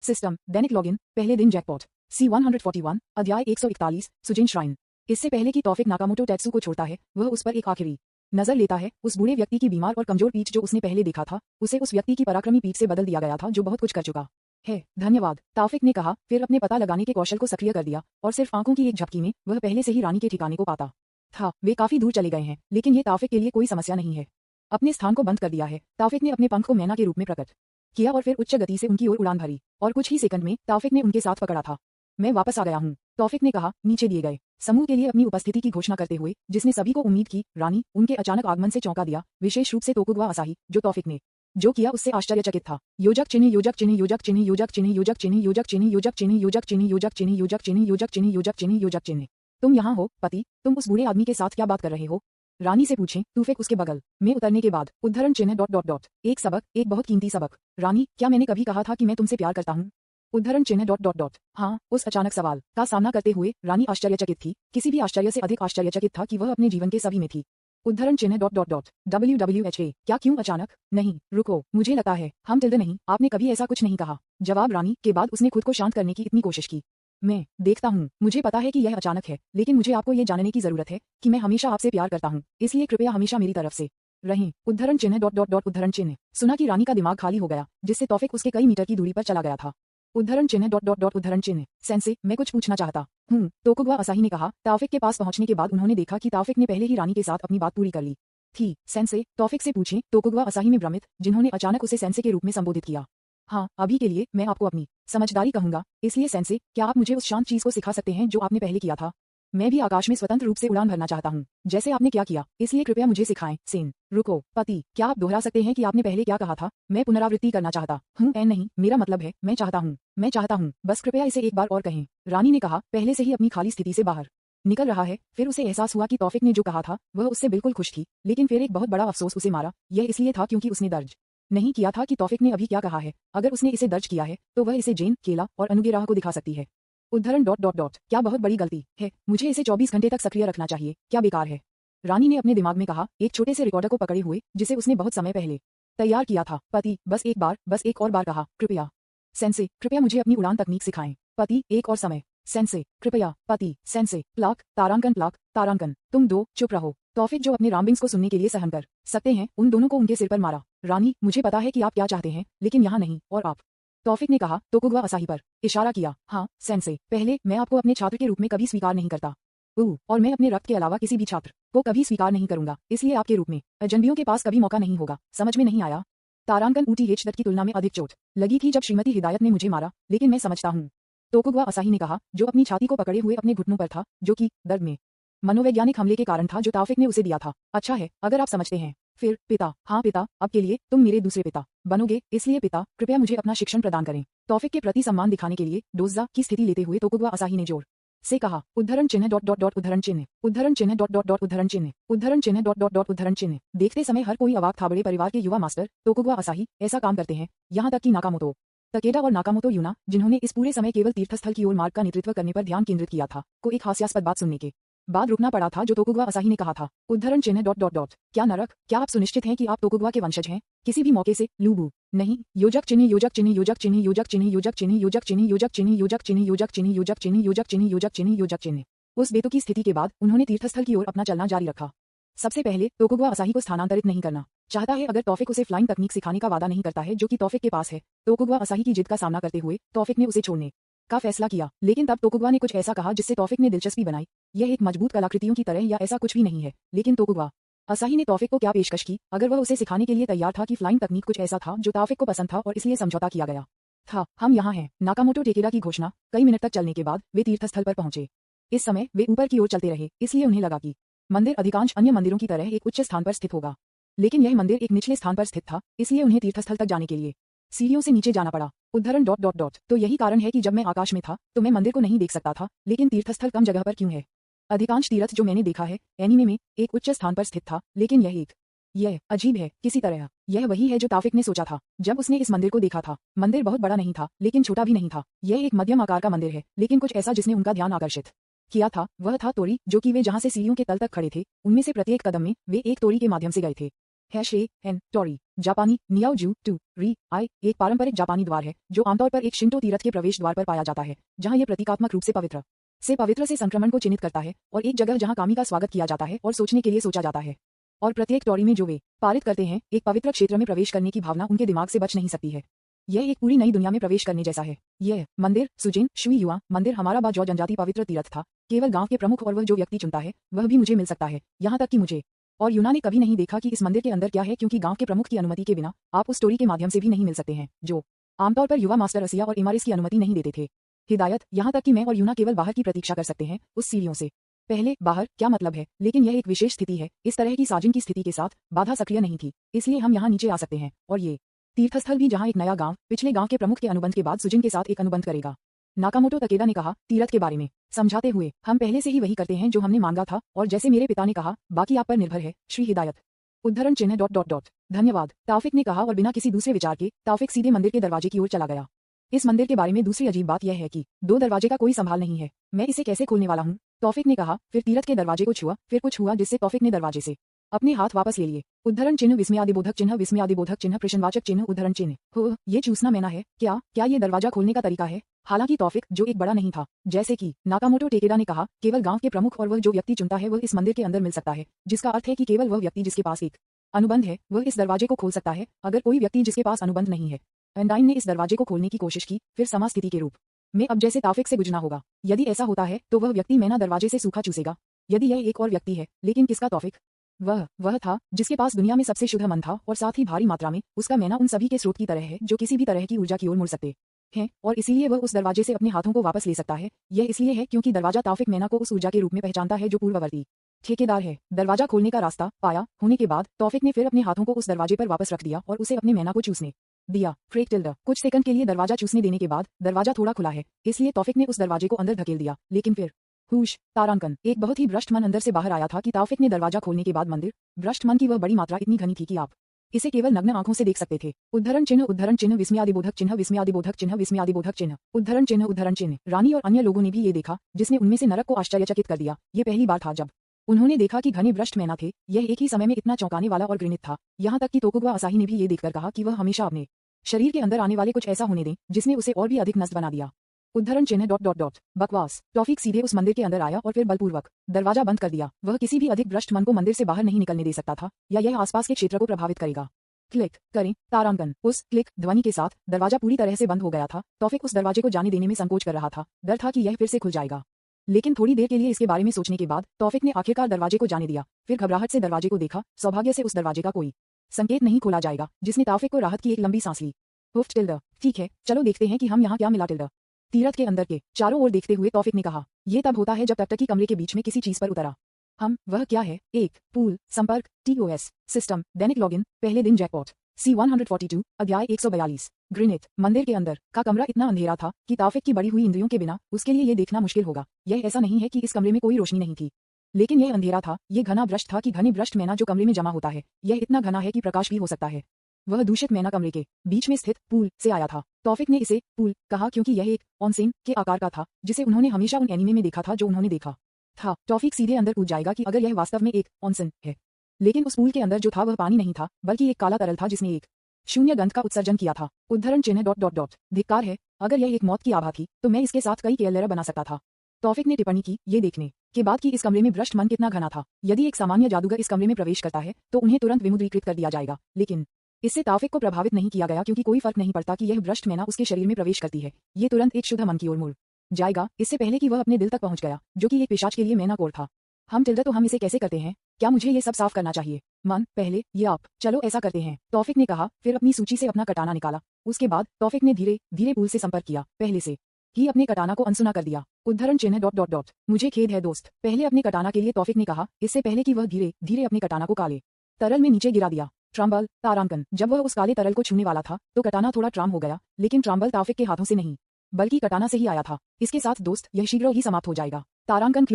System, दैनिक login, पहले दिन jackpot, C141, अध्याय 141, सुजिन श्राइन। इससे पहले कि तौफिक नाकामोटो टैत्सू को छोड़ता है, वह उस पर एक आखिरी नजर लेता है, उस बूढ़े व्यक्ति की बीमार और कमजोर पीठ जो उसने पहले देखा था, उसे उस व्यक्ति की पराक्रमी पीठ से बदल दिया गया था जो बहुत कुछ कर चुका है। धन्यवाद, तौफिक ने कहा, फिर अपने पता लगाने के कौशल को सक्रिय कर दिया और सिर्फ आंखों की एक झपकी में वह पहले से ही रानी के ठिकाने को पाता था। वे काफी दूर चले गए हैं, लेकिन ये तौफिक के लिए कोई समस्या नहीं है। अपने स्थान को बंद कर दिया है, तौफिक ने अपने पंख को मैना के रूप में प्रकट किया और फिर उच्च गति से उनकी ओर उड़ान भरी और कुछ ही सेकंड में तौफिक ने उनके साथ पकड़ा था। मैं वापस आ गया हूँ, तौफिक ने कहा, नीचे दिए गए समूह के लिए अपनी उपस्थिति की घोषणा करते हुए, जिसने सभी को उम्मीद की। रानी उनके अचानक आगमन से चौंका दिया, विशेष रूप से तोकुगावा असाही, जो तौफिक ने जो किया उससे आश्चर्यचकित था। योजक चिन्ह योजक चिन्ह योजक चिन्ह योजक चिन्ह योजक चिन्ह योजक चिन्ह योजक चिन्ह योजक चिन्ह योजक चिन्ह योजक चिन्ह योजक चिन्ह योजक चिन्ह योजक चिन्ह। तुम यहाँ हो पति, तुम उस बूढ़े आदमी के साथ क्या बात कर रहे हो? रानी से पूछें। तूफेक उसके बगल में उतरने के बाद उद्धरण चिन्ह डॉट डॉट डॉट एक सबक, एक बहुत कीमती सबक। रानी, क्या मैंने कभी कहा था कि मैं तुमसे प्यार करता हूँ? उद्धरण चिन्ह डॉट डॉट डॉट हाँ। उस अचानक सवाल का सामना करते हुए रानी आश्चर्यचकित थी, किसी भी आश्चर्य से अधिक आश्चर्यचकित था कि वह अपने जीवन के सभी में थी। उद्धरण चिन्ह डॉट डॉट डॉट WWHA क्या क्यों अचानक? नहीं रुको, मुझे लगता है हम टिल्ड नहीं, आपने कभी ऐसा कुछ नहीं कहा। जवाब रानी के बाद उसने खुद को शांत करने की इतनी कोशिश की। मैं देखता हूँ, मुझे पता है कि यह अचानक है, लेकिन मुझे आपको ये जानने की जरूरत है कि मैं हमेशा आपसे प्यार करता हूँ, इसलिए कृपया हमेशा मेरी तरफ से रहें। उद्धरण चिन्ह डॉट डॉट डॉट उद्धरण चिन्ह। सुना कि रानी का दिमाग खाली हो गया, जिससे तौफिक उसके कई मीटर की दूरी पर चला गया था। उद्धरण चिन्ह डॉट डॉट डॉट उद्धरण चिन्ह। सेंसे, मैं कुछ पूछना चाहता हूँ, तोकुगावा असाही ने कहा। तौफिक के पास पहुंचने के बाद उन्होंने देखा कि तौफिक ने पहले ही रानी के साथ अपनी बात पूरी कर ली थी। सेंसे, तौफिक से पूछें। तोकुगावा असाही में भ्रमित, जिन्होंने अचानक उसे सेंसे के रूप में संबोधित किया। हाँ, अभी के लिए मैं आपको अपनी समझदारी कहूंगा, इसलिए सेंसे, क्या आप मुझे उस शांत चीज को सिखा सकते हैं जो आपने पहले किया था? मैं भी आकाश में स्वतंत्र रूप से उड़ान भरना चाहता हूँ, जैसे आपने क्या किया, इसलिए कृपया मुझे सिखाएं। सेन, रुको पति, क्या आप दोहरा सकते हैं कि आपने पहले क्या कहा था? मैं पुनरावृत्ति करना चाहता हूँ। नहीं, मेरा मतलब है मैं चाहता हूँ, बस कृपया इसे एक बार और कहें। रानी ने कहा, पहले से ही अपनी खाली स्थिति से बाहर निकल रहा है। फिर उसे एहसास हुआ कि तौफिक ने जो कहा था वह उससे बिल्कुल खुश थी, लेकिन फिर एक बहुत बड़ा अफसोस उसे मारा। यह इसलिए था क्योंकि उसने दर्ज नहीं किया था कि तौफिक ने अभी क्या कहा है। अगर उसने इसे दर्ज किया है तो वह इसे जेन, केला और अनुगेराह को दिखा सकती है। उद्धरण डॉट डॉट डॉट क्या बहुत बड़ी गलती है? मुझे इसे 24 घंटे तक सक्रिय रखना चाहिए, क्या बेकार है? रानी ने अपने दिमाग में कहा, एक छोटे से रिकॉर्डर को पकड़े हुए, जिसे उसने बहुत समय पहले तैयार किया था। पति, बस एक और बार कहा, कृपया। सेंसे, कृपया मुझे अपनी उड़ान तकनीक सिखाएं। पति, एक और समय। सेंसे, कृपया। पति, सेंसे, प्लाक तारांकन। तुम दो चुप रहो। तौफिक, जो अपने रामबिंग्स को सुनने के लिए सहन कर सकते हैं, उन दोनों को उनके सिर पर मारा। रानी, मुझे पता है कि आप क्या चाहते हैं, लेकिन यहाँ नहीं। और आप? तौफिक ने कहा, तोकुगावा असाही पर इशारा किया। हाँ सेंसे, पहले, मैं आपको अपने छात्र के रूप में कभी स्वीकार नहीं करता। और मैं अपने रक्त के अलावा किसी भी छात्र को कभी स्वीकार नहीं करूंगा, इसलिए आपके रूप में अजनबियों के पास कभी मौका नहीं होगा। समझ में नहीं आया? तारांकन UTH दत्त की तुलना में अधिक चोट लगी थी जब श्रीमती हिदायत ने मुझे मारा, लेकिन मैं समझता हूँ, तोकुगावा असाही ने कहा, जो अपनी छाती को पकड़े हुए अपने घुटनों पर था, जो कि दर्द में मनोवैज्ञानिक हमले के कारण था जो तौफिक ने उसे दिया था। अच्छा है, अगर आप समझते हैं। फिर पिता, हाँ पिता, अब के लिए तुम मेरे दूसरे पिता बनोगे, इसलिए पिता, कृपया मुझे अपना शिक्षण प्रदान करें। तौफिक के प्रति सम्मान दिखाने के लिए डोज़ा की स्थिति लेते हुए तोकुगावा असाही ने जोर से कहा। उद्धरण चिन्ह डॉट डॉट डॉट उद्धरण चिन्ह। उद्धरण चिन्ह डॉट डॉट डॉट उद्धरण चिन्ह। उद्धरण चिन्ह डॉट डॉट डॉट उद्धरण चिन्ह। देखते समय हर कोई अवाक था। बड़े परिवार के युवा मास्टर तोकुगावा असाही ऐसा काम करते हैं, यहाँ तक कि नाकामोतो तकेडा और नाकामोतो यूना, जिन्होंने इस पूरे समय केवल तीर्थस्थल की ओर मार्ग का नेतृत्व करने पर ध्यान केंद्रित किया था, को एक हास्यास्पद बात सुनने के बाद रुकना पड़ा था जो तोकुगावा असाही ने कहा था। उद्धरण चिन्ह डॉट डॉट डॉट क्या नरक? क्या आप सुनिश्चित हैं कि आप तोकुगावा के वंशज हैं? किसी भी मौके से लूबू नहीं। योजक चिन्ह योजक चिन्ह योजक चिन्ह योजक चिन्ह योजक चिन्ह योजक चिन्ह योजक चिन्ह योजक चिन्ह योजक चिन्ह योजक चिन्ह योजक चिन्ह योजक चिन्ह योजक चिन्ह। उस बेतुकी स्थिति के बाद उन्होंने तीर्थस्थल की ओर अपना चलना जारी रखा। सबसे पहले तोकुगावा असाही को स्थानांतरित नहीं करना चाहता है अगर तौफिक उसे फ्लाइंग तकनीक सिखाने का वादा नहीं करता है जो कि तौफिक के पास है। तोकुगावा असाही की जिद का सामना करते हुए तौफिक ने उसे छोड़ने का फैसला किया, लेकिन तब तोकुगावा ने कुछ ऐसा कहा जिससे तौफिक ने दिलचस्पी बनाई। यह एक मजबूत कलाकृतियों की तरह या ऐसा कुछ भी नहीं है, लेकिन तोकुगावा असाही ने तौफिक को क्या पेशकश की अगर वह उसे सिखाने के लिए तैयार था कि फ्लाइंग तकनीक कुछ ऐसा था जो तौफिक को पसंद था और इसलिए समझौता किया गया था। हम यहाँ हैं। नाकामोटो टेकेडा की घोषणा। कई मिनट तक चलने के बाद वे तीर्थस्थल पर पहुंचे। इस समय वे ऊपर की ओर चलते रहे, इसलिए उन्हें लगा कि मंदिर अधिकांश अन्य मंदिरों की तरह एक उच्च स्थान पर स्थित होगा, लेकिन यह मंदिर एक निचले स्थान पर स्थित था, इसलिए उन्हें तीर्थस्थल तक जाने के लिए सीढ़ियों से नीचे जाना पड़ा। उद्धरण डॉट डॉट डॉट तो यही कारण है कि जब मैं आकाश में था तो मैं मंदिर को नहीं देख सकता था, लेकिन तीर्थस्थल कम जगह पर क्यों है? अधिकांश तीर्थ जो मैंने देखा है एनीमे में एक उच्च स्थान पर स्थित था, लेकिन यह अजीब है किसी तरह। यह वही है जो तौफिक ने सोचा था जब उसने इस मंदिर को देखा था। मंदिर बहुत बड़ा नहीं था, लेकिन छोटा भी नहीं था। यह एक मध्यम आकार का मंदिर है, लेकिन कुछ ऐसा जिसने उनका ध्यान आकर्षित किया था वह था तोरी, जो कि वे जहां से सीढ़ियों के तल तक खड़े थे उनमें से प्रत्येक कदम में वे एक तोरी के माध्यम से गए थे। टोरी जापानी नियाओ जू टू री आई एक पारंपरिक जापानी द्वार है जो आमतौर पर एक शिंटो तीर्थ के प्रवेश द्वार पर पाया जाता है, जहां यह प्रतीकात्मक रूप से पवित्र से संक्रमण को चिन्हित करता है और एक जगह जहां कामी का स्वागत किया जाता है और सोचने के लिए सोचा जाता है। और प्रत्येक टोरी में जो वे पारित करते हैं, एक पवित्र क्षेत्र में प्रवेश करने की भावना उनके दिमाग से बच नहीं सकती है। यह एक पूरी नई दुनिया में प्रवेश करने जैसा है। यह मंदिर सुजिन शुई युआ मंदिर हमारा बाजौ जनजाति पवित्र तीर्थ था। केवल गांव के प्रमुख और वह जो व्यक्ति चुनता है वह भी मुझे मिल सकता है, यहाँ तक कि मुझे और यूना ने कभी नहीं देखा कि इस मंदिर के अंदर क्या है, क्योंकि गांव के प्रमुख की अनुमति के बिना आप उस स्टोरी के माध्यम से भी नहीं मिल सकते हैं, जो आमतौर पर युवा मास्टर रसिया और इमारिस की अनुमति नहीं देते थे। हिदायत यहाँ तक कि मैं और यूना केवल बाहर की प्रतीक्षा कर सकते हैं, उस सीढ़ियों से पहले। बाहर क्या मतलब है, लेकिन यह एक विशेष स्थिति है। इस तरह की साजिन की स्थिति के साथ बाधा सक्रिय नहीं थी, इसलिए हम यहाँ नीचे आ सकते हैं। और ये तीर्थस्थल भी जहाँ एक नया गांव पिछले गांव के प्रमुख के अनुबंध के बाद सुजिन के साथ एक अनुबंध करेगा। नाकामोटो तकेदा ने कहा, तीर्थ के बारे में समझाते हुए, हम पहले से ही वही करते हैं जो हमने मांगा था, और जैसे मेरे पिता ने कहा, बाकी आप पर निर्भर है, श्री हिदायत। उद्धरण चिन्ह ... धन्यवाद, ताफिक ने कहा, और बिना किसी दूसरे विचार के ताफिक सीधे मंदिर के दरवाजे की ओर चला गया। इस मंदिर के बारे में दूसरी अजीब बात यह है कि दो दरवाजे का कोई संभाल नहीं है। मैं इसे कैसे खोलने वाला हूँ, तौफिक ने कहा। फिर तीर्थ के दरवाजे को छुआ, फिर कुछ हुआ जिससे तौफिक ने दरवाजे से अपने हाथ वापस ले लिए। उद्धरण चिन्ह विस्मयादिबोधक चिन्ह प्रश्नवाचक चिन्ह उद्धरण चिन्ह। हो, ये चूसना मैना है क्या ये दरवाजा खोलने का तरीका है? हालांकि तौफिक जो एक बड़ा नहीं था, जैसे कि नाकामोटो टेकेदा ने कहा, केवल गांव के प्रमुख और वह जो व्यक्ति चुनता है वह इस मंदिर के अंदर मिल सकता है, जिसका अर्थ है कि केवल वह व्यक्ति जिसके पास एक अनुबंध है वह इस दरवाजे को खोल सकता है। अगर कोई व्यक्ति जिसके पास अनुबंध नहीं है। एंडाइन ने इस दरवाजे को खोलने की कोशिश की, फिर समा स्थिति के रूप में अब जैसे ताफिक से गुजरना होगा। यदि ऐसा होता है तो वह व्यक्ति मैना दरवाजे से सूखा चूसेगा। यदि यह एक और व्यक्ति है, लेकिन किसका? तौफिक। वह था जिसके पास दुनिया में सबसे शुद्ध मन था, और साथ ही भारी मात्रा में उसका मैना उन सभी के स्रोत की तरह है जो किसी भी तरह की ऊर्जा की ओर मुड़ सकते हैं, और इसीलिए वह उस दरवाजे से अपने हाथों को वापस ले सकता है। यह इसलिए है क्योंकि दरवाजा ताफिक मैना को उस ऊर्जा के रूप में पहचानता है जो पूर्ववर्ती ठेकेदार है। दरवाजा खोलने का रास्ता पाया होने के बाद तौफिक ने फिर अपने हाथों को उस दरवाजे पर वापस रख दिया और उसे अपने मैना को चूसने दिया। कुछ सेकंड के लिए दरवाजा चूसने देने के बाद दरवाजा थोड़ा खुला है, इसलिए तौफिक ने उस दरवाजे को अंदर धकेल दिया। लेकिन फिर हुश तारांकन, एक बहुत ही भ्रष्ट मन अंदर से बाहर आया था कि तौफिक ने दरवाजा खोलने के बाद मंदिर भ्रष्ट मन की वह बड़ी मात्रा इतनी घनी थी कि आप इसे केवल नग्न आंखों से देख सकते थे। उद्धरण चिन्ह विस्मयादिबोधक चिन्ह उद्धरण चिन्ह। रानी और अन्य लोगों ने भी ये देखा, जिसने उनमें से नरक को आश्चर्यचकित कर दिया। ये पहली बार था जब उन्होंने देखा कि घने भ्रष्ट मैना थे। यह एक ही समय में इतना चौंकाने वाला और घृणित था, यहाँ तक कि तोकुगवा असाही ने भी ये देखकर कहा कि वह हमेशा अपने शरीर के अंदर आने वाले कुछ ऐसा होने दें जिसने उसे और भी अधिक नष्ट बना दिया। उद्धरण चिन्ह ... बकवास। तौफिक सीधे उस मंदिर के अंदर आया और फिर बलपूर्वक दरवाजा बंद कर दिया। वह किसी भी अधिक भ्रष्ट मन को मंदिर से बाहर नहीं निकलने दे सकता था, या यह आसपास के क्षेत्र को प्रभावित करेगा। क्लिक करें तारांकन। उस क्लिक ध्वनि के साथ दरवाजा पूरी तरह से बंद हो गया था। तौफिक उस दरवाजे को जाने देने में संकोच कर रहा था। डर था कि यह फिर से खुल जाएगा, लेकिन थोड़ी देर के लिए इसके बारे में सोचने के बाद तौफिक ने आखिरकार दरवाजे को जाने दिया। फिर घबराहट से दरवाजे को देखा। सौभाग्य से उस दरवाजे का कोई संकेत नहीं खोला जाएगा, जिसने तौफिक को राहत की एक लंबी सांस ली। हुफ ठीक है, चलो देखते हैं कि हम यहाँ क्या मिला। तीर्थ के अंदर के चारों ओर देखते हुए तौफिक ने कहा, यह तब होता है जब टकटकी कमरे के बीच में किसी चीज पर उतरा। वह क्या है? एक पूल संपर्क TOS सिस्टम दैनिक लॉगिन पहले दिन जैकपॉट C142 अध्याय 142 ग्रिनिथ। मंदिर के अंदर का कमरा इतना अंधेरा था कि तौफिक की बढ़ी हुई इंद्रियों के बिना उसके लिए यह देखना मुश्किल होगा। यह ऐसा नहीं है कि इस कमरे में कोई रोशनी नहीं थी, लेकिन यह अंधेरा था। यह घना भ्रष्ट था कि घनी भ्रष्ट मैना जो कमरे में जमा होता है, यह इतना घना है कि प्रकाश भी हो सकता है। वह दूषित मैना कमरे के बीच में स्थित पूल से आया था। तौफिक ने इसे पूल कहा क्योंकि यह एक ऑनसेन के आकार का था, जिसे उन्होंने हमेशा उन एनीमे में देखा था जो उन्होंने देखा था। तौफिक सीधे अंदर कूद जाएगा कि अगर यह वास्तव में एक ऑनसेन है, लेकिन उस पूल के अंदर जो था वह पानी नहीं था, बल्कि एक काला तरल था जिसने एक शून्य गंध का उत्सर्जन किया था। उद्धरण चिन्ह ... धिक्कार है, अगर यह एक मौत की आभा थी तो मैं इसके साथ कई केयरलेयर बना सकता था। तौफिक ने टिप्पणी की, ये देखने के बाद कि इस कमरे में भ्रष्ट मन कितना घना था। यदि एक सामान्य जादूगर इस कमरे में प्रवेश करता है तो उन्हें तुरंत विमुद्रीकृत कर दिया जाएगा, लेकिन इससे तौफिक को प्रभावित नहीं किया गया क्योंकि कोई फर्क नहीं पड़ता कि यह भ्रष्ट मैना उसके शरीर में प्रवेश करती है। ये तुरंत एक शुद्ध मन की ओर मुड़ जाएगा, इससे पहले कि वह अपने दिल तक पहुंच गया, जो कि एक पिशाच के लिए मैना कोर था। तो हम इसे कैसे करते हैं? क्या मुझे ये सब साफ करना चाहिए? मन पहले ये आप। चलो ऐसा करते हैं, तौफिक ने कहा। फिर अपनी सूची से अपना कटाना निकाला। उसके बाद तौफिक ने धीरे धीरे पूल से संपर्क किया, पहले से ही अपने कटाना को अनसुना कर दिया। उद्धरण चिन्ह ... मुझे खेद है दोस्त, पहले अपने कटाना के लिए तौफिक ने कहा, इससे पहले कि वह धीरे धीरे अपने कटाना को काले तरल में नीचे गिरा दिया। ट्रम्बल तारांकन। जब वह उस काले तरल को छूने वाला था तो कटाना थोड़ा ट्राम हो गया, लेकिन ट्रम्बल तौफिक के हाथों से नहीं बल्कि कटाना से ही आया था। इसके साथ दोस्त यह शीघ्र ही समाप्त हो जाएगा। तारांकन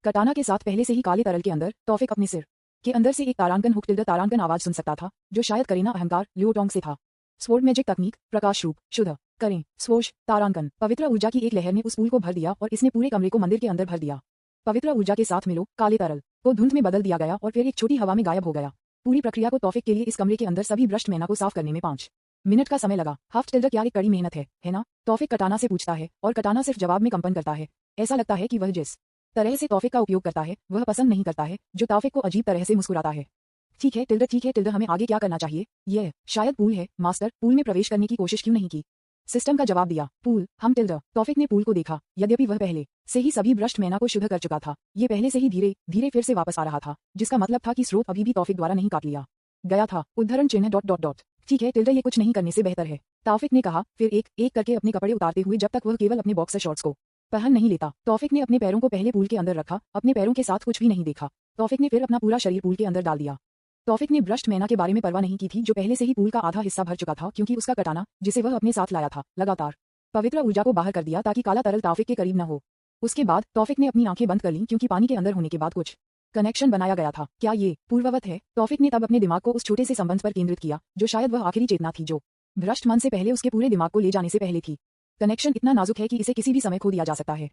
कटाना के साथ पहले से ही काले तरल के अंदर तौफिक अपने सिर के अंदर से एक तारांकन तारांकन आवाज सुन सकता था, जो शायद करीना अहंकार लियोटोंग से था। स्वॉर्ड मैजिक तकनीक प्रकाश रूप शुद्ध करें स्वोश तारांकन। पवित्र ऊर्जा की एक लहर ने उस पूल को भर दिया और इसने पूरे कमरे को मंदिर के अंदर भर दिया। पवित्र ऊर्जा के साथ मिलो काले तरल को धुंध में बदल दिया गया और फिर एक छोटी हवा में गायब हो गया। पूरी प्रक्रिया को तौफिक के लिए इस कमरे के अंदर सभी भ्रष्ट मैना को साफ करने में 5 मिनट का समय लगा। हाफ टिल्डर क्या एक कड़ी मेहनत है ना? तौफिक कटाना से पूछता है और कटाना सिर्फ जवाब में कंपन करता है। ऐसा लगता है कि वह जिस तरह से तौफिक का उपयोग करता है वह पसंद नहीं करता है, जो तौफिक को अजीब तरह से मुस्कुराता है। ठीक है टिल्डर, हमें आगे क्या करना चाहिए? यह शायद पूल है मास्टर, पूल में प्रवेश करने की कोशिश क्यों नहीं की? सिस्टम का जवाब दिया, पूल हम टिल्डर। तौफिक ने पूल को देखा। यद्यपि वह पहले से ही सभी भ्रष्ट मैना को शुद्ध कर चुका था, ये पहले से ही धीरे धीरे फिर से वापस आ रहा था, जिसका मतलब था कि स्रोत अभी भी तौफिक द्वारा नहीं काट लिया गया था। उद्धरण चिन्ह ... ठीक है टिल्डर, ये कुछ नहीं करने से बेहतर है, तौफिक ने कहा, फिर एक एक करके अपने कपड़े उतारते हुए, जब तक वह केवल अपने बॉक्सर शॉर्ट्स को पहन नहीं लेता। तौफिक ने अपने पैरों को पहले पूल के अंदर रखा, अपने पैरों के साथ कुछ भी नहीं देखा। तौफिक ने फिर अपना पूरा शरीर पूल के अंदर डाल दिया। तौफिक ने भ्रष्ट मैना के बारे में परवाह नहीं की थी, जो पहले से ही पूल का आधा हिस्सा भर चुका था, क्योंकि उसका कटाना जिसे वह अपने साथ लाया था लगातार पवित्र ऊर्जा को बाहर कर दिया ताकि काला तरल तौफिक के करीब न हो। उसके बाद तौफिक ने अपनी आंखें बंद कर लीं, क्योंकि पानी के अंदर होने के बाद कुछ कनेक्शन बनाया गया था। क्या ये पूर्ववत है? तौफिक ने तब अपने दिमाग को उस छोटे से संबंध पर केंद्रित किया, जो शायद वह आखिरी चेतना थी जो भ्रष्ट मन से पहले उसके पूरे दिमाग को ले जाने से पहले थी। कनेक्शन इतना नाजुक है कि इसे किसी भी समय खो दिया जा सकता है।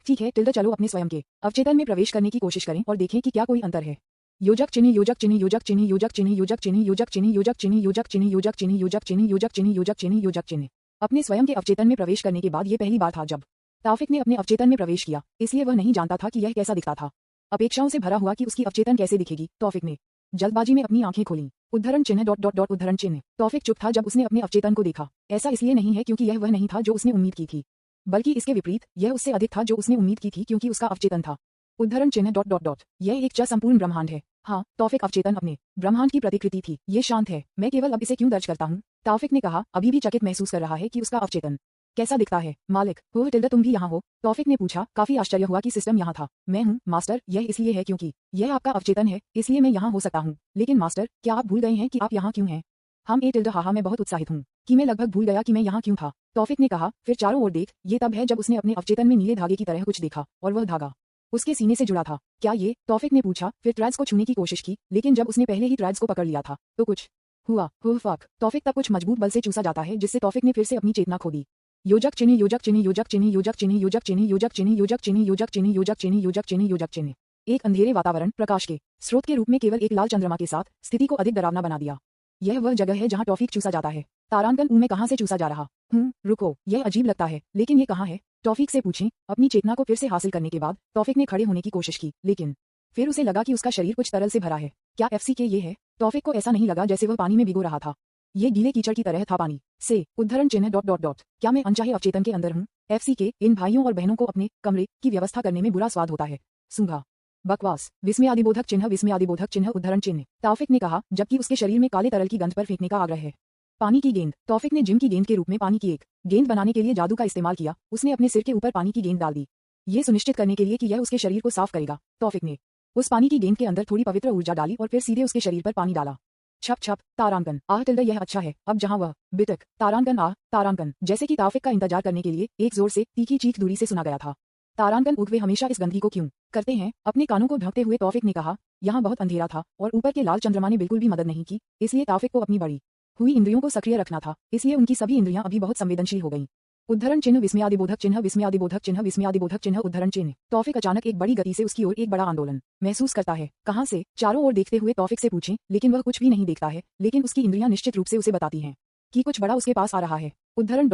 ठीक है टिल्डर, चलो अपने स्वयं के अवचेतन में प्रवेश करने की कोशिश करें और देखें कि क्या कोई अंतर है। योजक चिन्ह योजक चिन्ह योजक चिन्ह योजक चिन्ह योजक चिन्ह योजक चिन्ह योजक चिन्ह योजक चिन्ह योजक चिन्ह योजक चिन्ह योजक चिन्ह योजक चिन्ह योजक चिन्ह। अपने स्वयं के अवचेतन में प्रवेश करने के बाद ये पहली बार था जब तौफिक ने अपने अवचेतन में प्रवेश किया, इसलिए वह नहीं जानता था कि यह कैसा दिखता था। अपेक्षाओं से भरा हुआ कि उसकी अवचेतन कैसे दिखेगी। तौफिक ने जल्दबाजी में अपनी आंखें खोलीं। उद्धरण चिन्ह ... उद्धरण चिन्ह। तौफिक चुप था जब उसने अपने अवचेतन को देखा। ऐसा इसलिए नहीं है क्योंकि यह वह नहीं था जो उसने उम्मीद की थी, बल्कि इसके विपरीत, यह उससे अधिक था जो उसने उम्मीद की थी, क्योंकि उसका अवचेतन था। उद्धरण चिन्ह ... यह एक संपूर्ण ब्रह्मांड है। हाँ, तौफिक अवचेतन अपने ब्रह्मांड की प्रतिकृति थी। ये शांत है, मैं केवल अब इसे क्यों दर्ज करता हूँ? तौफिक ने कहा, अभी भी चकित महसूस कर रहा है कि उसका अवचेतन कैसा दिखता है। मालिक, हो टिल्डर, तुम भी यहाँ हो? तौफिक ने पूछा। काफी आश्चर्य हुआ कि सिस्टम यहाँ था। मैं हूँ मास्टर, यह इसलिए है क्योंकि यह आपका अवचेतन है, इसलिए मैं यहाँ हो सकता हूँ। लेकिन मास्टर, क्या आप भूल गए हैं कि आप यहाँ क्यों हैं? हम टिल्डर, हाँ, मैं बहुत उत्साहित हूँ कि मैं लगभग भूल गया कि मैं यहाँ क्यों था। तौफिक ने कहा, फिर चारों ओर देख। ये तब है जब उसने अपने अवचेतन में नीले धागे की तरह कुछ देखा, और वह धागा उसके सीने से जुड़ा था। क्या ये? तौफिक ने पूछा। फिर ट्रैड्स को छूने की कोशिश की, लेकिन जब उसने पहले ही ट्रैड्स को पकड़ लिया था तो कुछ हुआ। फक। तौफिक तब कुछ मजबूत बल से चूसा जाता है, जिससे तौफिक ने फिर से अपनी चेतना खो दी। योजक चिन्ह योजक चिन्ह योजक चिन्ह योजक चिन्ह योजक चिन्ह योजक चिन्ह योजक चिन्ह योजक चिन्ह योजक चिन्ह योजक चिन्ह योजक चिन्ह। एक अंधेरे वातावरण प्रकाश के स्रोत के रूप में केवल एक लाल चंद्रमा के साथ स्थिति को अधिक डरावना बना दिया। यह वह जगह है जहाँ टॉफिक चूसा जाता है। तारांकन में कहाँ से चूसा जा रहा हूँ? रुको, यह अजीब लगता है, लेकिन ये कहाँ है? टॉफिक से पूछें। अपनी चेतना को फिर से हासिल करने के बाद टॉफिक ने खड़े होने की कोशिश की, लेकिन फिर उसे लगा कि उसका शरीर कुछ तरल से भरा है। क्या FCK ये है? टॉफिक को ऐसा नहीं लगा जैसे वह पानी में भिगो रहा था। ये गीले कीचड़ की तरह था पानी से। उद्धरण चिन्ह ... क्या मैं अनचाहे अवचेतन के अंदर हूँ? FCK, इन भाइयों और बहनों को अपने कमरे की व्यवस्था करने में बुरा स्वाद होता है। सूंघा। बकवास। विस्मयादिबोधक चिन्ह उद्धरण चिन्ह। तौफिक ने कहा, जबकि उसके शरीर में काले तरल की गंध पर फेंकने का आग्रह है। पानी की गेंद। तौफिक ने जिम की गेंद के रूप में पानी की एक गेंद बनाने के लिए जादू का इस्तेमाल किया। उसने अपने सिर के ऊपर पानी की गेंद डाल दी, ये सुनिश्चित करने के लिए कि यह उसके शरीर को साफ करेगा। तौफिक ने उस पानी की गेंद के अंदर थोड़ी पवित्र ऊर्जा डाली और फिर सीधे उसके शरीर पर पानी डाला। छप छप। तारांकन। टिल्डर, यह अच्छा है। अब जहां वह बिटक तारांकन तारांकन जैसे कि तौफिक का इंतजार करने के लिए एक जोर से तीखी चीख दूरी से सुना गया था। तारांकन उगवे हमेशा इस गंदगी को क्यों करते हैं? अपने कानों को ढकते हुए तौफिक ने कहा। यहाँ बहुत अंधेरा था और ऊपर के लाल चंद्रमा ने बिल्कुल भी मदद नहीं की, इसलिए तौफिक को अपनी बड़ी हुई इंद्रियों को सक्रिय रखना था, इसलिए उनकी सभी इंद्रियां अभी बहुत संवेदनशील हो गईं। उद्धरण चिन्ह विस्मयादिबोधक चिन्ह उद्धरण चिन्ह। तौफिक अचानक एक बड़ी गति से उसकी ओर एक बड़ा आंदोलन महसूस करता है। कहां से? चारों ओर देखते हुए तौफिक से पूछें, लेकिन वह कुछ भी नहीं देखता है, लेकिन उसकी इंद्रियां निश्चित रूप से उसे बताती हैं कि कुछ बड़ा उसके पास आ रहा है। उद्धरण ...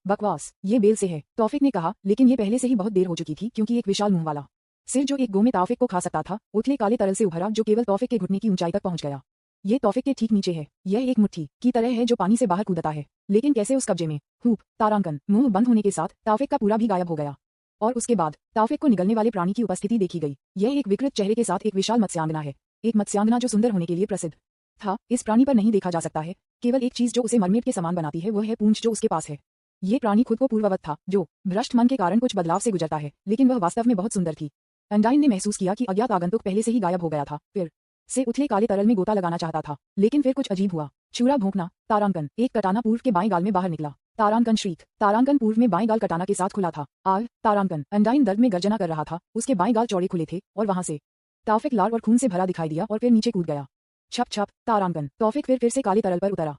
बकवास, ये बेल से है, तौफिक ने कहा, लेकिन ये पहले से ही बहुत देर हो चुकी थी, क्योंकि एक विशाल मुंह वाला सिर जो एक गो में तौफिक को खा सकता था, उथले काले तरल से उभरा, जो केवल तौफिक के घुटने की ऊंचाई तक पहुंच गया। ये तौफिक के ठीक नीचे है। यह एक मुट्ठी की तरह है जो पानी से बाहर कूदता है, लेकिन कैसे उस कब्जे में? हूप। तारांकन। मुंह बंद होने के साथ तौफिक का पूरा भी गायब हो गया, और उसके बाद तौफिक को निगलने वाले प्राणी की उपस्थिति देखी गई। यह एक विकृत चेहरे के साथ एक विशाल मत्स्यांगना है, एक मत्स्यांगना जो सुंदर होने के लिए प्रसिद्ध था। इस प्राणी पर नहीं देखा जा सकता है, केवल एक चीज जो उसे मरमेड के समान बनाती है, वह है पूंछ जो उसके पास है। ये प्राणी खुद को पूर्ववत था, जो भ्रष्ट मन के कारण कुछ बदलाव से गुजरता है, लेकिन वह वास्तव में बहुत सुंदर थी। अंडाइन ने महसूस किया कि अज्ञात आगंतुक पहले से ही गायब हो गया था, फिर से उथले काले तरल में गोता लगाना चाहता था, लेकिन फिर कुछ अजीब हुआ। छुरा भोंकना। तारांकन। एक कटाना पूर्व के बाएं गाल में बाहर निकला। तारांकन श्रीक। तारांकन पूर्व में बाएं गाल कटाना के साथ खुला था। तारांकन। अंडाइन दर्द में गर्जना कर रहा था, उसके बाएं गाल चौड़े खुले थे, और वहां से तौफिक लाल और खून से भरा दिखाई दिया और फिर नीचे कूद गया। छप छप। तारांकन। तौफिक फिर से काले तरल पर उतरा।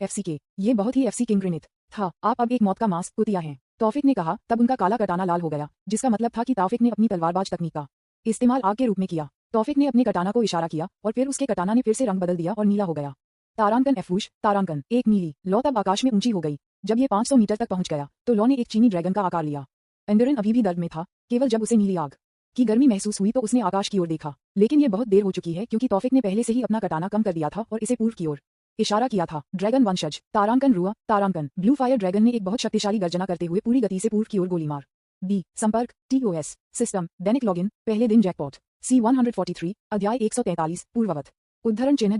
FCK, ये बहुत ही FC किंग गृणित था। आप अब एक मौत का मांस कुतिया हैं, तौफिक ने कहा। तब उनका काला कटाना लाल हो गया, जिसका मतलब था कि तौफिक ने अपनी तलवारबाज तकनीक का इस्तेमाल आग के रूप में किया। तौफिक ने अपने कटाना को इशारा किया और फिर उसके कटाना ने फिर से रंग बदल दिया और नीला हो गया। तारांकन एफूश तारांकन एक नीली लौ तब आकाश में ऊंची हो गई। जब ये 500 मीटर तक पहुंच गया तो लौ ने एक चीनी ड्रैगन का आकार लिया। एंडरिन अभी भी दर्द में था। केवल जब उसे नीली आग की गर्मी महसूस हुई तो उसने आकाश की ओर देखा, लेकिन ये बहुत देर हो चुकी है क्योंकि तौफिक ने पहले से ही अपना कटाना कम कर दिया था और इसे पूर्व की ओर इशारा किया था। ड्रैगन वंशज तारांकन रुआ तारांकन ब्लू फायर ड्रैगन ने एक बहुत शक्तिशाली गर्जना करते हुए पूरी गति से पूर्व की ओर गोली मार दी। संपर्क TOS सिस्टम दैनिक लॉगिन पहले दिन जैकपॉट C143 अध्याय 143 पूर्ववत उद्धरण चिन्ह ...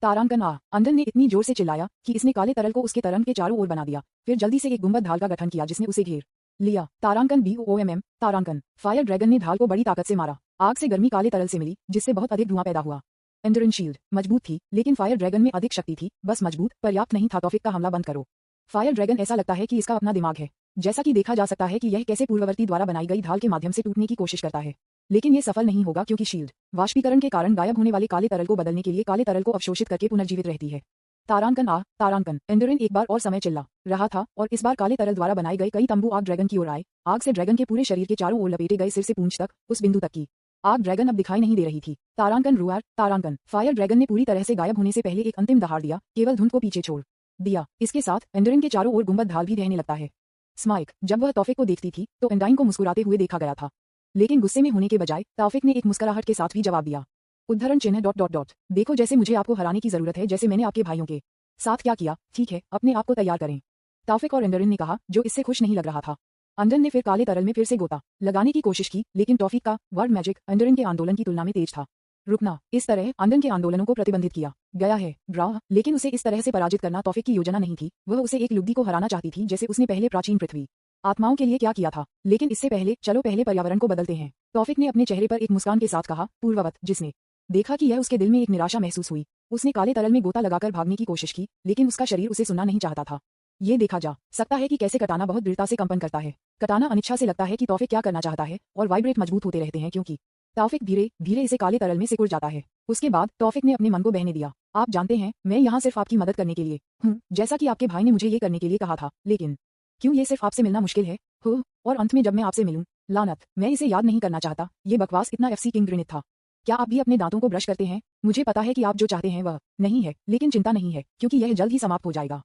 तारांकन अंदर ने इतनी जोर से चिल्लाया कि इसने काले तरल को उसके तरंग के चारों ओर बना दिया। फिर जल्दी से एक गुंबद ढाल का गठन किया जिसने उसे घेर लिया। तारांकन BOMM तारांकन फायर ड्रैगन ने ढाल को बड़ी ताकत से मारा। आग से गर्मी काले तरल से मिली जिससे बहुत अधिक धुआं पैदा हुआ। एंडरिन शील्ड मजबूत थी लेकिन फायर ड्रैगन में अधिक शक्ति थी, बस मजबूत पर्याप्त नहीं था। तौफिक का हमला बंद करो। फायर ड्रैगन ऐसा लगता है कि इसका अपना दिमाग है। जैसा कि देखा जा सकता है कि यह कैसे पूर्ववर्ती द्वारा बनाई गई ढाल के माध्यम से टूटने की कोशिश करता है, लेकिन यह सफल नहीं होगा क्योंकि शील्ड वाष्पीकरण के कारण गायब होने वाले काले तरल को बदलने के लिए काले तरल को अवशोषित करके पुनर्जीवित रहती है। तारांकन एंडरिन एक बार और समय चिल्ला रहा था और इस बार काले तरल द्वारा बनाए गए कई तंबू आग ड्रैगन की ओर आए। आग से ड्रैगन के पूरे शरीर के चारों ओर लपेटे गए सिर से पूंछ तक उस बिंदु तक की आग ड्रैगन अब दिखाई नहीं दे रही थी। तारांकन रुआर तारांकन फायर ड्रैगन ने पूरी तरह से गायब होने से पहले एक अंतिम दहाड़ दिया, केवल धुंध को पीछे छोड़ दिया। इसके साथ एंडरिन के चारों ओर गुंबद ढाल भी रहने लगता है। स्माइक जब वह तौफिक को देखती थी तो एंडाइन को मुस्कुराते हुए देखा गया था, लेकिन गुस्से में होने के बजाय तौफिक ने एक मुस्कुराहट के साथ भी जवाब दिया। उद्धरण चिन्ह ... देखो जैसे मुझे आपको हराने की जरूरत है जैसे मैंने आपके भाइयों के साथ क्या किया। ठीक है, अपने आप को तैयार करें। तौफिक और एंडरिन ने कहा, जो इससे खुश नहीं लग रहा था। एंडरिन ने फिर काले तरल में फिर से गोता लगाने की कोशिश की, लेकिन तौफिक का वर्ड मैजिक एंडरिन के आंदोलन की तुलना में तेज था। रुकना इस तरह एंडरिन के आंदोलनों को प्रतिबंधित किया गया है ब्राह, लेकिन उसे इस तरह से पराजित करना तौफिक की योजना नहीं थी। वह उसे एक लुब्धि को हराना चाहती थी जैसे उसने पहले प्राचीन पृथ्वी आत्माओं के लिए क्या किया था। लेकिन इससे पहले चलो पहले पर्यावरण को बदलते हैं। तौफिक ने अपने चेहरे पर एक मुस्कान के साथ कहा, पूर्ववत जिसने देखा कि यह उसके दिल में एक निराशा महसूस हुई। उसने काले तरल में गोता लगाकर भागने की कोशिश की, लेकिन उसका शरीर उसे सुनना नहीं चाहता था। ये देखा जा सकता है कि कैसे कटाना बहुत दृढ़ता से कंपन करता है। कटाना अनिच्छा से लगता है कि तौफिक क्या करना चाहता है और वाइब्रेट मजबूत होते रहते हैं क्योंकि तौफिक धीरे धीरे इसे काले तरल में सिकुड़ जाता है। उसके बाद तौफिक ने अपने मन को बहने दिया। आप जानते हैं, मैं यहाँ सिर्फ आपकी मदद करने के लिए हूँ, जैसा कि आपके भाई ने मुझे ये करने के लिए कहा था। लेकिन क्यों ये सिर्फ आपसे मिलना मुश्किल है? हो और अंत में जब मैं आपसे मिलूं, लानत, मैं इसे याद नहीं करना चाहता। ये बकवास इतना FC किंग घृणित था। क्या आप भी अपने दांतों को ब्रश करते हैं? मुझे पता है कि आप जो चाहते हैं वह नहीं है, लेकिन चिंता नहीं है क्योंकि यह जल्द ही समाप्त हो जाएगा।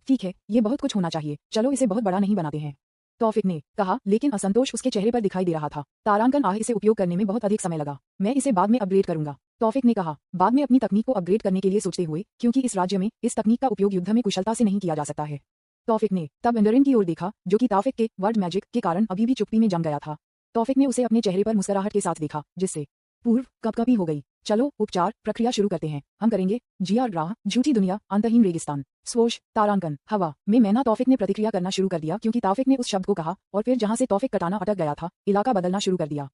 ठीक है, ये बहुत कुछ होना चाहिए, चलो इसे बहुत बड़ा नहीं बनाते हैं, तौफिक ने कहा, लेकिन असंतोष उसके चेहरे पर दिखाई दे रहा था। तारांकन इसे उपयोग करने में बहुत अधिक समय लगा। मैं इसे बाद में अपग्रेड करूंगा, तौफिक ने कहा, बाद में अपनी तकनीक को अपग्रेड करने के लिए सोचते हुए, क्योंकि इस राज्य में इस तकनीक का उपयोग युद्ध में कुशलता से नहीं किया जा सकता है। तौफिक ने तब एंडरिन की ओर देखा, जो कि तौफिक के वर्ड मैजिक के कारण अभी भी चुप्पी में जम गया था। तौफिक ने उसे अपने चेहरे पर मुस्कुराहट के साथ देखा, जिससे पूर्व कपकपी हो गई। चलो उपचार प्रक्रिया शुरू करते हैं, हम करेंगे। जिया राह, झूठी दुनिया, अंतहीन रेगिस्तान, स्वोश, तारांकन, हवा में मैना। तौफिक ने प्रतिक्रिया करना शुरू कर दिया क्योंकि तौफिक ने उस शब्द को कहा और फिर जहां से तौफिक कटाना अटक गया था, इलाका बदलना शुरू कर दिया।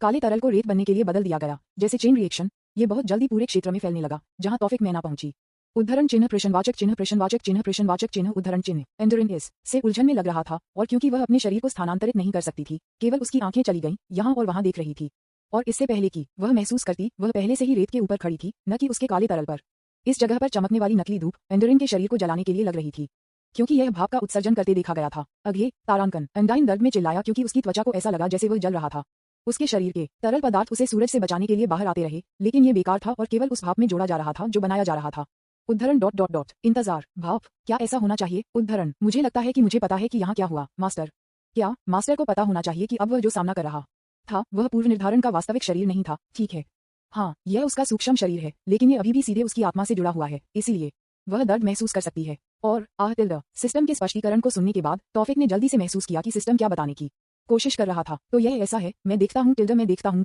काले तरल को रेत बनने के लिए बदल दिया गया, जैसे चेन रिएक्शन। ये बहुत जल्दी पूरे क्षेत्र में फैलने लगा जहां तौफिक मैना पहुंची। उद्धरण चिन्ह प्रश्नवाचक चिन्ह प्रश्नवाचक चिन्ह प्रश्नवाचक चिन्ह उद्धरण चिन्ह। एंडरिन इस से उलझन में लग रहा था और क्योंकि वह अपने शरीर को स्थानांतरित नहीं कर सकती थी, केवल उसकी आंखें चली गईं, यहाँ और वहां देख रही थी। और इससे पहले कि वह महसूस करती, वह पहले से ही रेत के ऊपर खड़ी थी, न कि उसके काले तरल पर। इस जगह पर चमकने वाली नकली धूप एंडरिन के शरीर को जलाने के लिए लग रही थी, क्योंकि यह भाप का उत्सर्जन करते देखा गया था। अगे तारांकन एंडाइन दर्द में चिल्लाया क्योंकि उसकी त्वचा को ऐसा लगा जैसे वह जल रहा था। उसके शरीर के तरल पदार्थ उसे सूरज से बचाने के लिए बाहर आते रहे, लेकिन ये बेकार था और केवल उस भाप में जोड़ा जा रहा था जो बनाया जा रहा था। उद्धरण ... इंतजार, भाप, क्या ऐसा होना चाहिए? उद्धरण, मुझे लगता है कि मुझे पता है कि यहाँ क्या हुआ, मास्टर। क्या मास्टर को पता होना चाहिए कि अब वह जो सामना कर रहा था वह पूर्व निर्धारण का वास्तविक शरीर नहीं था, ठीक है? हाँ, यह उसका सूक्ष्म शरीर है, लेकिन ये अभी भी सीधे उसकी आत्मा से जुड़ा हुआ है, इसीलिए वह दर्द महसूस कर सकती है। और सिस्टम के स्पष्टीकरण को सुनने के बाद तौफिक ने जल्दी से महसूस किया कि सिस्टम क्या बताने की कोशिश कर रहा था। तो यह ऐसा है, मैं देखता हूँ मैं देखता हूँ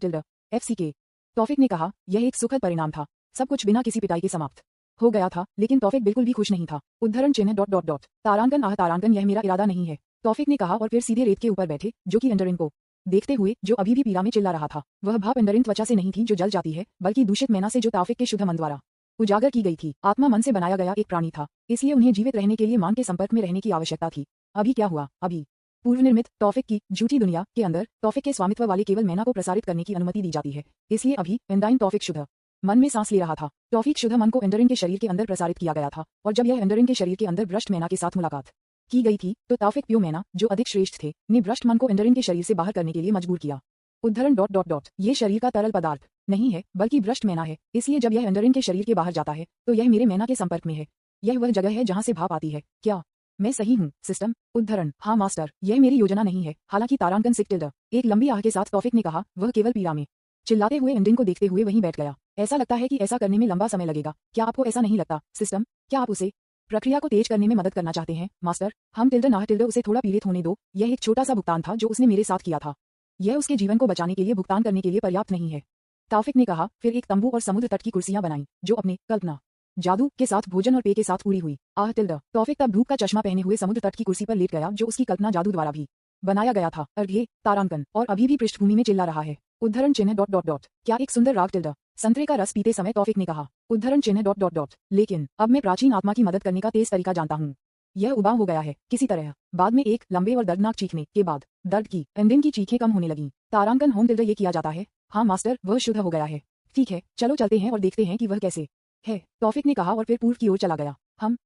FCK। तौफिक ने कहा, यह एक सुखद परिणाम था। सब कुछ बिना किसी पिटाई के समाप्त हो गया था, लेकिन तौफिक बिल्कुल भी खुश नहीं था। उद्धरण चिन्ह ... तारांकन तारांकन, यह मेरा इरादा नहीं है, तौफिक ने कहा और फिर सीधे रेत के ऊपर बैठे, जो कि एंडरिन को देखते हुए, जो अभी भी पीड़ा में चिल्ला रहा था। वह भाप एंडरिन त्वचा से नहीं थी जो जल जाती है, बल्कि दूषित मैना से जो तौफिक के शुद्ध मन द्वारा उजागर की गई थी। आत्मा मन से बनाया गया एक प्राणी था, इसलिए उन्हें जीवित रहने के लिए मान के संपर्क में रहने की आवश्यकता थी। अभी क्या हुआ? अभी पूर्व निर्मित तौफिक की झूठी दुनिया के अंदर तौफिक के स्वामित्व वाले केवल मैना को प्रसारित करने की अनुमति दी जाती है। इसलिए अभी एंडाइन तौफिक शुद्ध मन में सांस ले रहा था। तौफिक शुद्ध मन को एंडरिन के शरीर के अंदर प्रसारित किया गया था, और जब यह एंडरिन के शरीर के अंदर भ्रष्ट मैना के साथ मुलाकात की गई थी, तो तौफिक प्यो मैना, जो अधिक श्रेष्ठ थे, ने भ्रष्ट मन को एंडरिन के शरीर से बाहर करने के लिए मजबूर किया। उद्धरण डॉट डॉट डॉट ये शरीर का तरल पदार्थ नहीं है बल्कि भ्रष्ट मैना है, इसलिए जब यह अंडरइन के शरीर के बाहर जाता है तो यह मेरे मैना के संपर्क में है। यह वह जगह है जहां से भाप आती है। क्या मैं सही हूँ सिस्टम? उद्धरण हाँ मास्टर, यह मेरी योजना नहीं है। हालांकि तारांकन सिक टिल्डर एक लंबी आह के साथ तौफिक ने कहा। वह केवल पीड़ा में चिल्लाते हुए अंडरइन को देखते हुए वहीं बैठ गया। ऐसा लगता है कि ऐसा करने में लंबा समय लगेगा। क्या आपको ऐसा नहीं लगता सिस्टम? क्या आप उसे प्रक्रिया को तेज करने में मदद करना चाहते हैं मास्टर? हम टिल्डर ना टिल्डर उसे थोड़ा पीड़ित होने दो। यह एक छोटा सा भुगतान था जो उसने मेरे साथ किया था। यह उसके जीवन को बचाने के लिए भुगतान करने के लिए पर्याप्त नहीं है। तौफिक ने कहा। फिर एक तंबू और समुद्र तट की कुर्सियां बनाई जो अपने कल्पना जादू के साथ भोजन और पेय के साथ पूरी हुई। आह टिल्डर तौफिक तब धूप का चश्मा पहने हुए समुद्र तट की कुर्सी पर लेट गया जो उसकी कल्पना जादू द्वारा भी बनाया गया था। अर्घ्य तारांकन और अभी भी पृष्ठभूमि में चिल्ला रहा है। उद्धरण चिन्ह डॉट डॉट डॉट क्या एक सुंदर राग टिल्डर संतरे का रस पीते समय तौफिक ने कहा। उद्धरण चिन्ह डॉट डॉट डॉट लेकिन अब मैं प्राचीन आत्मा की मदद करने का तेज तरीका जानता हूँ। यह उबाऊ हो गया है किसी तरह। बाद में एक लंबे और दर्दनाक चीखने के बाद दर्द की अंदिन की चीखें कम होने लगीं। तारांकन होम टिल्डर ये किया जाता है। हाँ मास्टर, वह शुद्ध हो गया है। ठीक है, चलो चलते हैं और देखते हैं कि वह कैसे है, तौफिक ने कहा और फिर पूर्व की ओर चला गया।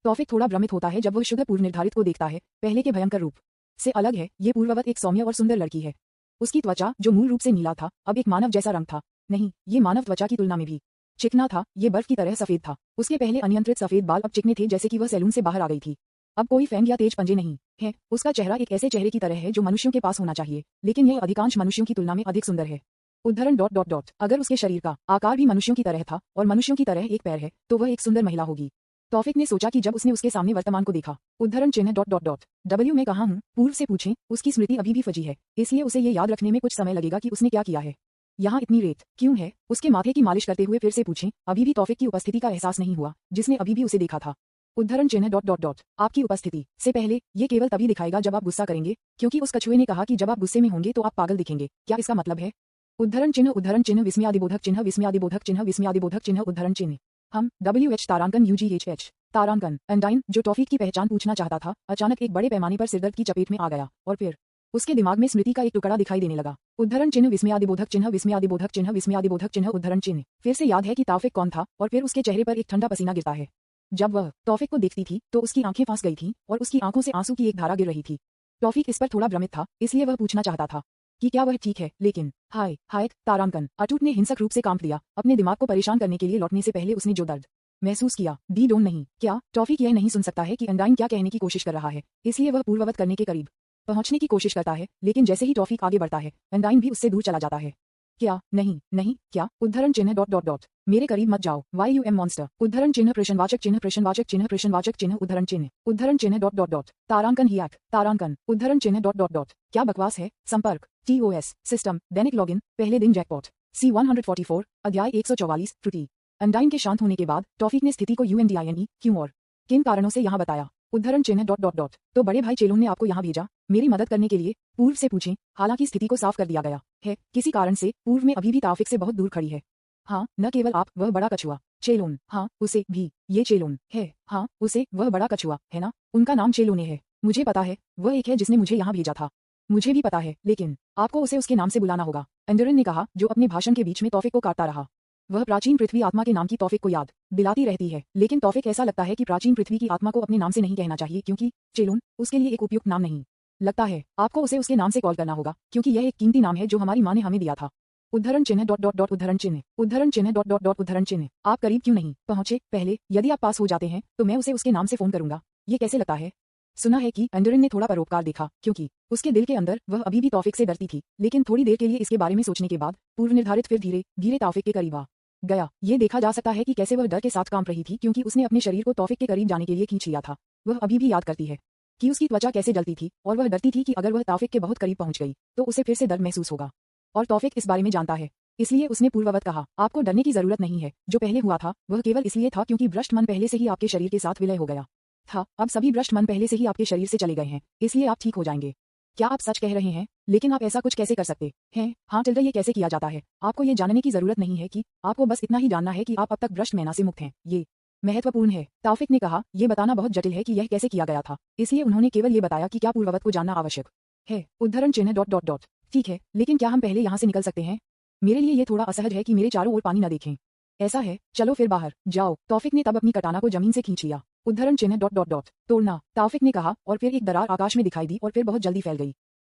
तौफिक थोड़ा भ्रमित होता है जब वह शुद्ध पूर्व निर्धारित को देखता है। पहले के भयंकर रूप से अलग है। ये पूर्ववत एक सौम्य और सुंदर लड़की है। उसकी त्वचा जो मूल रूप से नीला था अब एक मानव जैसा रंग था। नहीं, ये मानव त्वचा की तुलना में भी चिकना था। ये बर्फ की तरह सफेद था। उसके पहले अनियंत्रित सफेद बाल अब चिकने थे जैसे कि वह सैलून से बाहर आ गई थी। अब कोई फैंग या तेज पंजे नहीं है। उसका चेहरा एक ऐसे चेहरे की तरह है जो मनुष्यों के पास होना चाहिए, लेकिन यह अधिकांश मनुष्यों की तुलना में अधिक सुंदर है। उद्धरण डॉट डॉट डॉट अगर उसके शरीर का आकार भी मनुष्यों की तरह था और मनुष्यों की तरह एक पैर है तो वह एक सुंदर महिला होगी। तौफिक ने सोचा कि जब उसने उसके सामने वर्तमान को देखा। उद्धरण चिन्ह डॉट डॉट डॉट डब्ल्यू में कहा हूँ, पूर्व से पूछें। उसकी स्मृति अभी भी फजी है, इसलिए उसे ये याद रखने में कुछ समय लगेगा कि उसने क्या किया है। यहाँ इतनी रेत क्यों है? उसके माथे की मालिश करते हुए फिर से पूछें। अभी भी तौफिक की उपस्थिति का एहसास नहीं हुआ जिसने अभी भी उसे देखा था। उद्धरण चिन्ह डॉट डॉट डॉट आपकी उपस्थिति से पहले ये केवल तभी दिखाएगा जब आप गुस्सा करेंगे, क्योंकि उस कछुए ने कहा कि जब आप गुस्से में होंगे तो आप पागल दिखेंगे। क्या इसका मतलब है? उद्धरण चिन्ह विस्मयादिबोधक चिन्ह विस्मयादिबोधक चिन्ह विस्मयादिबोधक चिन्ह उद्धरण चिन्ह हम WH तारांकन UGHH तारांकन अंडाइन जो टॉफिक की पहचान पूछना चाहता था अचानक एक बड़े पैमाने पर सिरदर्द की चपेट में आ गया और फिर उसके दिमाग में स्मृति का एक टुकड़ा दिखाई देने लगा। उद्धरण चिन्ह विस्मयादिबोधक चिन्ह विस्मयादिबोधक चिन्ह विस्मयादिबोधक चिन्ह उद्धरण चिन्ह फिर से याद है कि तौफिक कौन था और फिर उसके चेहरे पर एक ठंडा पसीना गिरता है। जब वह तौफिक को देखती थी तो उसकी आंखें फांस गई थीं और उसकी आंखों से आंसू की एक धारा गिर रही थी। तौफिक इस पर थोड़ा भ्रमित था, इसलिए वह पूछना चाहता था कि क्या वह ठीक है, लेकिन हाय हाय तारांकन अटूट ने हिंसक रूप से कांप दिया। अपने दिमाग को परेशान करने के लिए लौटने से पहले उसने जो दर्द महसूस किया डी डोंट नहीं। क्या टॉफिक यह नहीं सुन सकता है कि अंडाइन क्या कहने की कोशिश कर रहा है, इसलिए वह पूर्ववत करने के करीब पहुंचने की कोशिश करता है, लेकिन जैसे ही टॉफिक आगे बढ़ता है अंडाइन भी उससे दूर चला जाता है। क्या नहीं नहीं क्या? उद्धरण चिन्ह डॉट डॉट डॉट मेरे करीब मत जाओ YUM मॉन्स्टर उद्धरण चिन्ह प्रश्नवाचक चिन्ह प्रश्नवाचक चिन्ह प्रश्नवाचक चिन्ह उद्धरण चिन्ह डॉट डॉट डॉट तारांकन ही तारांकन उद्धरण चिन्ह डॉट डॉट डॉट क्या बकवास है? संपर्क TOS सिस्टम दैनिक लॉगिन पहले दिन जैकपॉट C144 अध्याय 144 त्रुटि। अंडाइन के शांत होने के बाद टॉफिक ने स्थिति को UNDINE क्यों और किन कारणों से यहाँ बताया। उद्धरण चिन्ह डॉट डॉट डॉट तो बड़े भाई चेलोन ने आपको यहाँ भेजा मेरी मदद करने के लिए? पूर्व से पूछें। हालांकि स्थिति को साफ कर दिया गया है किसी कारण से पूर्व में अभी भी तौफिक से बहुत दूर खड़ी है। हाँ, न केवल आप, वह बड़ा कछुआ चेलोन। हाँ उसे भी ये चेलोन है। हाँ उसे, वह बड़ा कछुआ है ना? उनका नाम चेलोने है। मुझे पता है, वह एक है जिसने मुझे यहाँ भेजा था। मुझे भी पता है, लेकिन आपको उसे उसके नाम से बुलाना होगा, अंडरन ने कहा जो अपने भाषण के बीच में तौफिक को काटता रहा। वह प्राचीन पृथ्वी आत्मा के नाम की तौफिक को याद दिलाती रहती है, लेकिन तौफिक ऐसा लगता है कि प्राचीन पृथ्वी की आत्मा को अपने नाम से नहीं कहना चाहिए क्योंकि चेलोन उसके लिए एक उपयुक्त नाम नहीं लगता है। आपको उसे उसके नाम से कॉल करना होगा क्योंकि यह एक कीमती नाम है जो हमारी माँ ने हमें दिया था। उद्धरण चिन्ह डॉट डॉट डॉट उद्धरण चिन्ह डॉट डॉट डॉट उद्धरण चिन्ह आप करीब क्यों नहीं पहुंचे? पहले यदि आप पास हो जाते हैं तो मैं उसे उसके नाम से फोन करूंगा। ये कैसे लगता है? सुना है कि अंडरन ने थोड़ा परोपकार देखा क्योंकि उसके दिल के अंदर वह अभी भी तौफिक से डरती थी, लेकिन थोड़ी देर के लिए इसके बारे में सोचने के बाद पूर्व निर्धारित फिर धीरे धीरे तौफिक के करीब आ गया। ये देखा जा सकता है कि कैसे वह डर के साथ कांप रही थी क्योंकि उसने अपने शरीर को तौफिक के करीब जाने के लिए खींच लिया था। वह अभी भी याद करती है कि उसकी त्वचा कैसे जलती थी और वह डरती थी कि अगर वह तौफिक के बहुत करीब पहुंच गई तो उसे फिर से दर्द महसूस होगा, और तौफिक इस बारे में जानता है। इसलिए उसने पूर्ववत कहा, आपको डरने की जरूरत नहीं है। जो पहले हुआ था वह केवल इसलिए था क्योंकि भ्रष्ट मन पहले से ही आपके शरीर के साथ विलय हो गया था। अब सभी भ्रष्ट मन पहले से ही आपके शरीर से चले गए हैं, इसलिए आप ठीक हो जाएंगे। क्या आप सच कह रहे हैं? लेकिन आप ऐसा कुछ कैसे कर सकते हैं? हाँ टिल्डर, ये कैसे किया जाता है आपको ये जानने की जरूरत नहीं है कि आपको बस इतना ही जानना है कि आप अब तक भ्रष्ट मैना से मुक्त हैं। ये महत्वपूर्ण है। तौफिक ने कहा, यह बताना बहुत जटिल है कि यह कैसे किया गया था, इसलिए उन्होंने केवल ये बताया कि क्या पूर्ववत को जानना आवश्यक है। उद्धरण चिन्ह डॉट डॉट डॉट ठीक है, लेकिन क्या हम पहले यहाँ से निकल सकते हैं? मेरे लिए ये थोड़ा असहज है कि मेरे चारों ओर पानी न देखें। ऐसा है, चलो फिर बाहर जाओ। तौफिक ने तब अपनी कटाना को जमीन से खींच लिया। उद्धरण चिन्ह डॉट डॉट डॉट तोड़ना, तौफिक ने कहा, और फिर एक दरार आकाश में दिखाई दी और फिर बहुत जल्दी फैल गई।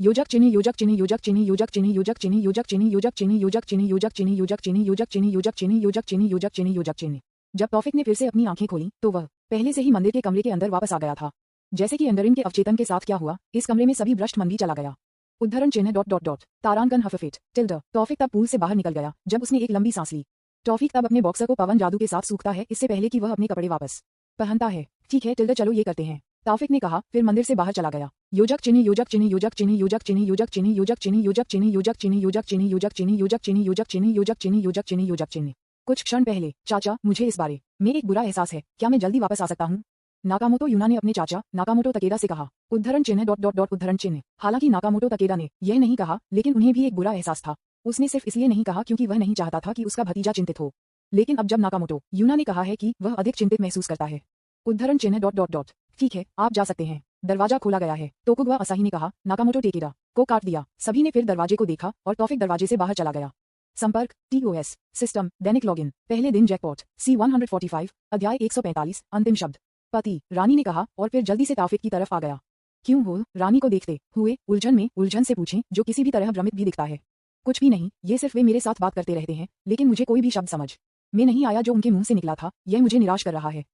योजक चिन्ह योजक चिन्ह योजक चिन्ह योजक चिन्ह योजक चिन्ह योजक चिन्ह योजक चिन्ह योजक चिन्ह योजक चिन्ह योजक चिन्ह योजक चिन्ह योजक चिन्ह योजक चिन्ह योजक चिन्ह योजक चिन्ह। जब तौफिक ने फिर से अपनी आंखें खोली तो वह पहले से ही मंदिर के कमरे के अंदर वापस आ गया था। जैसे कि अंदरिन के अवचेतन के साथ क्या हुआ, इस कमरे में सभी भ्रष्ट मंदी चला गया। उद्धरण चिन्ह डॉट डॉट डॉट तारांकन हफफिट टिल्ड। तौफिक तब पूल से बाहर निकल गया जब उसने एक लंबी सांस ली। तौफिक तब अपने बॉक्सर को पवन जादू के साथ सूखता है इससे पहले कि वह अपने कपड़े वापस पहनता है। ठीक है टिल्ड, चलो ये करते हैं, तौफिक ने कहा, फिर मंदिर से बाहर चला गया। योजक चिन्ह योजक चिन्ह योजक चिन्ह योजक चिन्ह योजक चिन्ह योजक चिन्ह योजक चिन्ह योजक चिन्ह योजक चिन्ह योजक चिन्ह योजक चिन्ह योजक चिन्ह योजक चिन्ह योजक चिन्ह योजक चिन्ह। कुछ क्षण पहले, चाचा मुझे इस बारे में एक बुरा एहसास है, क्या मैं जल्दी वापस आ सकता हूँ? नाकामोटो यूना ने अपने चाचा नाकामोटो तकेदा से कहा। उद्धरण चिन्ह डॉट डॉट डॉट उद्धरण चिन्ह। हालांकि नाकामोटो तकेदा ने यह नहीं कहा, लेकिन उन्हें भी एक बुरा एहसास था। उसने सिर्फ इसलिए नहीं कहा क्योंकि वह नहीं चाहता था कि उसका भतीजा चिंतित हो, लेकिन अब जब नाकामोटो यूना ने कहा है कि वह अधिक चिंतित महसूस करता है। उद्धरण चिन्ह डॉट डॉट डॉट। ठीक है, आप जा सकते हैं। दरवाजा खोला गया है, तोकुगवा असाही ने कहा। नाकामोटो टेकेदा को काट दिया। सभी ने फिर दरवाजे को देखा और तौफिक दरवाजे से बाहर चला गया। संपर्क TOS सिस्टम दैनिक लॉगिन। पहले दिन जैकपॉट C145 अध्याय 145 अंतिम शब्द। पति, रानी ने कहा और फिर जल्दी से तौफिक की तरफ आ गया। क्यों हो? रानी को देखते हुए उलझन से पूछें, जो किसी भी तरह भ्रमित भी दिखता है। कुछ भी नहीं, ये सिर्फ वे मेरे साथ बात करते रहते हैं, लेकिन मुझे कोई भी शब्द समझ में नहीं आया जो उनके मुंह से निकला था। यह मुझे निराश कर रहा है।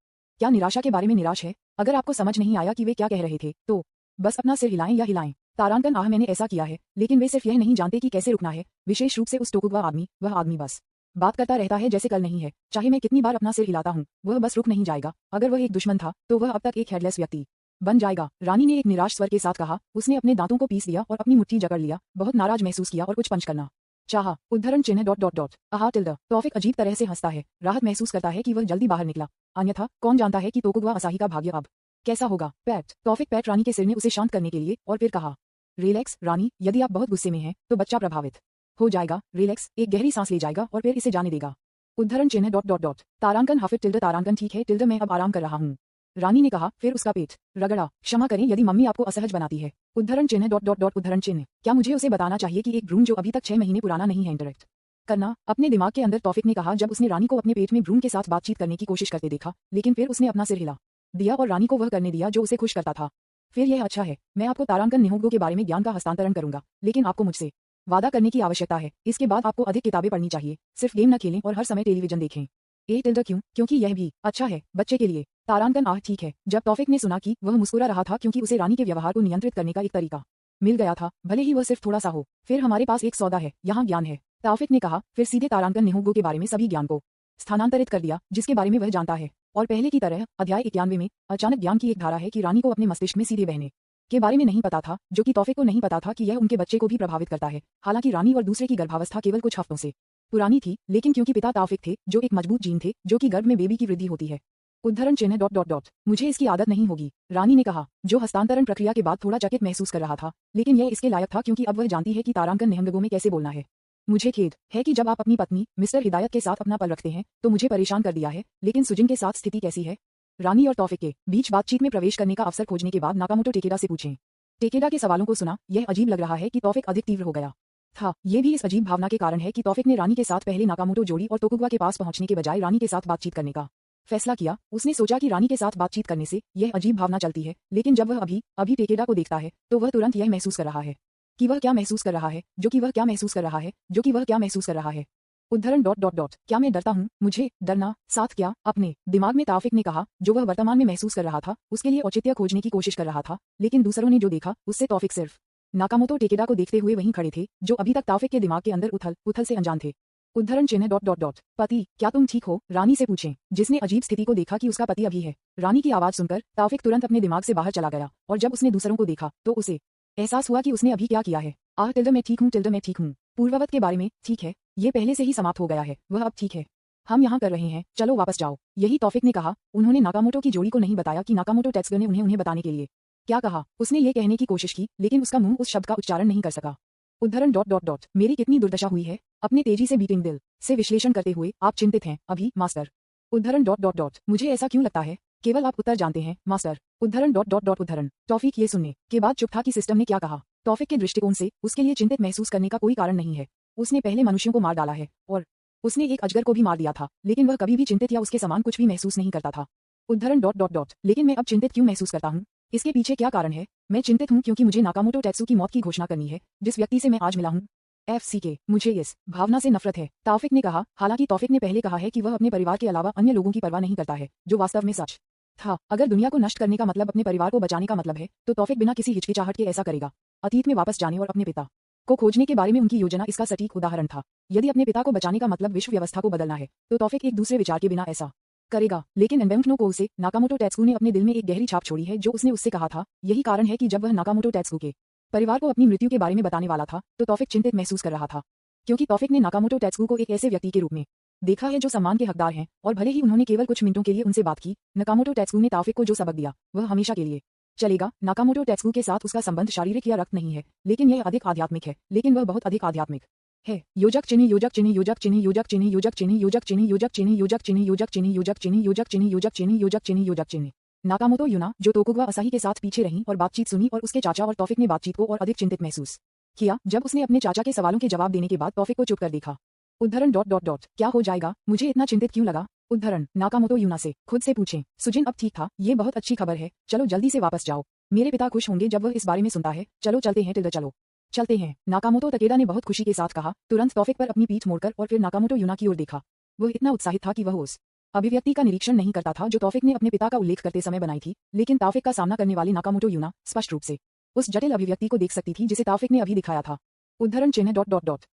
क्या निराशा के बारे में निराश है? अगर आपको समझ नहीं आया कि वे क्या कह रहे थे तो बस अपना सिर हिलाएं या हिलाएं। तारांकन मैंने ऐसा किया है, लेकिन वे सिर्फ यह नहीं जानते कि कैसे रुकना है, विशेष रूप से उस टोकुगवा आदमी। वह आदमी बस बात करता रहता है जैसे कल नहीं है। चाहे मैं कितनी बार अपना सिर हिलाता हूँ, वह बस रुक नहीं जाएगा। अगर वह एक दुश्मन था तो वह अब तक एक हेडलेस व्यक्ति बन जाएगा। रानी ने एक निराश स्वर के साथ कहा। उसने अपने दांतों को पीस दिया और अपनी मुट्ठी जकड़ लिया, बहुत नाराज महसूस किया और कुछ पंच करना चाहा। उद्धरण चिन्ह डॉट डॉट डॉट आहा टिल्ड। तौफिक अजीब तरह से हंसता है, राहत महसूस करता है कि वह जल्दी बाहर निकला। अन्यथा कौन जानता है कि तोकुगवा असाही का भाग्य अब कैसा होगा। पैट। तौफिक पैट रानी के सिर ने उसे शांत करने के लिए और फिर कहा, रिलैक्स रानी, यदि आप बहुत गुस्से में हैं तो बच्चा प्रभावित हो जाएगा। रिलैक्स, एक गहरी सांस ले जाएगा और फिर इसे जाने देगा। उद्धरण चिन्ह डॉट डॉट डॉट तारांकन हाफिट टिल्ड। तारांकन ठीक है टिल्ड, मैं अब आराम कर रहा हूँ, रानी ने कहा। फिर उसका पेट रगड़ा। क्षमा करें यदि मम्मी आपको असहज बनाती है। उद्धरण चिन्ह डॉट डॉट डॉट उद्धरण चिन्ह। क्या मुझे उसे बताना चाहिए कि एक भ्रूण जो अभी तक 6 महीने पुराना नहीं है इंटरेक्ट करना अपने दिमाग के अंदर, तौफिक ने कहा जब उसने रानी को अपने पेट में भ्रूण के साथ बातचीत करने की कोशिश करते देखा। लेकिन फिर उसने अपना सिर हिला दिया और रानी को वह करने दिया जो उसे खुश करता था। फिर यह अच्छा है, मैं आपको तारांकन निहोंगो के बारे में ज्ञान का हस्तांतरण करूंगा, लेकिन आपको मुझसे वादा करने की आवश्यकता है। इसके बाद आपको अधिक किताबें पढ़नी चाहिए, सिर्फ गेम न खेलें और हर समय टेलीविजन देखें। ए टिल्ड क्यों? क्योंकि यह भी अच्छा है बच्चे के लिए। तारांकन ठीक है। जब तौफिक ने सुना कि वह मुस्कुरा रहा था क्योंकि उसे रानी के व्यवहार को नियंत्रित करने का एक तरीका मिल गया था, भले ही वह सिर्फ थोड़ा सा हो। फिर हमारे पास एक सौदा है, यहाँ ज्ञान है, तौफिक ने कहा। फिर सीधे तारांकन निहोंगो के बारे में सभी ज्ञान को स्थानांतरित कर दिया जिसके बारे में वह जानता है। और पहले की तरह अध्याय 91 में अचानक ज्ञान की एक धारा है कि रानी को अपने मस्तिष्क में सीधे बहने के बारे में नहीं पता था, जो कि तौफिक को नहीं पता था कि यह उनके बच्चे को भी प्रभावित करता है। हालांकि रानी और दूसरे की गर्भावस्था केवल कुछ हफ्तों से पुरानी थी, लेकिन क्योंकि पिता तौफिक थे जो एक मजबूत जीन थे जो कि गर्भ में बेबी की वृद्धि होती है। उद्धरण चिन्ह डॉट डॉट डॉट। मुझे इसकी आदत नहीं होगी, रानी ने कहा, जो हस्तांतरण प्रक्रिया के बाद थोड़ा चकित महसूस कर रहा था, लेकिन यह इसके लायक था क्योंकि अब वह जानती है कि तारांकन निहंगगो में कैसे बोलना है। मुझे खेद है कि जब आप अपनी पत्नी मिस्टर हिदायत के साथ अपना पल रखते हैं तो मुझे परेशान कर दिया है, लेकिन सुजिन के साथ स्थिति कैसी है? रानी और तौफिक के बीच बातचीत में प्रवेश करने का अवसर खोजने के बाद नाकामोटो टेकेदा से पूछें। टेकेदा के सवालों को सुना, यह अजीब लग रहा है कि तौफिक अधिक तीव्र हो गया था। ये भी इस अजीब भावना के कारण है कि तौफिक ने रानी के साथ पहले नाकामोटो जोड़ी और तोकुगवा के पास पहुंचने के बजाय रानी के साथ बातचीत करने का फैसला किया। उसने सोचा कि रानी के साथ बातचीत करने से यह अजीब भावना चलती है, लेकिन जब वह अभी टेकेदा को देखता है तो वह तुरंत यह महसूस कर रहा है कि वह क्या महसूस कर रहा है, जो कि वह क्या महसूस कर रहा है, जो कि वह क्या महसूस कर रहा है। उद्धरण डॉट डॉट डॉट। क्या मैं डरता हूँ? मुझे डरना साथ क्या? अपने दिमाग में तौफिक ने कहा, जो वह वर्तमान में महसूस कर रहा था उसके लिए औचित्य खोजने की कोशिश कर रहा था, लेकिन दूसरों ने जो देखा उससे तौफिक सिर्फ नाकामोटो टेकेदा को देखते हुए वहीं खड़े थे, जो अभी तक तौफिक के दिमाग के अंदर उथल से अनजान थे। उद्धरण चिन्ह डॉट डॉट डॉट। पति, क्या तुम ठीक हो? रानी से पूछें, जिसने अजीब स्थिति को देखा कि उसका पति अभी है। रानी की आवाज सुनकर तौफिक तुरंत अपने दिमाग से बाहर चला गया और जब उसने दूसरों को देखा तो उसे एहसास हुआ कि उसने अभी क्या किया है। टिल्ड मैं ठीक हूँ, टिल्ड मैं ठीक हूँ। पूर्ववत के बारे में ठीक है, ये पहले से ही समाप्त हो गया है, वह अब ठीक है। हम यहाँ कर रहे हैं, चलो वापस जाओ। यही तौफिक ने कहा। उन्होंने नाकामोटो की जोड़ी को नहीं बताया कि नाकामोटो टेत्सुगो ने उन्हें बताने के लिए क्या कहा। उसने ये कहने की कोशिश की, लेकिन उसका मुंह उस शब्द का उच्चारण नहीं कर सका। उद्धरण डॉट डॉट डॉट। मेरी कितनी दुर्दशा हुई है। अपने तेजी से बीटिंग दिल से विश्लेषण करते हुए, आप चिंतित हैं अभी मास्टर। उद्धरण डॉट डॉट डॉट। मुझे ऐसा क्यों लगता है? केवल आप उत्तर जानते हैं मास्टर। उद्धरण डॉट डॉट डॉट उद्धरण। तौफिक ये सुनने के बाद चुप था कि सिस्टम ने क्या कहा। तौफिक के दृष्टिकोण से उसके लिए चिंतित महसूस करने का कोई कारण नहीं है। उसने पहले मनुष्यों को मार डाला है और उसने एक अजगर को भी मार दिया था, लेकिन वह कभी भी चिंतित या उसके समान कुछ भी महसूस नहीं करता था। उद्धरण डॉट डॉट डॉट। लेकिन मैं अब चिंतित क्यों महसूस करता हूँ? इसके पीछे क्या कारण है? मैं चिंतित हूँ क्योंकि मुझे नाकामोटो टेत्सु की मौत की घोषणा करनी है, जिस व्यक्ति से मैं आज मिला हूँ। FCK, मुझे इस भावना से नफरत है, तौफिक ने कहा। हालांकि तौफिक ने पहले कहा है कि वह अपने परिवार के अलावा अन्य लोगों की परवाह नहीं करता है, जो वास्तव में सच था। अगर दुनिया को नष्ट करने का मतलब अपने परिवार को बचाने का मतलब है, तो तौफिक बिना किसी हिचकिचाहट के ऐसा करेगा। अतीत में वापस जाने और अपने पिता को खोजने के बारे में उनकी योजना इसका सटीक उदाहरण था। यदि अपने पिता को बचाने का मतलब विश्व व्यवस्था को बदलना है, तो तौफिक एक दूसरे विचार के बिना ऐसा करेगा। लेकिन एम्बेंटनो को उसे नाकामोटो टेत्सु ने अपने दिल में एक गहरी छाप छोड़ी है, जो उसने उससे कहा था। यही कारण है कि जब वह नाकामोटो टेत्सु के परिवार को अपनी मृत्यु के बारे में बताने वाला था, तो तौफिक चिंतित महसूस कर रहा था, क्योंकि तौफिक ने नाकामोटो टेत्सु को एक ऐसे व्यक्ति के रूप में देखा है जो सम्मान के हकदार हैं, और भले ही उन्होंने केवल कुछ मिनटों के लिए उनसे बात की, नाकामोटो टेत्सु ने तौफिक को जो सबक दिया, वह हमेशा के लिए चलेगा। नाकामोटो टेत्सु के साथ उसका संबंध शारीरिक या रक्त नहीं है, लेकिन यह अधिक आध्यात्मिक है, लेकिन वह बहुत अधिक आध्यात्मिक है। योजक चिन्ह योजक चिन्ह योजक चिन्ह योजक चिन्ह योजक चिन्ह योजक चिन्ह योजक चिन्ह योजक चिन्ह योजक चिन्ह योजक चिन्ह योजक चिन्ह योजक चिन्ह योजक चिन्ह योजक चिन्ह। नाकामोटो यूना, जो तोकुगावा असाही के साथ पीछे रहीं और बातचीत सुनी, और उसके चाचा और तौफिक ने बातचीत को और अधिक चिंतित महसूस किया जब उसने अपने चाचा के सवालों के जवाब देने के बाद तौफिक को चुप कर देखा। उद्धरण क्या हो जाएगा, मुझे इतना चिंतित क्यों लगा? उद्धरण नाकामोटो यूना से खुद से पूछें। सुजिन, अब ठीक था, ये बहुत अच्छी खबर है, चलो जल्दी से वापस जाओ। मेरे पिता खुश होंगे जब वह इस बारे में सुनता है। चलो चलते हैं टिल्डा, चलो चलते हैं। नाकामोटो तकेडा ने बहुत खुशी के साथ कहा, तुरंत तौफिक पर अपनी पीठ मोड़कर, और फिर नाकामोटो यूना की ओर देखा। वह इतना उत्साहित था कि वह उस अभिव्यक्ति का निरीक्षण नहीं करता था जो तौफिक ने अपने पिता का उल्लेख करते समय बनाई थी, लेकिन तौफिक का सामना करने वाली नाकामोटो यूना स्पष्ट रूप से उस जटिल अभिव्यक्ति को देख सकती थी जिसे तौफिक ने अभी दिखाया था। उद्धरण चिन्ह ...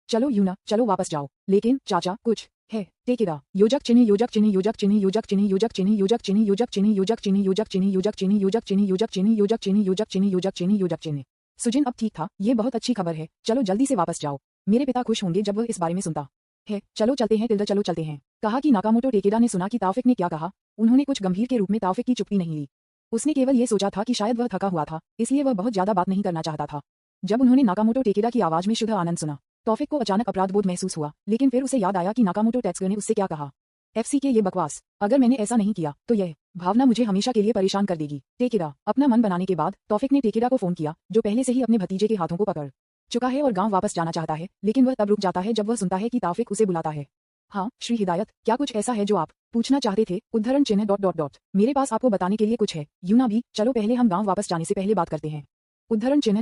चलो यूना, चलो वापस जाओ। लेकिन चाचा, कुछ है टेकेदा। योजक चिन्ह योजक चिन्ह योजक चिन्ह योजक चिन्ह योजक चिन्ह योजक चिन्ह योजक चिन्ह योजक चिन्ह योजक चिन्ह योजक चिन्ह योजक चिन्ह योजक चिन्ह योजक चिन्ह योजक चिन्ह योजक चिन्ह योजक चिन्ह। सुजिन, अब ठीक था, ये बहुत अच्छी खबर है, चलो जल्दी से वापस जाओ। मेरे पिता खुश होंगे जब वह इस बारे में सुनता है। चलो चलते हैं टिल्डा, चलो चलते हैं। कहा कि नाकामोटो टेकेदा ने सुना कि तौफिक ने क्या कहा। उन्होंने कुछ गंभीर के रूप में तौफिक की चुप्पी नहीं ली। उसने केवल ये सोचा था कि शायद वह थका हुआ था, इसलिए वह बहुत ज्यादा बात नहीं करना चाहता था। जब उन्होंने नाकामोटो टेकेदा की आवाज में शुद्ध आनंद सुना, तौफिक को अचानक अपराध बोध महसूस हुआ, लेकिन फिर उसे याद आया कि नाकामोटो टेत्सु ने उससे क्या कहा। FCK, ये बकवास, अगर मैंने ऐसा नहीं किया तो यह भावना मुझे हमेशा के लिए परेशान कर देगी। टेकेदा। अपना मन बनाने के बाद तौफिक ने टेकेदा को फोन किया, जो पहले से ही अपने भतीजे के हाथों को पकड़ चुका है और गांव वापस जाना चाहता है, लेकिन वह तब रुक जाता है जब वह सुनता है कि तौफिक उसे बुलाता है। हाँ श्री हिदायत, क्या कुछ ऐसा है जो आप पूछना चाहते थे? उद्धरण चिन्ह ... मेरे पास आपको बताने के लिए कुछ है। यूना भी, चलो पहले हम गांव वापस जाने से पहले बात करते हैं। उद्धरण चिन्ह ...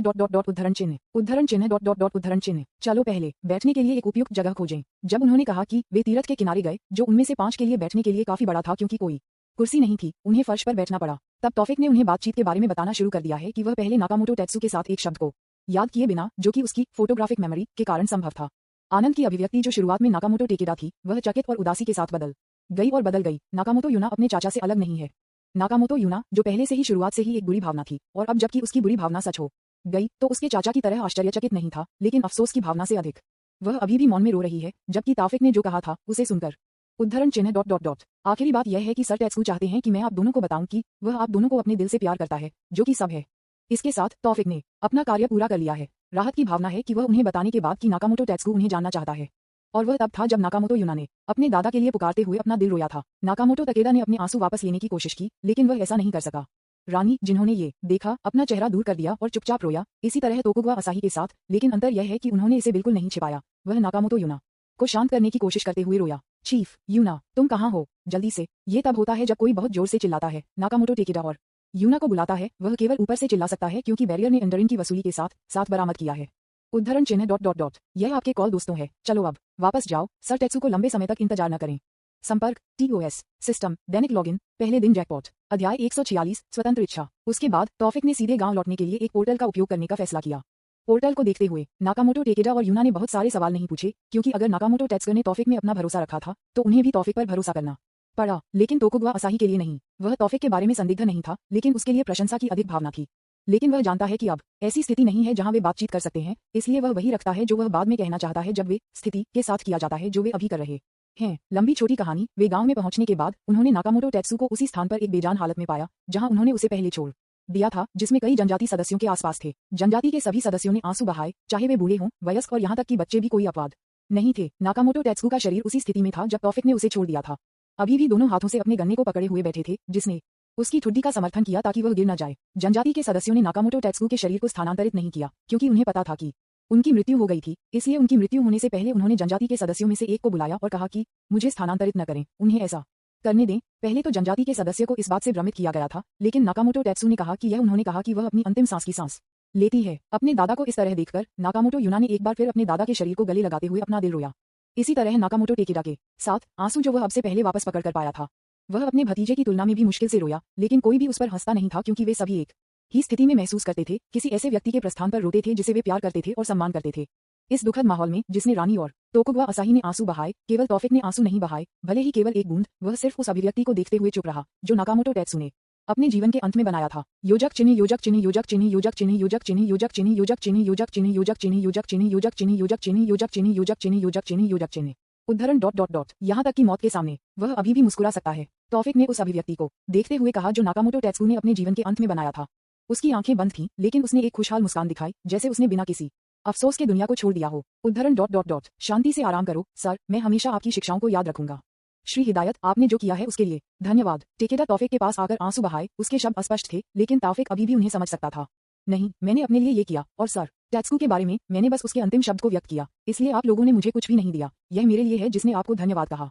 उद्धरण चिन्ह उद्धरण चिन्ह। चलो पहले बैठने के लिए एक उपयुक्त जगह खोजें। जब उन्होंने कहा कि वे तीरथ के किनारे गए, जो उनमें से 5 के लिए बैठने के लिए काफी बड़ा था क्योंकि कोई कुर्सी नहीं थी, उन्हें फर्श पर बैठना पड़ा। तब तौफिक ने उन्हें बातचीत के बारे में बताना शुरू कर दिया है कि वह पहले नाकामोटो टेत्सु के साथ एक शब्द को याद किए बिना, जो कि उसकी फोटोग्राफिक मेमोरी के कारण संभव था। आनंद की अभिव्यक्ति जो शुरुआत में नाकामोटो टेकेदा थी, वह चकित और उदासी के साथ बदल गई। नाकामोटो यूना अपने चाचा से अलग नहीं है। नाकामोटो यूना, जो पहले से ही शुरुआत से ही एक बुरी भावना थी, और अब जबकि उसकी बुरी भावना सच हो गई, तो उसके चाचा की तरह आश्चर्यचकित नहीं था, लेकिन अफसोस की भावना से अधिक। वह अभी भी मौन में रो रही है, जबकि तौफिक ने जो कहा था उसे सुनकर। उद्धरण चिन्ह ... आखिरी बात यह है कि सर टेत्सु चाहते हैं कि मैं आप दोनों को बताऊं कि वह आप दोनों को अपने दिल से प्यार करता है, जो कि सब है। इसके साथ तौफिक ने अपना कार्य पूरा कर लिया है। राहत की भावना है कि वह उन्हें बताने के बाद कि नाकामोटो टेत्सु उन्हें जानना चाहता है। और वह तब था जब नाकामोटो यूना ने अपने दादा के लिए पुकारते हुए अपना दिल रोया था। नाकामोटो तकेदा ने अपने आंसू वापस लेने की कोशिश की, लेकिन वह ऐसा नहीं कर सका। रानी, जिन्होंने ये देखा, अपना चेहरा दूर कर दिया और चुपचाप रोया। इसी तरह तोकुगावा असाही के साथ, लेकिन अंतर यह है कि उन्होंने इसे बिल्कुल नहीं छिपाया। वह नाकामोटो यूना को शांत करने की कोशिश करते हुए रोया। चीफ यूना, तुम कहाँ हो? जल्दी से। ये तब होता है जब कोई बहुत जोर से चिल्लाता है। नाकामोटो टेकेदा और यूना को बुलाता है। वह केवल ऊपर से चिल्ला सकता है क्योंकि बैरियर ने एंडरिन की वसूली के साथ बरामद किया है। उद्धरण चिन्ह ... यह आपके कॉल दोस्तों है, चलो अब वापस जाओ। सर टेत्सु को लंबे समय तक इंतजार न करें। संपर्क TOS सिस्टम दैनिक लॉगिन। पहले दिन जैकपॉट। अध्याय 146 स्वतंत्र इच्छा। उसके बाद तौफिक ने सीधे गांव लौटने के लिए एक पोर्टल का उपयोग करने का फैसला किया। पोर्टल को देखते हुए नाकामोटो टेकेदा और यूना ने बहुत सारे सवाल नहीं पूछे, क्योंकि अगर नाकामोटो टेत्सु ने तौफिक में अपना भरोसा रखा था, तो उन्हें भी तौफिक पर भरोसा करना पड़ा। लेकिन तोकुगावा असाही के लिए नहीं। वह तौफिक के बारे में संदिग्ध नहीं था, लेकिन उसके लिए प्रशंसा की अधिक भावना थी। लेकिन वह जानता है कि अब ऐसी स्थिति नहीं है जहां वे बातचीत कर सकते हैं, इसलिए वह वही रखता है जो वह बाद में कहना चाहता है जब वे स्थिति के साथ किया जाता है जो वे अभी कर रहे हैं। लंबी छोटी कहानी। वे गांव में पहुंचने के बाद उन्होंने नाकामोटो टेत्सु को उसी स्थान पर एक बेजान हालत में पाया जहां उन्होंने उसे पहले छोड़ दिया था, जिसमें कई जनजाति सदस्यों के आसपास थे। जनजाति के सभी सदस्यों ने आंसू बहाए, चाहे वे बूढ़े हों, वयस्क और यहाँ तक कि बच्चे भी। कोई अपवाद नहीं थे। नाकामोटो टेत्सु का शरीर उसी स्थिति में था जब तौफिक ने उसे छोड़ दिया था। अभी भी दोनों हाथों से अपने गन्ने को पकड़े हुए बैठे थे, जिसने उसकी ठुड्डी का समर्थन किया ताकि वह गिर न जाए। जनजाति के सदस्यों ने नाकामोटो टेत्सु के शरीर को स्थानांतरित नहीं किया, क्योंकि उन्हें पता था कि उनकी मृत्यु हो गई थी। इसलिए उनकी मृत्यु होने से पहले उन्होंने जनजाति के सदस्यों में से एक को बुलाया और कहा कि मुझे स्थानांतरित न करें। उन्हें ऐसा करने दें। पहले तो जनजाति के सदस्य को इस बात से भ्रमित किया गया था, लेकिन नाकामोटो टेत्सु ने कहा कि उन्होंने कहा कि वह अपनी अंतिम सांस की सांस लेती है। अपने दादा को इस तरह देखकर नाकामोटो यूना ने एक बार फिर अपने दादा के शरीर को गले लगाते हुए अपना दिल रोया। इसी तरह नाकामोटो टेकेडा के साथ आंसू जो वह अब से पहले वापस पकड़ कर पाया था, वह अपने भतीजे की तुलना में भी मुश्किल से रोया, लेकिन कोई भी उस पर हंसता नहीं था क्योंकि वे सभी एक ही स्थिति में महसूस करते थे, किसी ऐसे व्यक्ति के प्रस्थान पर रोते थे जिसे वे प्यार करते थे और सम्मान करते थे। इस दुखद माहौल में जिसने रानी और तोकुगवा असाही ने आंसू बहाए, केवल तौफिक ने आंसू नहीं बहाए, भले ही केवल एक बूंद, वह सिर्फ उस अभिव्यक्ति को देखते हुए चुप रहा जो नाकामोटो टेत्सु ने अपने जीवन के अंत में बनाया था। योजक चिन्ह योजक चिन्ह योजक चिन्ह योजक चिन्ह योजक चिन्ह योजक चिन्ह योजक चिन्ह योजक चिन्ह योजक चिन्ह योजक चिन्ह योजक चिन्ह योजक चिन्ह योजक चिन्ह योजक चिन्ह योजक चिन्ह योजक चिन्ह उद्धरण डॉट डॉट डॉट। यहाँ तक कि मौत के सामने वह अभी भी मुस्कुरा सकता है, तौफिक ने उस अभिव्यक्ति को देखते हुए कहा जो नाकामोटो टेत्सु ने अपने जीवन के अंत में बनाया था। उसकी आंखें बंद थीं, लेकिन उसने एक खुशहाल मुस्कान दिखाई, जैसे उसने बिना किसी अफसोस के दुनिया को छोड़ दिया हो। उद्धरण डॉट डॉट डॉट। शांति से आराम करो सर, मैं हमेशा आपकी शिक्षाओं को याद रखूंगा। श्री हिदायत, आपने जो किया है उसके लिए धन्यवाद। टेकेडा तौफिक के पास आकर आंसू बहाए, उसके शब्द अस्पष्ट थे, लेकिन तौफिक अभी भी उन्हें समझ सकता था। नहीं, मैंने अपने लिए ये किया, और सर टेत्सु के बारे में मैंने बस उसके अंतिम शब्द को व्यक्त किया, इसलिए आप लोगों ने मुझे कुछ भी नहीं दिया। यह मेरे लिए है जिसने आपको धन्यवाद कहा,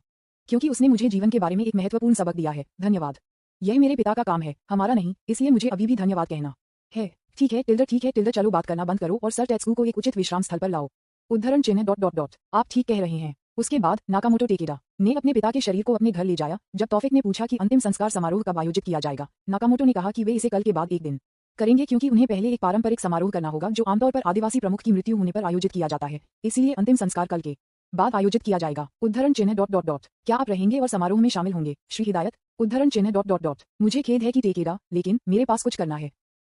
क्योंकि उसने मुझे जीवन के बारे में एक महत्वपूर्ण सबक दिया है। धन्यवाद। यह मेरे पिता का काम है, हमारा नहीं, इसलिए मुझे अभी भी धन्यवाद कहना है। ठीक है टिल्डर, चलो बात करना बंद करो और सर टेत्सु को एक उचित विश्राम स्थल पर लाओ। उद्धरण चिन्ह डॉट डॉट डॉट। आप ठीक कह रहे हैं। उसके बाद नाकामोटो टेकेडा ने अपने पिता के शरीर को अपने घर ले जाया। जब तौफिक ने पूछा कि अंतिम संस्कार समारोह कब आयोजित किया जाएगा, नाकामोटो ने कहा कि वे इसे कल के बाद एक दिन करेंगे, क्योंकि उन्हें पहले एक पारंपरिक समारोह करना होगा जो आमतौर पर आदिवासी प्रमुख की मृत्यु होने पर आयोजित किया जाता है, इसीलिए अंतिम संस्कार कल के बाद आयोजित किया जाएगा। उद्धरण चिन्ह डॉट डॉट डॉट। क्या आप रहेंगे और समारोह में शामिल होंगे? श्री हिदायत। उद्धरण चिन्ह डॉट डॉट डॉट। मुझे खेद है कि टेकेडा, लेकिन मेरे पास कुछ करना है,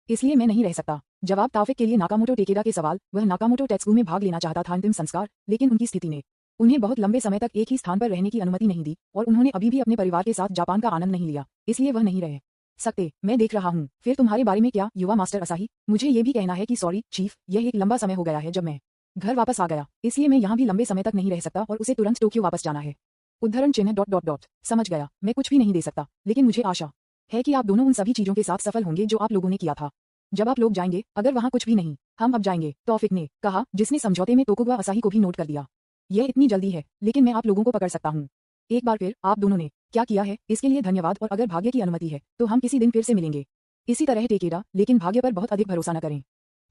इसलिए मैं नहीं रह सकता। जवाब तौफिक के लिए नाकामोटो टेकेडा के सवाल। वह नाकामोटो टेत्सु में भाग लेना चाहता था अंतिम संस्कार, लेकिन उनकी स्थिति ने उन्हें बहुत लंबे समय तक एक ही स्थान पर रहने की अनुमति नहीं दी, और उन्होंने अभी भी अपने परिवार के साथ जापान का आनंद नहीं लिया, इसलिए वह नहीं रह सकते। मैं देख रहा हूँ। फिर तुम्हारे बारे में क्या, युवा मास्टर असाही? मुझे ये भी कहना है कि सॉरी चीफ, यह एक लंबा समय हो गया है जब मैं घर वापस आ गया, इसलिए मैं यहाँ भी लंबे समय तक नहीं रह सकता और उसे तुरंत टोक्यो वापस जाना है। उद्धरण चिन्ह डॉट डॉट डॉट। समझ गया, मैं कुछ भी नहीं दे सकता, लेकिन मुझे आशा है कि आप दोनों उन सभी चीजों के साथ सफल होंगे जो आप लोगों ने किया था। जब आप लोग जाएंगे, अगर वहाँ कुछ भी नहीं, हम अब जाएंगे, तौफिक ने कहा, जिसने समझौते में तोकुगवा असाही को भी नोट कर दिया। यह इतनी जल्दी है, लेकिन मैं आप लोगों को पकड़ सकता हूँ। एक बार फिर आप दोनों ने क्या किया है इसके लिए धन्यवाद, और अगर भाग्य की अनुमति है तो हम किसी दिन फिर से मिलेंगे। इसी तरह टेकेडा, लेकिन भाग्य पर बहुत अधिक भरोसा न करें,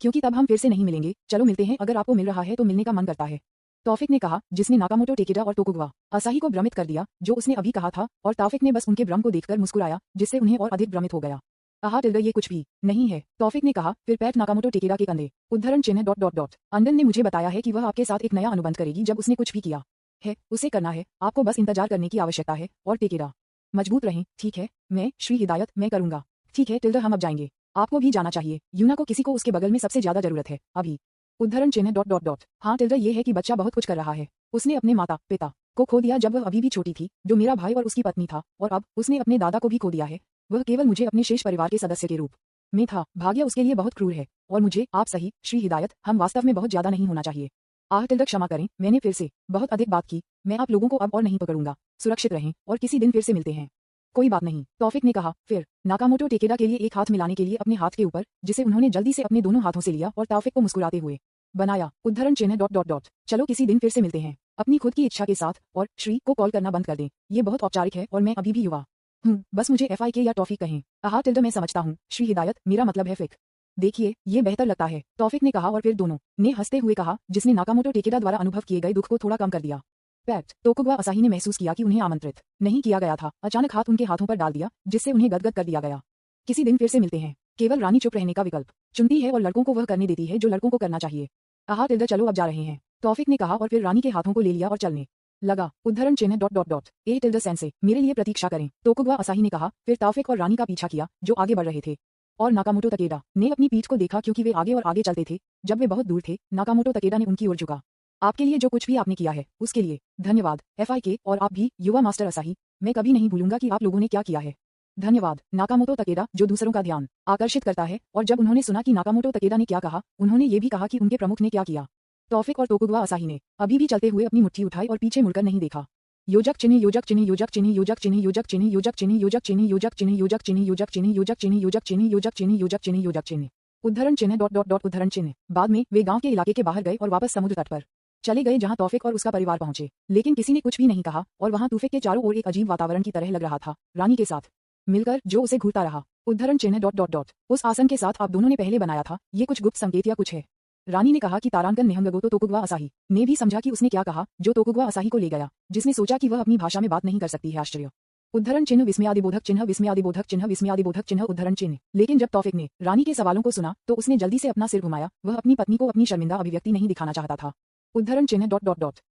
क्योंकि तब हम फिर से नहीं मिलेंगे। चलो मिलते हैं, अगर आपको मिल रहा है तो मिलने का मन करता है, तौफिक ने कहा, जिसने नाकामोटो टेकेडा और तोकुगवा असाही को भ्रमित कर दिया जो उसने अभी कहा था, और तौफिक ने बस उनके भ्रम को देखकर मुस्कुराया, जिससे उन्हें और अधिक भ्रमित हो गया। टिल्डर, ये कुछ भी नहीं है, तौफिक ने कहा, फिर पैट नाकामोटो टेकेडा के कंधे। उद्धरण चिन्ह डॉट डॉट डॉट। अंडन ने मुझे बताया है कि वह आपके साथ एक नया अनुबंध करेगी जब उसने कुछ भी किया है उसे करना है, आपको बस इंतजार करने की आवश्यकता है। और टेकेडा, मजबूत रहें, ठीक है? मैं श्री हिदायत, मैं करूंगा। ठीक है टिल्डर, हम अब जाएंगे। आपको भी जाना चाहिए, यूना को किसी को उसके बगल में सबसे ज्यादा जरूरत है अभी। उद्धरण चिन्ह डॉट डॉट डॉट। हाँ टिल्डर, ये है कि बच्चा बहुत कुछ कर रहा है। उसने अपने माता पिता को खो दिया जब वह अभी भी छोटी थी, जो मेरा भाई और उसकी पत्नी था, और अब उसने अपने दादा को भी खो दिया है। वह केवल मुझे अपने शेष परिवार के सदस्य के रूप में था। भाग्य उसके लिए बहुत क्रूर है, और मुझे आप सही श्री हिदायत, हम वास्तव में बहुत ज्यादा नहीं होना चाहिए। टिल्डर, क्षमा करें, मैंने फिर से बहुत अधिक बात की। मैं आप लोगों को अब और नहीं पकड़ूंगा। सुरक्षित रहें और किसी दिन फिर से मिलते हैं। कोई बात नहीं, तौफिक ने कहा। फिर नाकामोटो टेकेडा के लिए एक हाथ मिलाने के लिए अपने हाथ के ऊपर, जिसे उन्होंने जल्दी से अपने दोनों हाथों से लिया और तौफिक को मुस्कुराते हुए बनाया। उद्धरण चिन्ह डॉट डॉट डॉट। चलो किसी दिन फिर से मिलते हैं, अपनी खुद की इच्छा के साथ, और श्री को कॉल करना बंद कर दें। ये बहुत औपचारिक है और मैं अभी भी युवा हूँ, बस मुझे FIK या टॉफी कहें। टिल्डर, मैं समझता हूँ श्री हिदायत, मेरा मतलब है फिक। देखिए, ये बेहतर लगता है, तौफिक ने कहा, और फिर दोनों ने हंसते हुए कहा, जिसने नाकामोटो टेकेडा द्वारा अनुभव किए गए दुख को थोड़ा कम कर दिया। पैट तोकुगवा असाही ने महसूस किया कि उन्हें आमंत्रित नहीं किया गया था। अचानक हाथ उनके हाथों पर डाल दिया, जिससे उन्हें गदगद कर दिया गया। किसी दिन फिर से मिलते हैं। केवल रानी चुप रहने का विकल्प चुनती है और लड़कों को वह करने देती है जो लड़कों को करना चाहिए। टिल्डर, चलो अब जा रहे हैं, तौफिक ने कहा, और फिर रानी के हाथों को ले लिया और चलने लगा। उद्धरण चिन्ह डॉट डॉट डॉट। टिल्डर सेंसे, मेरे लिए प्रतीक्षा करें, तोकुगवा असाही ने कहा। फिर तौफिक और रानी का पीछा किया जो आगे बढ़ रहे थे, और नाकामोटो तकेडा ने अपनी पीठ को देखा क्योंकि वे आगे और आगे चलते थे। जब वे बहुत दूर थे, नाकामोटो तकेडा ने उनकी ओर झुका। आपके लिए जो कुछ भी आपने किया है उसके लिए धन्यवाद FIK, और आप भी युवा मास्टर असाही, मैं कभी नहीं भूलूंगा कि आप लोगों ने क्या किया है। धन्यवाद। नाकामोटो तकेडा, जो दूसरों का ध्यान आकर्षित करता है, और जब उन्होंने सुना कि नाकामोटो तकेडा ने क्या कहा, उन्होंने ये भी कहा कि उनके प्रमुख ने क्या किया। तौफिक और तोकुगवा असाही ने अभी भी चलते हुए अपनी मुट्ठी उठाई और पीछे मुड़कर नहीं देखा। योजक चिन्ह योजक चिन्ह योजक चिन्ह योजक चिन्ह योजक चिन्ह योजक चिन्ह योजक चिन्ह योजक चिन्ह योजक चिन्ह योजक चिन्ह योजक चिन्ह योजक चिन्ह योजक चिन्ह योजक चिन्ह योजक चिन्ह। उद्धरण चिन्ह डॉट डॉट डॉट। उद्धरण चिन्ह। बाद में वे गांव के इलाके के बाहर गए और वापस समुद्र तट पर चले गए जहां तौफिक और उसका परिवार पहुंचे, लेकिन किसी ने कुछ भी नहीं कहा और वहां तौफिक के चारों ओर एक अजीब वातावरण की तरह लग रहा था, रानी के साथ मिलकर जो उसे घूरता रहा। उद्धरण चिन्ह ... उस आसन के साथ आप दोनों ने पहले बनाया था, ये कुछ गुप्त संकेत या कुछ है? रानी ने कहा कि तारांकन निहंगगो तो तोकुगवा असाही ने भी समझा कि उसने क्या कहा, जो तोकुगवा असाही को ले गया, जिसने सोचा कि वह अपनी भाषा में बात नहीं कर सकती है। आश्चर्य उद्धरण चिन्ह विस्मयादिबोधक चिन्ह विस्मयादिबोधक चिन्ह विस्मयादिबोधक चिन्ह उद्धरण चिन्ह। लेकिन जब तौफिक ने रानी के सवालों को सुना तो उसने जल्दी से अपना सिर घुमाया, वह अपनी पत्नी को अपनी शर्मिंदा अभिव्यक्ति नहीं दिखाना चाहता था। उद्धरण चिन्ह ...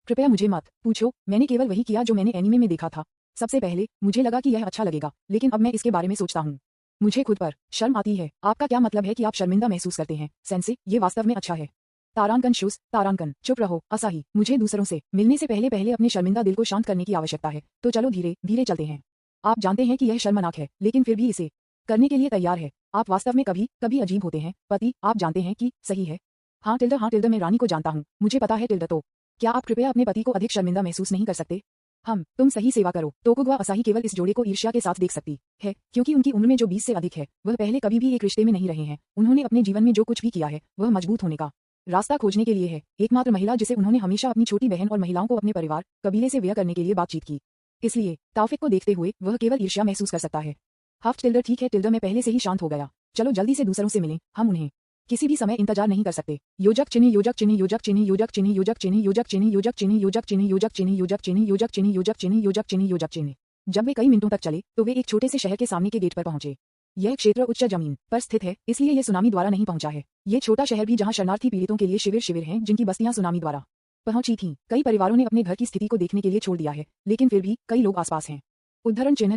कृपया मुझे मत पूछो, मैंने केवल वही किया जो मैंने एनीमे में देखा था। सबसे पहले मुझे लगा कि यह अच्छा लगेगा, लेकिन अब मैं इसके बारे में सोचता हूँ, मुझे खुद पर शर्म आती है। आपका क्या मतलब है कि आप शर्मिंदा महसूस करते हैं? सेंसे, ये वास्तव में अच्छा है। तारांकन शुस, तारांकन चुप रहो असाही, मुझे दूसरों से मिलने से पहले पहले अपने शर्मिंदा दिल को शांत करने की आवश्यकता है, तो चलो धीरे धीरे चलते हैं। आप जानते हैं कि यह शर्मनाक है, लेकिन फिर भी इसे करने के लिए तैयार है। आप वास्तव में कभी कभी अजीब होते हैं पति, आप जानते हैं कि सही है। हाँ टिल्डा मैं रानी को जानता हूँ, मुझे पता है टिल्डा। तो क्या आप कृपया अपने पति को अधिक शर्मिंदा महसूस नहीं कर सकते? तुम सही सेवा करो। तोकुगवा असाही केवल इस जोड़े को ईर्ष्या के साथ देख सकती है, क्योंकि उनकी उम्र में जो 20 से अधिक है, वह पहले कभी भी एक रिश्ते में नहीं रहे हैं। उन्होंने अपने जीवन में जो कुछ भी किया है वह मजबूत होने का रास्ता खोजने के लिए है। एकमात्र महिला जिसे उन्होंने हमेशा अपनी छोटी बहन और महिलाओं को अपने परिवार कबीले से व्यय करने के लिए बातचीत की। इसलिए तौफिक को देखते हुए वह केवल ईर्ष्या महसूस कर सकता है। ठीक है मैं पहले से ही शांत हो गया, चलो जल्दी से दूसरों से मिलें, हम उन्हें किसी भी समय इंतजार नहीं कर सकते। योजक चिन्ह योजक चिन्ह योजक चिन्ह योजक चिन्ह योजक चिन्ह योजक चिन्ह योजक चिन्ह योजक चिन्ह योजक चिन्ह योजक चिन्ह योजक चिन्ह योजक चिन्ह योजक चिन्ह योजक चिन्ह। जब वे कई मिनटों तक चले तो वे एक छोटे से शहर के सामने के गेट पर पहुंचे। यह क्षेत्र उच्च जमीन पर स्थित है, इसलिए यह सुनामी द्वारा नहीं पहुंचा है। ये छोटा शहर भी जहां शरणार्थी पीड़ितों के लिए शिविर हैं, जिनकी बस्तियां सुनामी द्वारा पहुंची थीं। कई परिवारों ने अपने घर की स्थिति को देखने के लिए छोड़ दिया है, लेकिन फिर भी कई लोग आसपास हैं। उद्धरण चिन्ह ...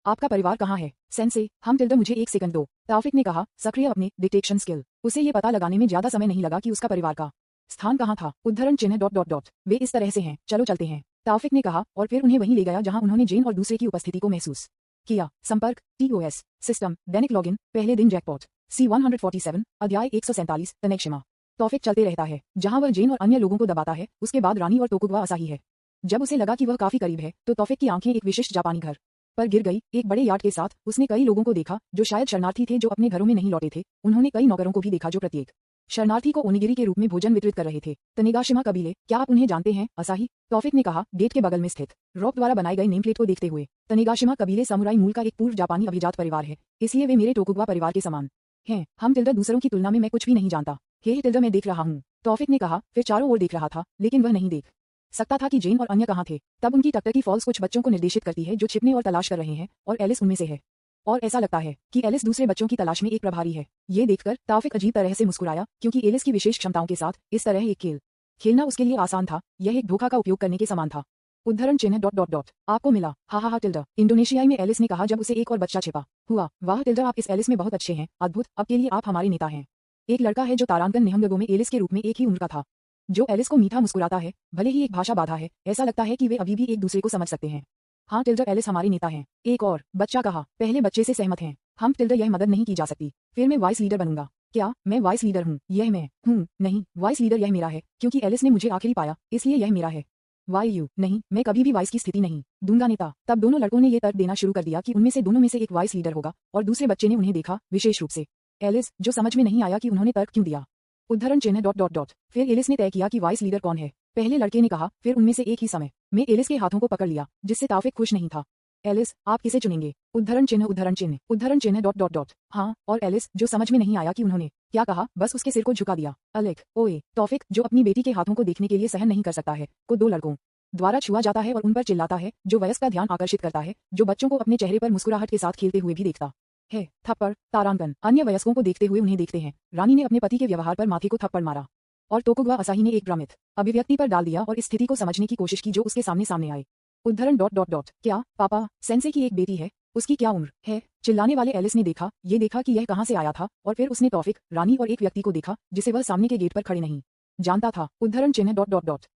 आपका परिवार कहाँ है? सेंसे, मुझे एक सेकंड दो, तौफिक ने कहा, सक्रिय अपने डिटेक्शन स्किल। उसे ये पता लगाने में ज्यादा समय नहीं लगा कि उसका परिवार का स्थान कहाँ था। उद्धरण चिन्ह ... वे इस तरह से हैं, चलो चलते हैं, तौफिक ने कहा और फिर उन्हें वहीं ले गया जहां उन्होंने जेन और दूसरे की उपस्थिति को महसूस किया। संपर्क TOS सिस्टम दैनिक लॉगिन पहले दिन जैकपॉट C147 अध्याय 147 तनेक्षमा। तौफिक चलते रहता है जहां वह जेन और अन्य लोगों को दबाता है, उसके बाद रानी और तोकुगवा असाही है। जब उसे लगा कि वह काफी करीब है तो तौफिक की आंखें एक विशिष्ट जापानी घर पर गिर गई। एक बड़े यार्ड के साथ उसने कई लोगों को देखा जो शायद शरणार्थी थे जो अपने घरों में नहीं लौटे थे। उन्होंने कई नौकरों को भी देखा जो प्रत्येक शरणार्थी को ओनिगिरी के रूप में भोजन वितरित कर रहे थे। तनेगाशिमा कबीले, क्या आप उन्हें जानते हैं? असाही, तौफिक ने कहा, गेट के बगल में स्थित रॉक द्वारा बनाए गए नेम प्लेट को देखते हुए। तनेगाशिमा कबीले समुराई मूल का एक पूर्व जापानी अभिजात परिवार है, इसलिए वे मेरे टोकुगवा परिवार के समान हैं। दूसरों की तुलना में मैं कुछ भी नहीं जानता। मैं देख रहा हूँ, तौफिक ने कहा, फिर चारों ओर देख रहा था, लेकिन वह नहीं देख सकता था कि जेन और अन्य कहाँ थे। तब उनकी टकटकी फॉल्स कुछ बच्चों को निर्देशित करती है जो छिपने और तलाश कर रहे हैं, और एलिस उनमें से है। और ऐसा लगता है कि एलिस दूसरे बच्चों की तलाश में एक प्रभारी है। ये देखकर तौफिक अजीब तरह से मुस्कुराया, क्योंकि एलिस की विशेष क्षमताओं के साथ इस तरह एक खेल खेलना उसके लिए आसान था। यह एक धोखा का उपयोग करने के समान था। उद्धरण चिन्ह ... आपको मिला, हा टिल्डा, इंडोनेशियाई में एलिस ने कहा जब उसे एक और बच्चा छिपा हुआ। वाह टिल्डा, आप इस एलिस में बहुत अच्छे हैं, अद्भुत, अब के लिए आप हमारे नेता हैं। एक लड़का है जो तारांकन निहंगगो में एलिस के रूप में एक ही उम्र का था, जो एलिस को मीठा मुस्कुराता है, भले ही एक भाषा बाधा है। ऐसा लगता है कि वे अभी भी एक दूसरे को समझ सकते हैं। हाँ टिल्डा, एलिस हमारे नेता हैं। एक और बच्चा कहा, पहले बच्चे से सहमत हैं। हम टिल्डा, यह मदद नहीं की जा सकती। फिर मैं वाइस लीडर बनूंगा। क्या मैं वाइस लीडर हूँ? यह मैं हूँ? नहीं, वाइस लीडर यह मेरा है, क्योंकि एलिस ने मुझे आखिरी पाया, इसलिए यह मेरा है। नहीं, मैं कभी भी वाइस की स्थिति नहीं दूंगा नेता। तब दोनों लड़कों ने यह तर्क देना शुरू कर दिया कि उनमें से दोनों में से एक वाइस लीडर होगा, और दूसरे बच्चे ने उन्हें देखा, विशेष रूप से एलिस, जो समझ में नहीं आया कि उन्होंने तर्क क्यों दिया। उद्धरण चिन्ह ... फिर एलिस ने तय किया कि वाइस लीडर कौन है। पहले लड़के ने कहा, फिर उनमें से एक ही समय में एलिस के हाथों को पकड़ लिया, जिससे तौफिक खुश नहीं था। एलिस, आप किसे चुनेंगे? उद्धरण चिन्ह... हाँ, और एलिस, जो समझ में नहीं आया कि उन्होंने क्या कहा, बस उसके सिर को झुका दिया। अलेक, ओए, तौफिक, जो अपनी बेटी के हाथों को देखने के लिए सहन नहीं कर सकता है, को दो लड़कों द्वारा छुआ जाता है और उन पर चिल्लाता है, जो वयस्क का ध्यान आकर्षित करता है, जो बच्चों को अपने चेहरे पर मुस्कुराहट के साथ खेलते हुए भी देखता है। थप्पड़, तारांकन, अन्य वयस्कों को देखते हुए उन्हें देखते हैं। रानी ने अपने पति के व्यवहार पर माथे को थप्पड़ मारा, और तोकुगवा असाही ने एक भ्रमित अभिव्यक्ति पर डाल दिया और इस स्थिति को समझने की कोशिश की जो उसके सामने आए। उद्धरण ... क्या पापा, सेंसे की एक बेटी है, उसकी क्या उम्र है? चिल्लाने वाले एलिस ने देखा कि यह कहां से आया था, और फिर उसने तौफिक, रानी और एक व्यक्ति को देखा जिसे वह सामने के गेट पर खड़े नहीं जानता था। उद्धरण चिन्ह ...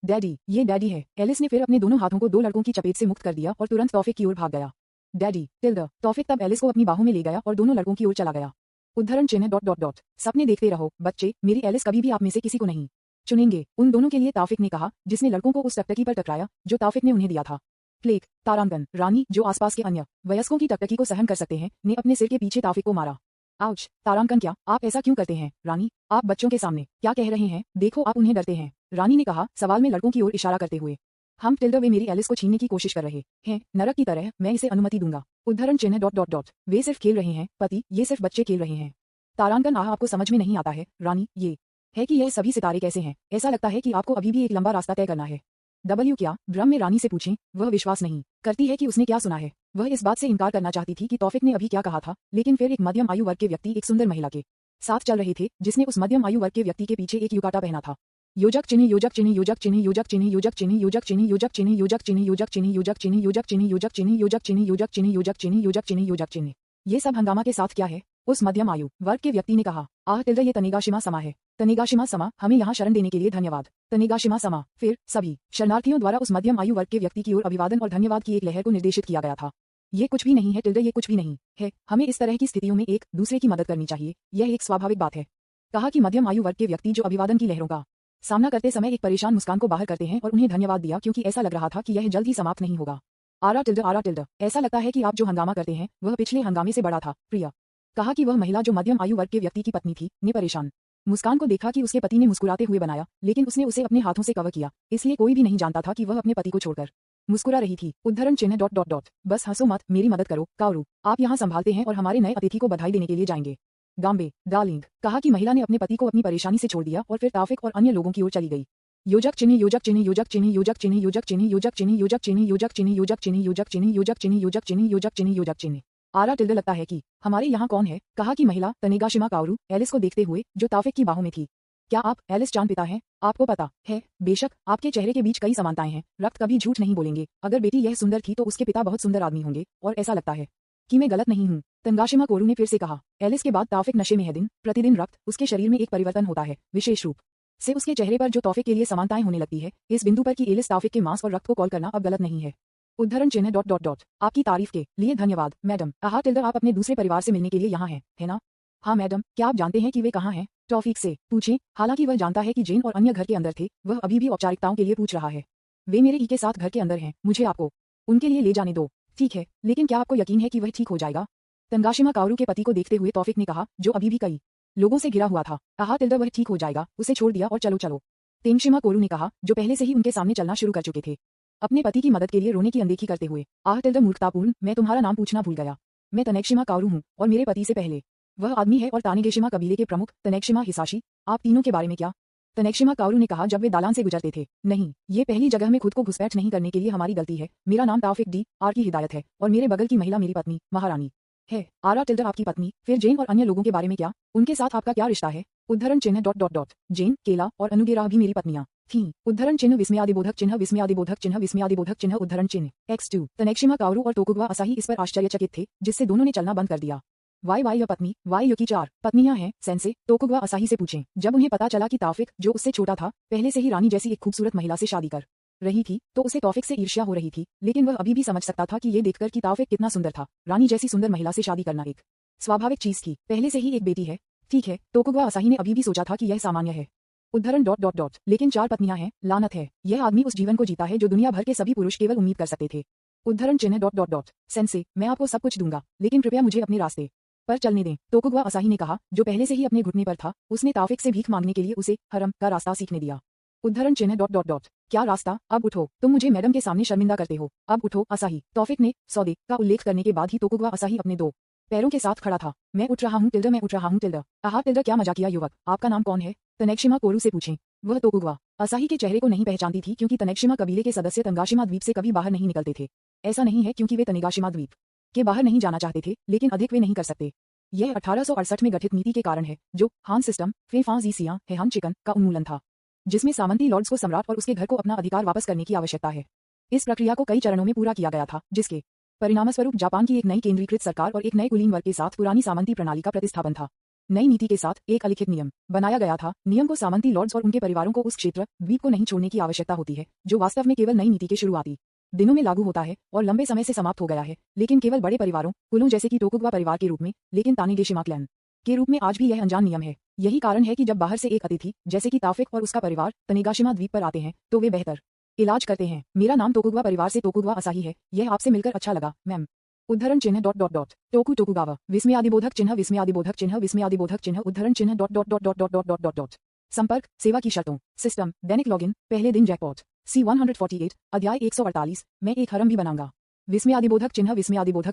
डैडी, ये डैडी है। एलिस ने फिर अपने दोनों हाथों को दो लड़कों की चपेट से मुक्त कर दिया और तुरंत तौफिक की ओर भाग गया। डैडी, तौफिक तब एलिस को अपनी बाहों में ले गया और दोनों लड़कों की ओर चला गया। उद्धरण चिन्ह ... सपने देखते रहो बच्चे, मेरी एलिस कभी भी आप में से किसी को नहीं चुनेंगे। उन दोनों के लिए तौफिक ने कहा, जिसने लड़कों को उस टकटकी पर टकराया जो तौफिक ने उन्हें दिया था। प्लेग, तारांकन, रानी, जो आसपास के अन्य वयस्कों की टकटकी को सहन कर सकते हैं, ने अपने सिर के पीछे तौफिक को मारा। आउच, तारांकन क्या आप ऐसा क्यों करते हैं रानी, आप बच्चों के सामने क्या कह रहे हैं, देखो आप उन्हें डरते हैं। रानी ने कहा सवाल में लड़कों की ओर इशारा करते हुए। हम टिल्डा वे मेरी एलिस को छीनने की कोशिश कर रहे हैं नरक की तरह, मैं इसे अनुमति दूंगा। उद्धरण चिन्ह डॉट डॉट डॉट वे सिर्फ खेल रहे हैं पति, ये सिर्फ बच्चे खेल रहे हैं। तारांकन आपको समझ में नहीं आता है रानी, ये है कि यह सभी सितारे कैसे हैं, ऐसा लगता है कि आपको अभी भी एक लंबा रास्ता तय करना है। डब्ल्यू क्या ब्रह्म में रानी से पूछें, वह विश्वास नहीं करती है कि उसने क्या सुना है। वह इस बात से इनकार करना चाहती थी कि तौफिक ने अभी क्या कहा था, लेकिन फिर एक मध्यम आयु वर्ग के व्यक्ति एक सुंदर महिला के साथ चल रहे थे जिसने उस मध्यम आयु वर्ग के व्यक्ति के पीछे एक युकाटा पहना था। योजक चिन्ह योजक चिन्ह योजक चिन्ह योजक चिन्ह योजक चिन्ह योजक चिन्ह योजक चिन्ह योजक चिन्ह योजक चिन्ह योजक चिन्ह योजक चिन्ह योजक चिन्ह योजक चिन्ह योजक चिन्ह योजक चिन्ह योजक चिन्ह योजक चिन्ह। ये सब हंगामा के साथ क्या है, उस मध्यम आयु वर्ग के व्यक्ति ने कहा। टिल्डा ये तनिगाशिमा समा है। तनिगाशिमा समा, हमें यहाँ शरण देने के लिए धन्यवाद। तनिगाशिमा समा। फिर सभी शरणार्थियों द्वारा उस मध्यम आयु वर्ग के व्यक्ति की ओर अभिवादन और धन्यवाद की एक लहर को निर्देशित किया गया था। ये कुछ भी नहीं है टिल्डा, ये कुछ भी नहीं है, हमें इस तरह की स्थितियों में एक दूसरे की मदद करनी चाहिए, यह एक स्वाभाविक बात है। कहा कि मध्यम आयु वर्ग के व्यक्ति जो अभिवादन की लहरों का सामना करते समय एक परेशान मुस्कान को बाहर करते हैं और उन्हें धन्यवाद दिया क्योंकि ऐसा लग रहा था कि यह जल्द ही समाप्त नहीं होगा। आरा टिल्डा, ऐसा लगता है कि आप जो हंगामा करते हैं वह पिछले हंगामे से बड़ा था प्रिया। कहा कि वह महिला जो मध्यम आयु वर्ग के व्यक्ति की पत्नी थी ने परेशान मुस्कान को देखा कि उसके पति ने मुस्कुराते हुए बनाया, लेकिन उसने उसे अपने हाथों से कवर किया, इसलिए कोई भी नहीं जानता था कि वह अपने पति को छोड़कर मुस्कुरा रही थी। उद्धरण चिन्ह डॉट डॉट डॉट बस हंसो मत, मेरी मदद करो काउरू, आप यहाँ संभालते हैं और हमारे नए अतिथि को बधाई देने के लिए जाएंगे। गांबे डार्लिंग। कहा कि महिला ने अपने पति को अपनी परेशानी से छोड़ दिया और फिर ताफिक और अन्य लोगों की ओर चली गई। योजक चिन्ह योजक चिन्ह योजक चिन्ह योजक चिन्ह योजक चिन्ह योजक चिन्ह योजक चिन्ह योजक चिन्ह योजक चिन्ह योजक चिन्ह योजक चिन्ह योजक चिन्ह योजक चिन्ह योजक चिन्ह। आरा टिल्डा लगता है कि हमारे यहाँ कौन है। कहा कि महिला तनिगाशिमा काउरू एलिस को देखते हुए जो ताफिक की बाहों में थी। क्या आप एलिस चांद पिता हैं, आपको पता है बेशक आपके चेहरे के बीच कई समानताएं हैं, रक्त कभी झूठ नहीं बोलेंगे, अगर बेटी यह सुंदर थी तो उसके पिता बहुत सुंदर आदमी होंगे, और ऐसा लगता है कि मैं गलत नहीं हूँ। तंगाशिमा कोरू ने फिर से कहा। एलिस के बाद ताफिक नशे में है, दिन प्रतिदिन रक्त उसके शरीर में एक परिवर्तन होता है, विशेष रूप से उसके चेहरे पर जो तौफिक के लिए समानताएं होने लगती है, इस बिंदु पर कि एलिस ताफिक के मांस और रक्त को कॉल करना अब गलत नहीं है। उद्धरण चिन्ह डॉट डॉट डॉट आपकी तारीफ के लिए धन्यवाद मैडम। टिल्डा आप अपने दूसरे परिवार से मिलने के लिए यहाँ हैं, है ना? हाँ मैडम। क्या आप जानते हैं कि वे कहाँ हैं? टॉफिक से पूछें। हालांकि वह जानता है कि जेन और अन्य घर के अंदर थे, वह अभी भी औपचारिकताओं के लिए पूछ रहा है। वे मेरे ई के साथ घर के अंदर हैं, मुझे आपको उनके लिए ले जाने दो। ठीक है, लेकिन क्या आपको यकीन है कि वह ठीक हो जाएगा? तंगाशिमा काउरू के पति को देखते हुए तौफिक ने कहा, जो अभी भी कई लोगों से घिरा हुआ था। टिल्डा वह ठीक हो जाएगा, उसे छोड़ दिया और चलो चलो। तेंगशिमा कोरू ने कहा, जो पहले से ही उनके सामने चलना शुरू कर चुके थे, अपने पति की मदद के लिए रोने की अनदेखी करते हुए। टिल्डा मूर्खतापूर्ण, मैं तुम्हारा नाम पूछना भूल गया। मैं तनेगशिमा काउरू हूँ और मेरे पति से पहले वह आदमी है और तानेगेशिमा कबीले के प्रमुख तनेगशिमा हिसाशी। आप तीनों के बारे में क्या? तनेगशिमा काउरू ने कहा, जब वे दालान से गुजरते थे। नहीं, ये पहली जगह में खुद को घुसपैठ नहीं करने के लिए हमारी गलती है। मेरा नाम ताफिक डी आर की हिदायत है और मेरे बगल की महिला मेरी पत्नी महारानी है। टिल्डा आपकी पत्नी, फिर जेन और अन्य लोगों के बारे में क्या? उनके साथ आपका क्या रिश्ता है? उद्धरण चिन्ह डॉट डॉट डॉट जेन, केला और अनुगेरा भी मेरी पत्नियां थीं। उद्धरण चिन्ह विस्मयादिबोधक चिन्ह विस्मयादिबोधक चिन्ह विस्मयादिबोधक चिन्ह उद्धरण चिन्ह X2। तनेगशिमा काउरू और तोकुगवा असाही इस पर आश्चर्यचकित थे, जिससे दोनों ने चलना बंद कर दिया। वाई या पत्नी, वाई यो की 4 पत्नियां हैं सेंसे, तोकुगवा असाही से पूछें। जब उन्हें पता चला कि ताफिक, जो उससे छोटा था, पहले से ही रानी जैसी एक खूबसूरत महिला से शादी कर रही थी, तो उसे तौफिक से ईर्ष्या हो रही थी, लेकिन वह अभी भी समझ सकता था कि ये देखकर कि ताफिक कितना सुंदर था, रानी जैसी सुंदर महिला से शादी करना एक स्वाभाविक चीज थी। पहले से ही एक बेटी है। ठीक है, तोकुगवा असाही ने अभी भी सोचा था कि यह सामान्य है। उद्धरण डॉट डॉट डॉट लेकिन 4 पत्नियां हैं, लानत है। यह आदमी उस जीवन को जीता है जो दुनिया भर के सभी पुरुष केवल उम्मीद कर सकते थे। उद्धरण चिन्ह डॉट डॉट डॉट सेंसे, मैं आपको सब कुछ दूंगा, लेकिन कृपया मुझे अपने रास्ते पर चलने दें। तोकुगवा असाही ने कहा, जो पहले से ही अपने घुटने पर था। उसने ताफिक से भीख मांगने के लिए उसे हरम का रास्ता सीखने दिया। उद्धरण चिन्ह डॉट डॉट डॉट क्या रास्ता? अब उठो, तुम मुझे मैडम के सामने शर्मिंदा करते हो, अब उठो असाही। तौफिक ने सौदे का उल्लेख करने के बाद ही तोकुगवा असाही अपने 2 पैरों के साथ खड़ा था। मैं उठ रहा हूँ टिल्डा, मैं उठ रहा हूँ टिल्डा। टिल्डा क्या मजाकिया युवक, आपका नाम कौन है? तनेगशिमा कोरू से पूछें। वह तोकुगवा असाही के चेहरे को नहीं पहचानती थी क्योंकि तनेगशिमा कबीले के सदस्य तंगाशिमा द्वीप से कभी बाहर नहीं निकलते थे। ऐसा नहीं है क्योंकि वे तनेगाशिमा द्वीप के बाहर नहीं जाना चाहते थे, लेकिन अधिक वे नहीं कर सकते। यह 1868 में गठित नीति के कारण है, जो हान सिस्टम फेफाजीसिया है हम चिकन का उन्मूलन था, जिसमें सामंती लॉर्ड्स को सम्राट और उसके घर को अपना अधिकार वापस करने की आवश्यकता है। इस प्रक्रिया को कई चरणों में पूरा किया गया था, जिसके परिणामस्वरूप जापान की एक नई केंद्रीकृत सरकार और एक नए कुलीन वर्ग के साथ पुरानी सामंती प्रणाली का प्रतिस्थापन था। नई नीति के साथ एक अलिखित नियम बनाया गया था। नियम को सामंती लॉर्ड्स और उनके परिवारों को उस क्षेत्र द्वीप को नहीं छोड़ने की आवश्यकता होती है, जो वास्तव में केवल नई नीति के शुरुआती दिनों में लागू होता है और लंबे समय से समाप्त हो गया है, लेकिन केवल बड़े परिवारों कुलों जैसे कि तोकुगवा परिवार के रूप में, लेकिन तानेगेशिमा क्लैन के रूप में आज भी यह अनजान नियम है। यही कारण है कि जब बाहर से एक अतिथि जैसे कि ताफिक और उसका परिवार तनेगाशिमा द्वीप पर आते हैं, तो वे बेहतर इलाज करते हैं। मेरा नाम तोकुगवा परिवार से तोकुगवा असाही है। यह आपसे मिलकर अच्छा लगा मैम। उद्धरण चिन्ह डॉट डॉट डॉट टोकु टोकुगावा विस्मयादिबोधक चिन्ह विस्मयादिबोधक चिन्ह विस्मयादिबोधक चिन्ह उद्धरण चिन्ह dot dot dot dot dot dot dot dot dot संपर्क सेवा की शर्तों सिस्टम दैनिक लॉगिन पहले दिन जैकपॉट C148 अध्याय 148 मैं एक हरम भी बनाऊंगा विस्मयादिबोधक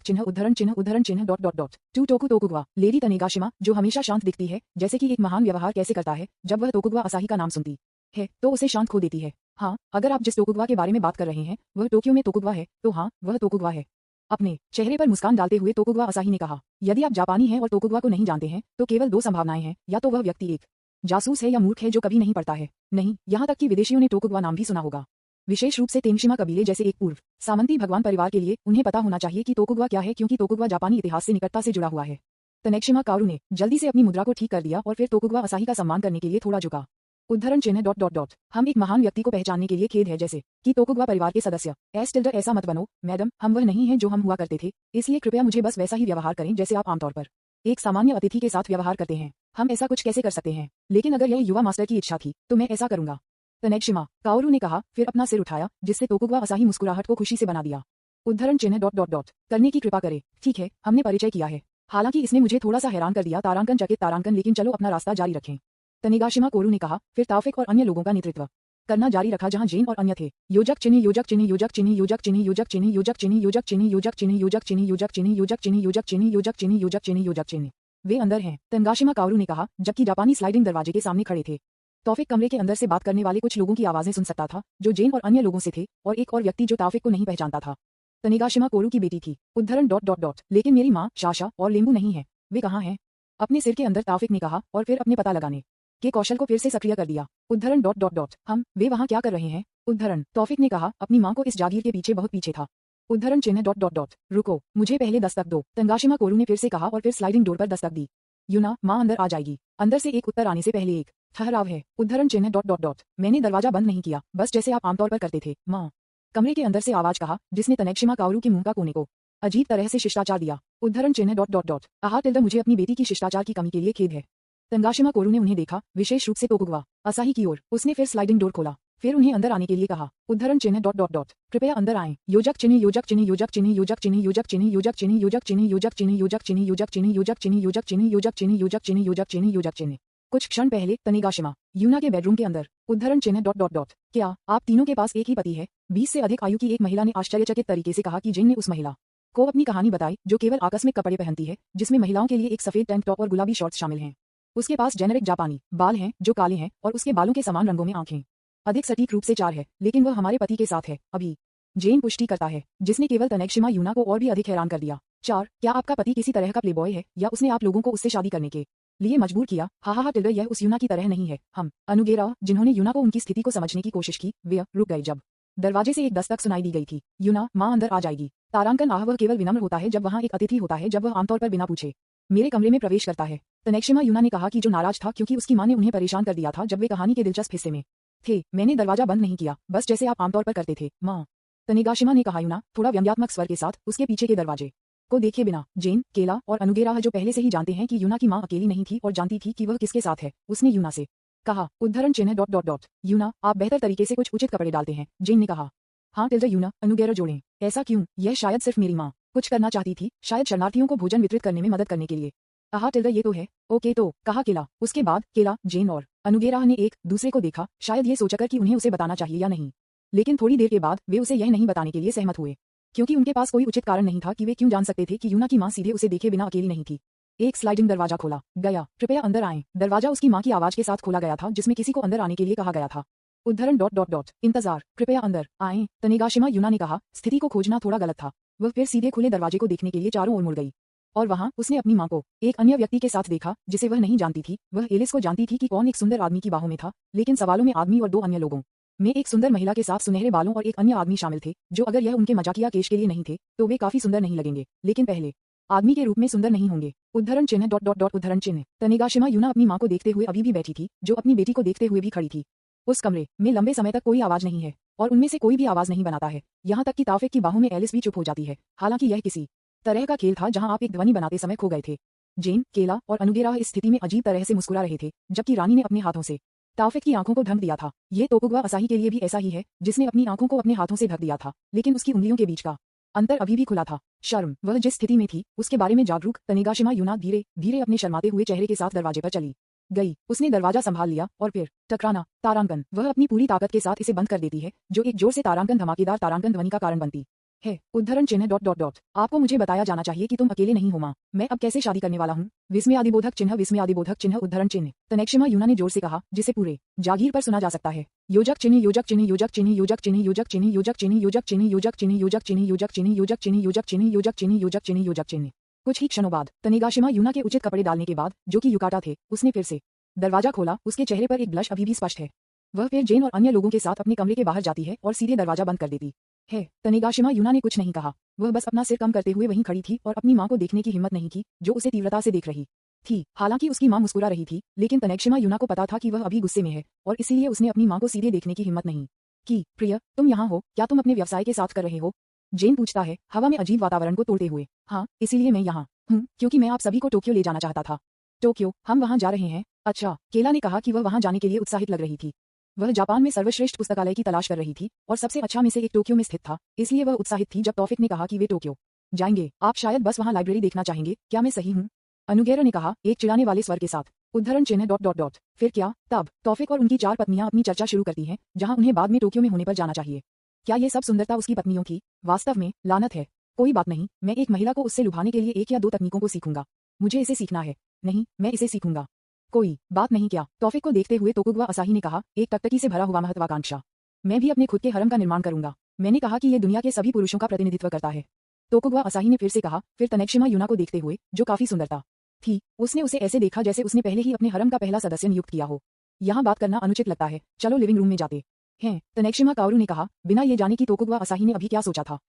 चिन्ह उद्धरण चिन्ह डॉट डॉट डॉट टू टोकु टोकुगवा लेडी तनेगाशिमा जो हमेशा शांत दिखती है जैसे कि एक महान व्यवहार कैसे करता है जब वह टोकुगवा असाही का नाम सुनती है तो उसे शांत खो देती है। हाँ, अगर आप जिस टोकुगवा के बारे में बात कर रहे हैं वह टोक्यो में टोकुगवा है तो हाँ वह टोकुगवा है। अपने चेहरे पर मुस्कान डालते हुए टोकुगवा असाही ने कहा, यदि आप जापानी हैं और टोकुगवा को नहीं जानते हैं तो केवल दो संभावनाएं हैं, या तो वह व्यक्ति एक जासूस है या मूर्ख है जो कभी नहीं पढ़ता है। नहीं, यहाँ तक कि विदेशियों ने टोकुगवा नाम भी सुना होगा, विशेष रूप से तेनशिमा कबीले जैसे एक पूर्व सामंती भगवान परिवार के लिए उन्हें पता होना चाहिए कि टोकुगवा क्या है क्योंकि टोकुगवा जापानी इतिहास से निकटता से जुड़ा हुआ है। तनेशिमा काओरू ने जल्दी से अपनी मुद्रा को ठीक कर दिया और फिर टोकुगवा असाही का सम्मान करने के लिए थोड़ा झुका। उद्धरण चिन्ह डॉट डॉट डॉट हम एक महान व्यक्ति को पहचानने के लिए खेद है जैसे कि टोकुगवा परिवार के सदस्य ऐसा मत बनो मैडम, हम वह नहीं हैं जो हम हुआ करते थे, इसलिए कृपया मुझे बस वैसा ही व्यवहार करें जैसे आप आमतौर पर एक सामान्य अतिथि के साथ व्यवहार करते हैं। हम ऐसा कुछ कैसे कर सकते हैं, लेकिन अगर यह युवा मास्टर की इच्छा थी तो मैं ऐसा करूंगा। तनेशिमा काओरू ने कहा, फिर अपना सिर उठाया जिससे टोकुगवा असाही मुस्कुराहट को खुशी से बना दिया। उद्धरण चिन्ह डॉट डॉट डॉट करने की कृपा करे, ठीक है हमने परिचय किया है, हालांकि इसने मुझे थोड़ा सा हैरान कर दिया तारांकन चकित तारांकन, लेकिन चलो अपना रास्ता जारी रखें। तनेगाशिमा कोरू ने कहा, फिर ताफिक और अन्य लोगों का नेतृत्व करना जारी रखा जहां जेन और अन्य थे। योजक चिन्ह योजक चिन्ह योजक चिन्ह योजक चिन्ह योजक चिन्ह योजक चिन्ह योजक चिन्ह योजक चिन्ह योजक चिन्ह योजक चिन्ह योजक चिन्ह योजक चिन्ह योजक चिन्ह योजक चिन्ह योजक चिन्ह वे अंदर हैं, तनेगाशिमा काओरू ने कहा, जबकि जापानी स्लाइडिंग दरवाजे के सामने खड़े थे। तौफिक कमरे के अंदर से बात करने वाले कुछ लोगों की आवाजें सुन सकता था जो जेन और अन्य लोगों से थे, और एक और व्यक्ति जो ताफिक को नहीं पहचानता था तनेगाशिमा कोरू की बेटी थी। उद्धरण डॉट डॉट डॉट लेकिन मेरी माँ शाशा और लेम्बू नहीं है, वे कहाँ हैं? अपने सिर के अंदर ताफिक ने कहा और फिर अपने पता लगाने के कौशल को फिर से सक्रिय कर दिया। उद्धरण डॉट डॉट डॉट वे वहाँ क्या कर रहे हैं? उद्धरण तौफिक ने कहा, अपनी माँ को इस जागीर के पीछे बहुत पीछे था। उद्धरण चिन्ह डॉट डॉट डॉट रुको, मुझे पहले दस्तक दो, तनेगाशिमा कोरू ने फिर से कहा और फिर स्लाइडिंग डोर पर दस्तक दी। यूना माँ अंदर आ जाएगी। अंदर से एक उत्तर आने से पहले एक ठहराव है। उद्धरण चिन्ह डॉट डॉट डॉट मैंने दरवाजा बंद नहीं किया, बस जैसे आप आमतौर पर करते थे माँ। कमरे के अंदर से आवाज कहा जिसने तनेगाशिमा काओरू के मुंह का कोने को अजीब तरह से शिष्टाचार दिया। उद्धरण चिन्ह डॉट डॉट डॉट मुझे अपनी बेटी की शिष्टाचार की कमी के लिए खेद है। तनेगाशिमा कोरू ने उन्हें देखा, विशेष रूप से टोकुगवा असाही की ओर। उसने फिर स्लाइडिंग डोर खोला, फिर उन्हें अंदर आने के लिए कहा। उद्धरण चिन्ह डॉट डॉट डॉट कृपया अंदर आएं। योजक चिन्ह योजक चिन्ह योजक चिन्ह योजक चिन्ह योजक चिन्ह योजक चिन्ह योजक चिन्ह योजक चिन्ह योजक चिन्ह योजक चिन्ह योजक चिन्ह योजक चिन्ह योजक चिन्ह योजक चिन्ह योजक चिन्ह योजक चिन्ह कुछ क्षण पहले तनेगाशिमा यूना के बेडरूम के अंदर। उद्धरण चिन्ह डॉट डॉट डॉट क्या आप तीनों के पास एक ही पति है? 20 से अधिक आयु की एक महिला ने आश्चर्यचकित तरीके से कहा कि जेन ने उस महिला को अपनी कहानी बताई जो केवल आकस्मिक कपड़े पहनती है, जिसमें महिलाओं के लिए एक सफेद टैंक टॉप और गुलाबी शॉर्ट्स शामिल हैं। उसके पास जेनेरिक जापानी बाल हैं जो काले हैं और उसके बालों के समान रंगों में आंखें अधिक सटीक रूप से 4 है, लेकिन वह हमारे पति के साथ है अभी। जेन पुष्टि करता है, जिसने केवल तनेगाशिमा यूना को और भी अधिक हैरान कर दिया। 4 क्या आपका पति किसी तरह का प्लेबॉय है या उसने आप लोगों को उससे शादी करने के लिए मजबूर किया? हा टिल्डर यह उस यूना की तरह नहीं है। हम अनुगेरा जिन्होंने यूना को उनकी स्थिति को समझने की कोशिश की वे रुक गए जब दरवाजे से एक दस्तक सुनाई दी गई थी। यूना माँ अंदर आ जाएगी। तारांकन वह केवल विनम्र होता है जब वहाँ एक अतिथि होता है, जब वह आमतौर पर बिना पूछे मेरे कमरे में प्रवेश करता है। तनेगाशिमा यूना ने कहा कि जो नाराज था क्योंकि उसकी माँ ने उन्हें परेशान कर दिया था जब वे कहानी के दिलचस्प हिस्से में थे। मैंने दरवाजा बंद नहीं किया, बस जैसे आप आमतौर पर करते थे माँ। तनेगाशिमा ने कहा। यूना थोड़ा व्यंग्यात्मक स्वर के साथ उसके पीछे के दरवाजे को देखे बिना। जेन केला और अनुगेरा जो पहले से ही जानते हैं कि यूना की माँ अकेली नहीं थी और जानती थी कि वह किसके साथ है, उसने यूना से कहा। उद्धरण चिन्ह डॉट डॉट डॉट यूना आप बेहतर तरीके से कुछ उचित कपड़े डालते हैं, जेन ने कहा। हाँ टिल्डर यूना अनुगेरा जोड़ें। ऐसा क्यों? यह शायद सिर्फ मेरी माँ कुछ करना चाहती थी, शायद शरणार्थियों को भोजन वितरित करने में मदद करने के लिए। टिल्डर ये तो है। ओके तो कहा केला। उसके बाद केला, जेन और अनुगेरा ने एक दूसरे को देखा, शायद ये सोचकर कि उन्हें उसे बताना चाहिए या नहीं, लेकिन थोड़ी देर के बाद वे उसे यह नहीं बताने के लिए सहमत हुए क्योंकि उनके पास कोई उचित कारण नहीं था कि वे क्यों जान सकते थे कि यूना की माँ सीधे उसे देखे बिना अकेली नहीं थी। एक स्लाइडिंग दरवाजा खोला गया। कृपया अंदर आएं। दरवाजा उसकी माँ की आवाज के साथ खोला गया था जिसमें किसी को अंदर आने के लिए कहा गया था। उद्धरण डॉट डॉट डॉट इंतजार कृपया अंदर आएं। तनेगाशिमा यूना ने कहा। स्थिति को खोजना थोड़ा गलत था। वह फिर सीधे खुले दरवाजे को देखने के लिए चारों ओर मुड़ गई और वहां उसने अपनी माँ को एक अन्य व्यक्ति के साथ देखा जिसे वह नहीं जानती थी। वह एलिस को जानती थी कि कौन एक सुंदर आदमी की बाहों में था, लेकिन सवालों में आदमी और 2 अन्य लोगों में एक सुंदर महिला के साथ सुनहरे बालों और एक अन्य आदमी शामिल थे, जो अगर यह उनके मजाकिया केश के लिए नहीं थे तो वे काफी सुंदर नहीं लगेंगे, लेकिन पहले आदमी के रूप में सुंदर नहीं होंगे। उद्धरण चिन्ह डॉट डॉट डॉट उद्धरण चिन्ह तनेगाशिमा यूना अपनी माँ को देखते हुए अभी भी बैठी थी, जो अपनी बेटी को देखते हुए भी खड़ी थी। उस कमरे में लंबे समय तक कोई आवाज नहीं है और उनमें से कोई भी आवाज नहीं बनाता है, यहाँ तक कि ताफिक की बाहों में एलिस भी चुप हो जाती है। हालांकि यह किसी तरह का खेल था जहां आप एक ध्वनि बनाते समय खो गए थे। जेन, केला और अनुगेरा इस स्थिति में अजीब तरह से मुस्कुरा रहे थे, जबकि रानी ने अपने हाथों से ताफिक की आंखों को ढक दिया था। ये टोकुगवा असाही के लिए भी ऐसा ही है, जिसने अपनी आंखों को अपने हाथों से ढक दिया था, लेकिन उसकी उंगलियों के बीच का अंतर अभी भी खुला था। शर्म, वह जिस स्थिति में थी उसके बारे में जागरूक तनेगाशिमा यूना धीरे धीरे अपने शर्माते हुए चेहरे के साथ दरवाजे पर चली गई। उसने दरवाजा संभाल लिया और फिर टकराना तारांकन, वह अपनी पूरी ताकत के साथ इसे बंद कर देती है, जो एक जोर से तारांकन धमाकेदार तारांकन ध्वनि का कारण बनती है। उद्धरण चिन्ह डॉट डॉट डॉट। आपको मुझे बताया जाना चाहिए कि तुम अकेले नहीं हो माँ, मैं अब कैसे शादी करने वाला हूँ। विस्मयादिबोधक चिन्ह विस्मयादिबोधक चिन्ह उद्धरण चिन्ह। तनेक्षमा यूना ने जोर से कहा, जिसे पूरे जागीर पर सुना जा सकता है। योजक चिन्ह योजक चिन्ह योजक चिन्ह योजक चिन्ह योजक चिन्ह योजक चिन्ह योजक चिन्ह योजक चिन्ह योजक चिन्ह योजक चिन्ह योजक चिन्ह योजक चिन्ह योजक चिन्ह योजक चिन्ह योजक चिन्ह। कुछ ही क्षणों बाद तनेगाशिमा यूना के उचित कपड़े डालने के बाद, जो कि युकाटा थे, उसने फिर से दरवाजा खोला। उसके चेहरे पर एक ब्लश अभी भी स्पष्ट है। वह फिर जेन और अन्य लोगों के साथ अपने कमरे के बाहर जाती है और सीधे दरवाजा बंद कर देती है। तनेगाशिमा यूना ने कुछ नहीं कहा, वह बस अपना सिर कम करते हुए वहीं खड़ी थी और अपनी मां को देखने की हिम्मत नहीं की, जो उसे तीव्रता से देख रही थी। हालांकि उसकी मां मुस्कुरा रही थी, लेकिन तनेगाशिमा यूना को पता था कि वह अभी गुस्से में है और इसीलिए उसने अपनी मां को सीधे देखने की हिम्मत नहीं की। प्रिय, तुम यहाँ हो, क्या तुम अपने व्यवसाय के साथ कर रहे हो? जेन पूछता है, हवा में अजीब वातावरण को तोड़ते हुए। हाँ, इसीलिए मैं यहाँ हूँ, क्योंकि मैं आप सभी को टोक्यो ले जाना चाहता था। टोक्यो? हम वहाँ जा रहे हैं? अच्छा। केला ने कहा कि वह वहाँ जाने के लिए उत्साहित लग रही थी। वह जापान में सर्वश्रेष्ठ पुस्तकालय की तलाश कर रही थी और सबसे अच्छा में से एक टोक्यो में स्थित था, इसलिए वह उत्साहित थी जब तौफिक ने कहा कि वे टोक्यो जाएंगे। आप शायद बस वहाँ लाइब्रेरी देखना चाहेंगे, क्या मैं सही हूँ? अनुगेरा ने कहा, एक चिढ़ाने वाले स्वर के साथ। उद्धरण चिन्ह डॉट डॉट डॉट। फिर क्या? तब तौफिक और उनकी 4 पत्नियां अपनी चर्चा शुरू करती हैं, जहां उन्हें बाद में टोक्यो में होने पर जाना चाहिए। क्या ये सब सुंदरता उसकी पत्नियों की? वास्तव में लानत है। कोई बात नहीं, मैं एक महिला को उससे लुभाने के लिए 1 या 2 तकनीकों को सीखूंगा। मुझे इसे सीखना है। नहीं, मैं इसे सीखूंगा। कोई बात नहीं। क्या? तौफिक को देखते हुए तोकुगवा असाही ने कहा, एक टकटकी से भरा हुआ महत्वाकांक्षा। मैं भी अपने खुद के हरम का निर्माण करूंगा। मैंने कहा कि यह दुनिया के सभी पुरुषों का प्रतिनिधित्व करता है। तोकुगवा असाही ने फिर से कहा, फिर तनेक्षिमा यूना को देखते हुए, जो काफी सुंदरता थी। उसने उसे ऐसे देखा जैसे उसने पहले ही अपने हरम का पहला सदस्य नियुक्त किया हो। यहाँ बात करना अनुचित लगता है, चलो लिविंग रूम में जाते हैं। तनेक्षिमा काओरू ने कहा, बिना ये जाने कि तोकुगवा असाही ने अभी क्या सोचा था।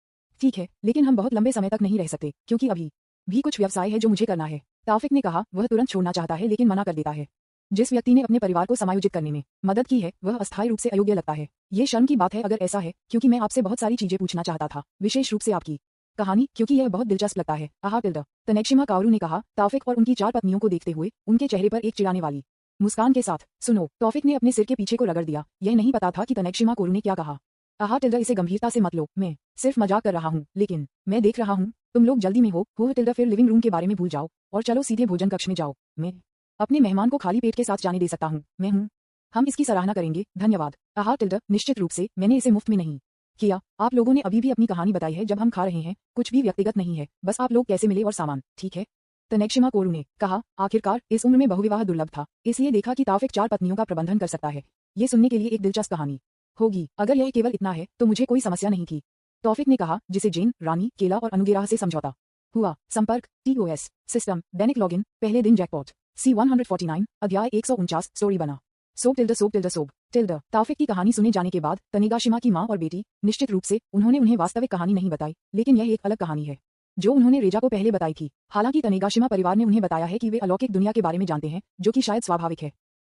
ठीक है, लेकिन हम बहुत लंबे समय तक नहीं रह सकते, क्योंकि अभी भी कुछ व्यवसाय है जो मुझे करना है। तौफिक ने कहा, वह तुरंत छोड़ना चाहता है लेकिन मना कर देता है। जिस व्यक्ति ने अपने परिवार को समायोजित करने में मदद की है, वह अस्थायी रूप से अयोग्य लगता है। ये शर्म की बात है अगर ऐसा है, क्योंकि मैं आपसे बहुत सारी चीजें पूछना चाहता था, विशेष रूप से आपकी कहानी, क्योंकि यह बहुत दिलचस्प लगता है। आहा टिल्डा। तनेक्षिमा काओरू ने कहा, तौफिक और उनकी 4 पत्नियों को देखते हुए, उनके चेहरे पर एक चिढ़ाने वाली मुस्कान के साथ। सुनो, तौफिक ने अपने सिर के पीछे को रगड़ दिया। यह नहीं पता था कि तनेक्षिमा काओरू ने क्या कहा। आहा टिल्डा, इसे गंभीरता से मत लो, मैं सिर्फ मजाक कर रहा हूँ, लेकिन मैं देख रहा हूँ तुम लोग जल्दी में हो टिल्डा। फिर लिविंग रूम के बारे में भूल जाओ और चलो सीधे भोजन कक्ष में जाओ। मैं अपने मेहमान को खाली पेट के साथ जाने दे सकता हूँ। मैं हूँ। हम इसकी सराहना करेंगे, धन्यवाद। आहा टिल्डा, निश्चित रूप से मैंने इसे मुफ्त में नहीं किया। आप लोगों ने अभी भी अपनी कहानी बताई है जब हम खा रहे हैं, कुछ भी व्यक्तिगत नहीं है, बस आप लोग कैसे मिले और सामान, ठीक है? तनेक्षिमा काओरू ने कहा, आखिरकार इस उम्र में बहुविवाह दुर्लभ था, इसलिए देखा कि तौफिक 4 पत्नियों का प्रबंधन कर सकता है। ये सुनने के लिए एक दिलचस्प कहानी होगी। अगर यह केवल इतना है तो मुझे कोई समस्या नहीं थी। तौफिक ने कहा, जिसे जेन, रानी, केला और अनुगेराह से समझौता हुआ। संपर्क TOS सिस्टम दैनिक लॉगिन पहले दिन जैकपॉट C149 अध्याय 149 स्टोरी बना। सोब टिल्डा। तौफिक की कहानी सुने जाने के बाद तनेगाशिमा की मां और बेटी, निश्चित रूप से उन्होंने उन्हें वास्तविक कहानी नहीं बताई, लेकिन यह एक अलग कहानी है जो उन्होंने रेजा को पहले बताई थी। हालांकि तनेगाशिमा परिवार ने उन्हें बताया है कि वे अलौकिक दुनिया के बारे में जानते हैं, जो कि शायद स्वाभाविक है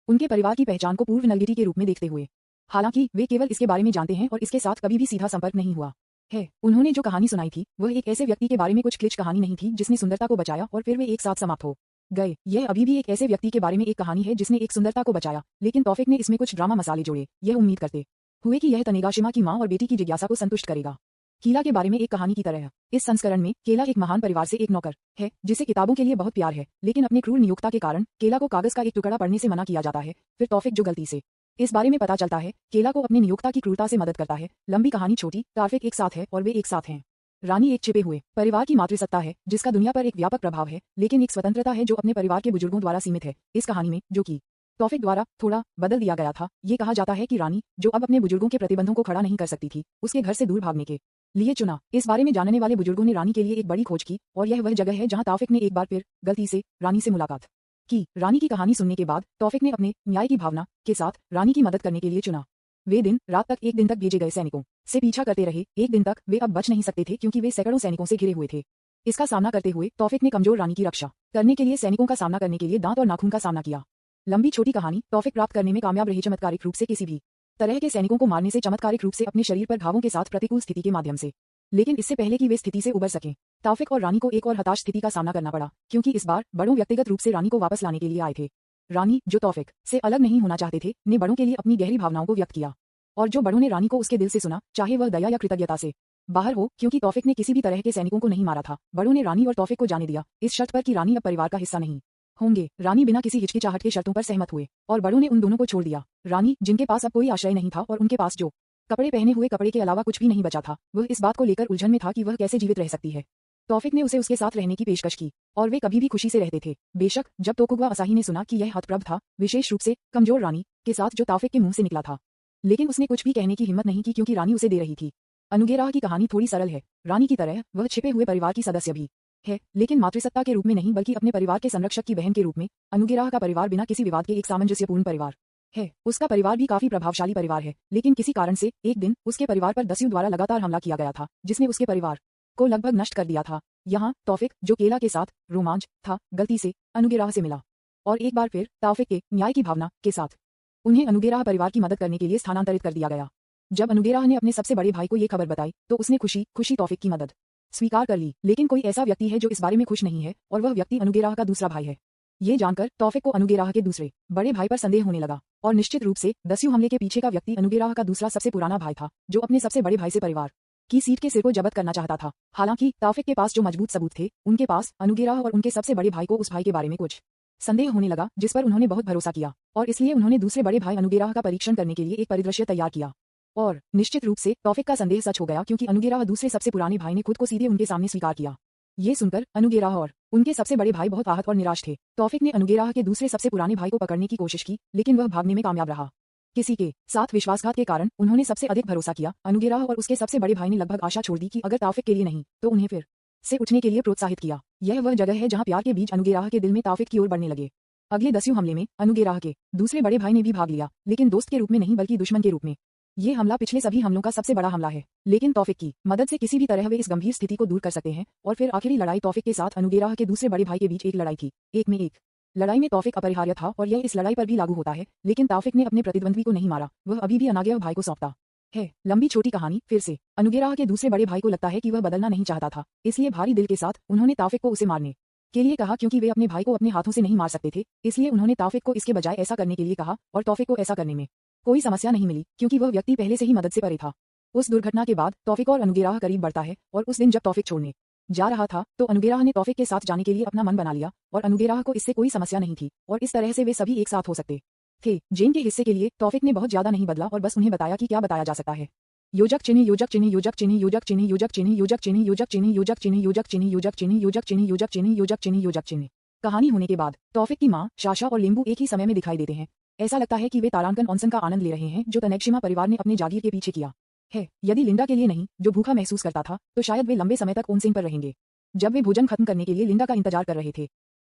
उनके परिवार की पहचान को पूर्व नलगिरी के रूप में देखते हुए। हालांकि वे केवल इसके बारे में जानते हैं और इसके साथ कभी भी सीधा संपर्क नहीं हुआ है। उन्होंने जो कहानी सुनाई थी वह एक ऐसे व्यक्ति के बारे में कुछ क्लिच कहानी नहीं थी जिसने सुंदरता को बचाया और फिर वे एक साथ समाप्त हो गए। यह अभी भी एक ऐसे व्यक्ति के बारे में एक कहानी है जिसने एक सुंदरता को बचाया, लेकिन तौफिक ने इसमें कुछ ड्रामा मसाले जोड़े, यह उम्मीद करते हुए कि यह तनेगाशिमा की मां और बेटी की जिज्ञासा को संतुष्ट करेगा। कीला के बारे में एक कहानी की तरह इस संस्करण में केला एक महान परिवार से एक नौकर है जिसे किताबों के लिए बहुत प्यार है, लेकिन अपने क्रूर नियोक्ता के कारण केला को कागज का एक टुकड़ा पढ़ने से मना किया जाता है। फिर तौफिक जो गलती से इस बारे में पता चलता है, केला को अपने नियोक्ता की क्रूरता से मदद करता है। लंबी कहानी छोटी, तौफिक एक साथ है और वे एक साथ हैं। रानी एक छिपे हुए परिवार की मातृसत्ता है जिसका दुनिया पर एक व्यापक प्रभाव है, लेकिन एक स्वतंत्रता है जो अपने परिवार के बुजुर्गों द्वारा सीमित है। इस कहानी में, जो कि तौफिक द्वारा थोड़ा बदल दिया गया था, ये कहा जाता है कि रानी, जो अब अपने बुजुर्गों के प्रतिबंधों को खड़ा नहीं कर सकती थी, उसके घर से दूर भागने के लिए चुना। इस बारे में जानने वाले बुजुर्गों ने रानी के लिए एक बड़ी खोज की और यह वह जगह है जहां तौफिक ने एक बार फिर गलती से रानी से मुलाकात की। रानी की कहानी सुनने के बाद तौफिक ने अपने न्याय की भावना के साथ रानी की मदद करने के लिए चुना। वे दिन रात तक एक दिन तक भेजे गए सैनिकों से पीछा करते रहे। एक दिन तक वे अब बच नहीं सकते थे क्योंकि वे सैकड़ों सैनिकों से घिरे हुए थे। इसका सामना करते हुए तौफिक ने कमजोर रानी की रक्षा करने के लिए सैनिकों का सामना करने के लिए दांत और नाखून का सामना किया। लंबी छोटी कहानी, तौफिक प्राप्त करने में कामयाब रहे चमत्कारिक रूप से किसी भी तरह के सैनिकों को मारने से, चमत्कारिक रूप से अपने शरीर पर घावों के साथ प्रतिकूल स्थिति के माध्यम से। लेकिन इससे पहले कि वे स्थिति से उबर सकें, तौफिक और रानी को एक और हताश स्थिति का सामना करना पड़ा, क्योंकि इस बार बड़ों व्यक्तिगत रूप से रानी को वापस लाने के लिए आए थे। रानी, जो तौफिक से अलग नहीं होना चाहते थे, ने बड़ों के लिए अपनी गहरी भावनाओं को व्यक्त किया, और जो बड़ों ने रानी को उसके दिल से सुना, चाहे वह दया या कृतज्ञता से बाहर हो, क्योंकि तौफिक ने किसी भी तरह के सैनिकों को नहीं मारा था। बड़ों ने रानी और तौफिक को जाने दिया, इस शर्त पर कि रानी अब परिवार का हिस्सा नहीं होंगे। रानी बिना किसी हिचकिचाहट के शर्तों पर सहमत हुए और बड़ों ने उन दोनों को छोड़ दिया। रानी, जिनके पास अब कोई आश्रय नहीं था और उनके पास जो कपड़े पहने हुए कपड़े के अलावा कुछ भी नहीं बचा था, वह इस बात को लेकर उलझन में था कि वह कैसे जीवित रह सकती है। तौफिक ने उसे उसके साथ रहने की पेशकश की और वे कभी भी खुशी से रहते थे। बेशक जब तोकुगवा असाही ने सुना कि यह हतप्रभ था, विशेष रूप से कमजोर रानी के साथ जो तौफिक के मुंह से निकला था, लेकिन उसने कुछ भी कहने की हिम्मत नहीं की क्योंकि रानी उसे दे रही थी। अनुगेराह की कहानी थोड़ी सरल है। रानी की तरह वह छिपे हुए परिवार की सदस्य भी है, लेकिन मातृसत्ता के रूप में नहीं बल्कि अपने परिवार के संरक्षक की बहन के रूप में। अनुगेराह का परिवार बिना किसी विवाद के एक सामंजस्यपूर्ण परिवार है। उसका परिवार भी काफी प्रभावशाली परिवार है, लेकिन किसी कारण से एक दिन उसके परिवार पर दस्यु द्वारा लगातार हमला किया गया था, जिसने उसके परिवार को लगभग नष्ट कर दिया था। यहाँ तौफिक, जो केला के साथ रोमांच था, गलती से अनुगेराह से मिला और एक बार फिर तौफिक के न्याय की भावना के साथ उन्हें अनुगेराह परिवार की मदद करने के लिए स्थानांतरित कर दिया गया। जब अनुगेराह ने अपने सबसे बड़े भाई को ये खबर बताई तो उसने खुशी खुशी तौफिक की मदद स्वीकार कर ली। लेकिन कोई ऐसा व्यक्ति है जो इस बारे में खुश नहीं है और वह व्यक्ति अनुगेराह का दूसरा भाई है। ये जानकर तौफिक को अनुगेराह के दूसरे बड़े भाई पर संदेह होने लगा और निश्चित रूप से दस्यु हमले के पीछे का व्यक्ति अनुगेराह का दूसरा सबसे पुराना भाई था, जो अपने सबसे बड़े भाई से परिवार की सीट के सिर को जब्त करना चाहता था। हालांकि तौफिक के पास जो मजबूत सबूत थे, उनके पास अनुगेराह और उनके सबसे बड़े भाई को उस भाई के बारे में कुछ संदेह होने लगा, जिस पर उन्होंने बहुत भरोसा किया और इसलिए उन्होंने दूसरे बड़े भाई अनुगेराह का परीक्षण करने के लिए एक परिदृश्य तैयार किया। और निश्चित रूप से तौफिक का संदेह सच हो गया क्योंकि अनुगेराह दूसरे सबसे पुराने भाई ने खुद को सीधे उनके सामने स्वीकार किया। ये सुनकर अनुगेराह और उनके सबसे बड़े भाई बहुत आहत और निराश थे। तौफिक ने अनुगेराह के दूसरे सबसे पुराने भाई को पकड़ने की कोशिश की, लेकिन वह भागने में कामयाब रहा। किसी के साथ विश्वासघात के कारण उन्होंने सबसे अधिक भरोसा किया। अनुगेराह और उसके सबसे बड़े भाई ने लगभग आशा छोड़ दी कि अगर तौफिक के लिए नहीं तो उन्हें फिर से उठने के लिए प्रोत्साहित किया। यह वह जगह है जहां प्यार के बीज अनुगेराह के दिल में तौफिक की ओर बढ़ने लगे। अगले दस्यु हमले में अनुगेराह के दूसरे बड़े भाई ने भी भाग लिया, लेकिन दोस्त के रूप में नहीं बल्कि दुश्मन के रूप में। ये हमला पिछले सभी हमलों का सबसे बड़ा हमला है, लेकिन तौफिक की मदद से किसी भी तरह वे इस गंभीर स्थिति को दूर कर सकते हैं। और फिर आखिरी लड़ाई तौफिक के साथ अनुगेराह के दूसरे बड़े भाई के बीच एक लड़ाई थी, एक में एक लड़ाई में तौफिक अपरिहार्य था और यह इस लड़ाई पर भी लागू होता है। लेकिन तौफिक ने अपने प्रतिद्वंद्वी को नहीं मारा, वह अभी भी अनागेह भाई को सौंपता है। लंबी छोटी कहानी फिर से, अनुगेराह के दूसरे बड़े भाई को लगता है कि वह बदलना नहीं चाहता था, इसलिए भारी दिल के साथ उन्होंने तौफिक को उसे मारने के लिए कहा। क्योंकि वे अपने भाई को अपने हाथों से नहीं मार सकते थे, इसलिए उन्होंने तौफिक को इसके बजाय ऐसा करने के लिए कहा और तौफिक को ऐसा करने में कोई समस्या नहीं मिली क्योंकि वह व्यक्ति पहले से ही मदद से परे था। उस दुर्घटना के बाद तौफिक और अनुगेराह करीब बढ़ता है और उस दिन जब तौफिक छोड़ने जा रहा था तो अनुगेराह ने तौफिक के साथ जाने के लिए अपना मन बना लिया और अनुगेराह को इससे कोई समस्या नहीं थी और इस तरह से वे सभी एक साथ हो सकते थे। जेन के हिस्से के लिए तौफिक ने बहुत ज्यादा नहीं बदला और बस उन्हें बताया कि क्या बताया जा सकता है। योजक चिन्ह योजक चिन्ह योजक चिन्ह योजक चिन्ह योजक चिन्ह योजक चिन्ह योजक चिन्ह योजक चिन्ह योजक चिन्ह योजक चिन्ह योजक चिन्ह योजक चिन्ह योजक चिन्ह योजक चिन्ह। कहानी होने के बाद तौफिक की माँ शाशा और लिंबू एक ही समय में दिखाई देते हैं। ऐसा लगता है कि वे तारांकन ऑनसन का आनंद ले रहे हैं जो तनेक्शिमा परिवार ने अपने जागीर के पीछे किया है। यदि लिंडा के लिए नहीं, जो भूखा महसूस करता था, तो शायद वे लंबे समय तक ओनसेन पर रहेंगे। जब वे भोजन खत्म करने के लिए लिंडा का इंतजार कर रहे थे,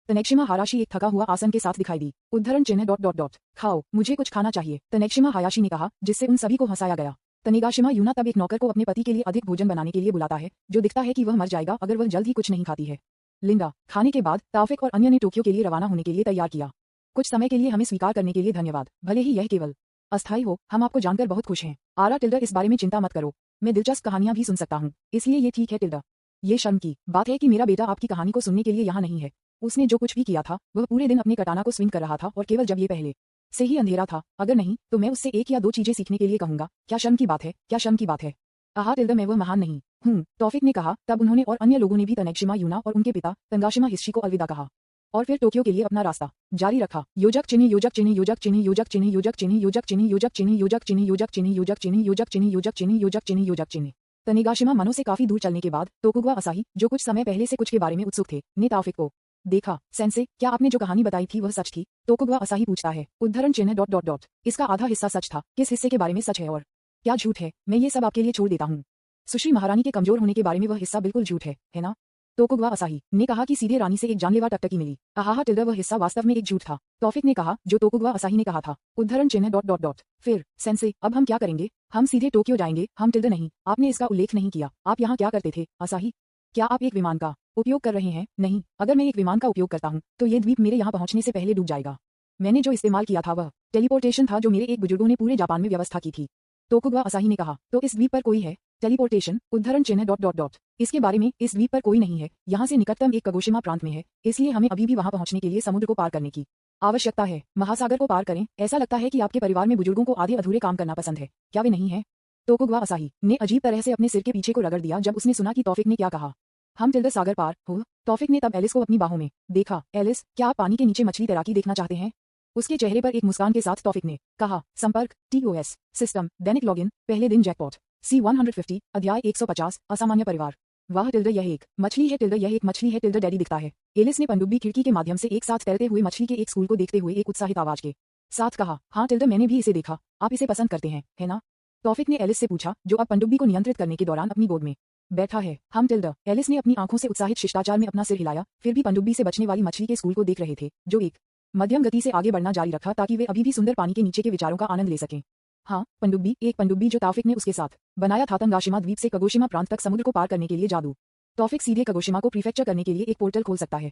तनेक्शिमा हाराशी एक थका हुआ आसन के साथ दिखाई दी। उद्धरण चिन्ह डॉट डॉट डॉट खाओ, मुझे कुछ खाना चाहिए, तनेक्शिमा हायाशी ने कहा, जिससे उन सभी को हंसाया गया। तनेगाशिमा यूना तब एक नौकर को अपने पति के लिए अधिक भोजन बनाने के लिए बुलाता है, जो दिखता है कि वह मर जाएगा अगर वह जल्द ही कुछ नहीं खाती है। लिंडा खाने के बाद तौफिक और अन्य ने टोक्यो के लिए रवाना होने के लिए तैयार किया। कुछ समय के लिए हमें स्वीकार करने के लिए धन्यवाद, भले ही यह केवल अस्थायी हो। हम आपको जानकर बहुत खुश हैं। आरा टिल्डा, इस बारे में चिंता मत करो, मैं दिलचस्प कहानियां भी सुन सकता हूँ, इसलिए ये ठीक है टिल्डा। ये शर्म की बात है कि मेरा बेटा आपकी कहानी को सुनने के लिए यहाँ नहीं है। उसने जो कुछ भी किया था वह पूरे दिन अपने कटाना को स्विंग कर रहा था और केवल जब ये पहले से ही अंधेरा था। अगर नहीं तो मैं उससे एक या दो चीजें सीखने के लिए कहूंगा। क्या शर्म की बात है, क्या शर्म की बात है। आहा टिल्डा, मैं वह महान नहीं हूँ, तौफिक ने कहा। तब उन्होंने और अन्य लोगों ने भी तनेक्शिमा यूना और उनके पिता तंगाशिमा हिस्ट्री को अलविदा कहा और फिर टोक्यो के लिए अपना रास्ता जारी रखा। योजक चिन्ह योजक चिन्ह योजक चिन्ह योजक चिन्ह योजक चिन्ह योजक चिन्ह योजक चिन्ह योजक चिन्ह योजक चिन्ह योजक चिन्ह योजक चिन्ह योजक चिन्ह योजक चिन्ह योजक चिन्ह। तनेगाशिमा मनो से काफी दूर चलने के बाद तोकुगवा असाही, जो कुछ समय पहले से कुछ के बारे में उत्सुक थे, ने तौफिक को देखा। सेंसे, क्या आपने जो कहानी बताई थी वह सच थी? तोकुगवा असाही पूछता है। उद्धरण चिन्ह डॉट डॉट डॉट इसका आधा हिस्सा सच था, किस हिस्से के बारे में सच है और क्या झूठ है, मैं ये सब आपके लिए छोड़ देता हूँ। सुश्री महारानी के कमजोर होने के बारे में वह हिस्सा बिल्कुल झूठ है ना? तोकुगवा असाही ने कहा कि सीधे रानी से एक जानलेवा टकटकी मिली। आहा टिल्डा, वह हिस्सा वास्तव में एक झूठ था, तौफिक ने कहा, जो तोकुगवा असाही ने कहा था। उद्धरण चिन्ह डॉट डॉट डॉट फिर सेंसे, अब हम क्या करेंगे? हम सीधे टोक्यो जाएंगे। हम टिल्डा नहीं, आपने इसका उल्लेख नहीं किया। आप यहाँ क्या करते थे असाही? क्या आप एक विमान का उपयोग कर रहे हैं? नहीं, अगर मैं एक विमान का उपयोग करता हूँ तो ये द्वीप मेरे यहाँ पहुँचने से पहले डूब जाएगा। मैंने जो इस्तेमाल किया था वह टेलीपोर्टेशन था, जो मेरे एक बुजुर्गों ने पूरे जापान में व्यवस्था की थी। तोकुगवा असाही ने कहा, तो इस द्वीप पर कोई है? टेलीपोर्टेशन, उद्धरण चिन्ह डॉट डॉट डॉट इसके बारे में इस द्वीप पर कोई नहीं है। यहाँ से निकटतम एक कगोशिमा प्रांत में है, इसलिए हमें अभी भी वहाँ पहुँचने के लिए समुद्र को पार करने की आवश्यकता है। महासागर को पार करें। ऐसा लगता है कि आपके परिवार में बुजुर्गों को आधे अधूरे काम करना पसंद है, क्या वे नहीं है? तोकुगवा असाही ने अजीब तरह से अपने सिर के पीछे को रगड़ दिया जब उसने सुना कि तौफिक ने क्या कहा। हम टिल्डर सागर पार हो। तौफिक ने तब एलिस को अपनी बाहों में देखा। एलिस, क्या आप पानी के नीचे मछली तैराकी देखना चाहते हैं? उसके चेहरे पर एक मुस्कान के साथ तौफिक ने कहा। संपर्क TOS सिस्टम दैनिक लॉगिन पहले दिन जैकपॉट C150 अध्याय 150 असामान्य परिवार। वाह टिल्डर, यह एक मछली है टिल्डर, यह एक मछली है टिल्डर, डैडी दिखता है। एलिस ने पनडुब्बी खिड़की के माध्यम से एक साथ तैरते हुए मछली के एक स्कूल को देखते हुए एक उत्साहित आवाज के साथ कहा। हाँ टिल्डर, मैंने भी इसे देखा। आप इसे पसंद करते हैं, है ना? तौफिक ने एलिस से पूछा, जो अब पनडुब्बी को नियंत्रित करने के दौरान अपनी गोद में बैठा है। हम टिल्डर, एलिस ने अपनी आंखों से उत्साहित शिष्टाचार में अपना सिर हिलाया, फिर भी पनडुब्बी से बचने वाली मछली के स्कूल को देख रहे थे, जो एक मध्यम गति से आगे बढ़ना जारी रखा ताकि वे अभी भी सुंदर पानी के नीचे के विचारों का आनंद ले सकें। हाँ, पनडुब्बी, एक पनडुब्बी जो तौफिक ने उसके साथ बनाया था तंगाशिमा द्वीप से कगोशिमा प्रांत तक समुद्र को पार करने के लिए जादू। तौफिक सीधे कगोशिमा को प्रीफेक्चर करने के लिए एक पोर्टल खोल सकता है,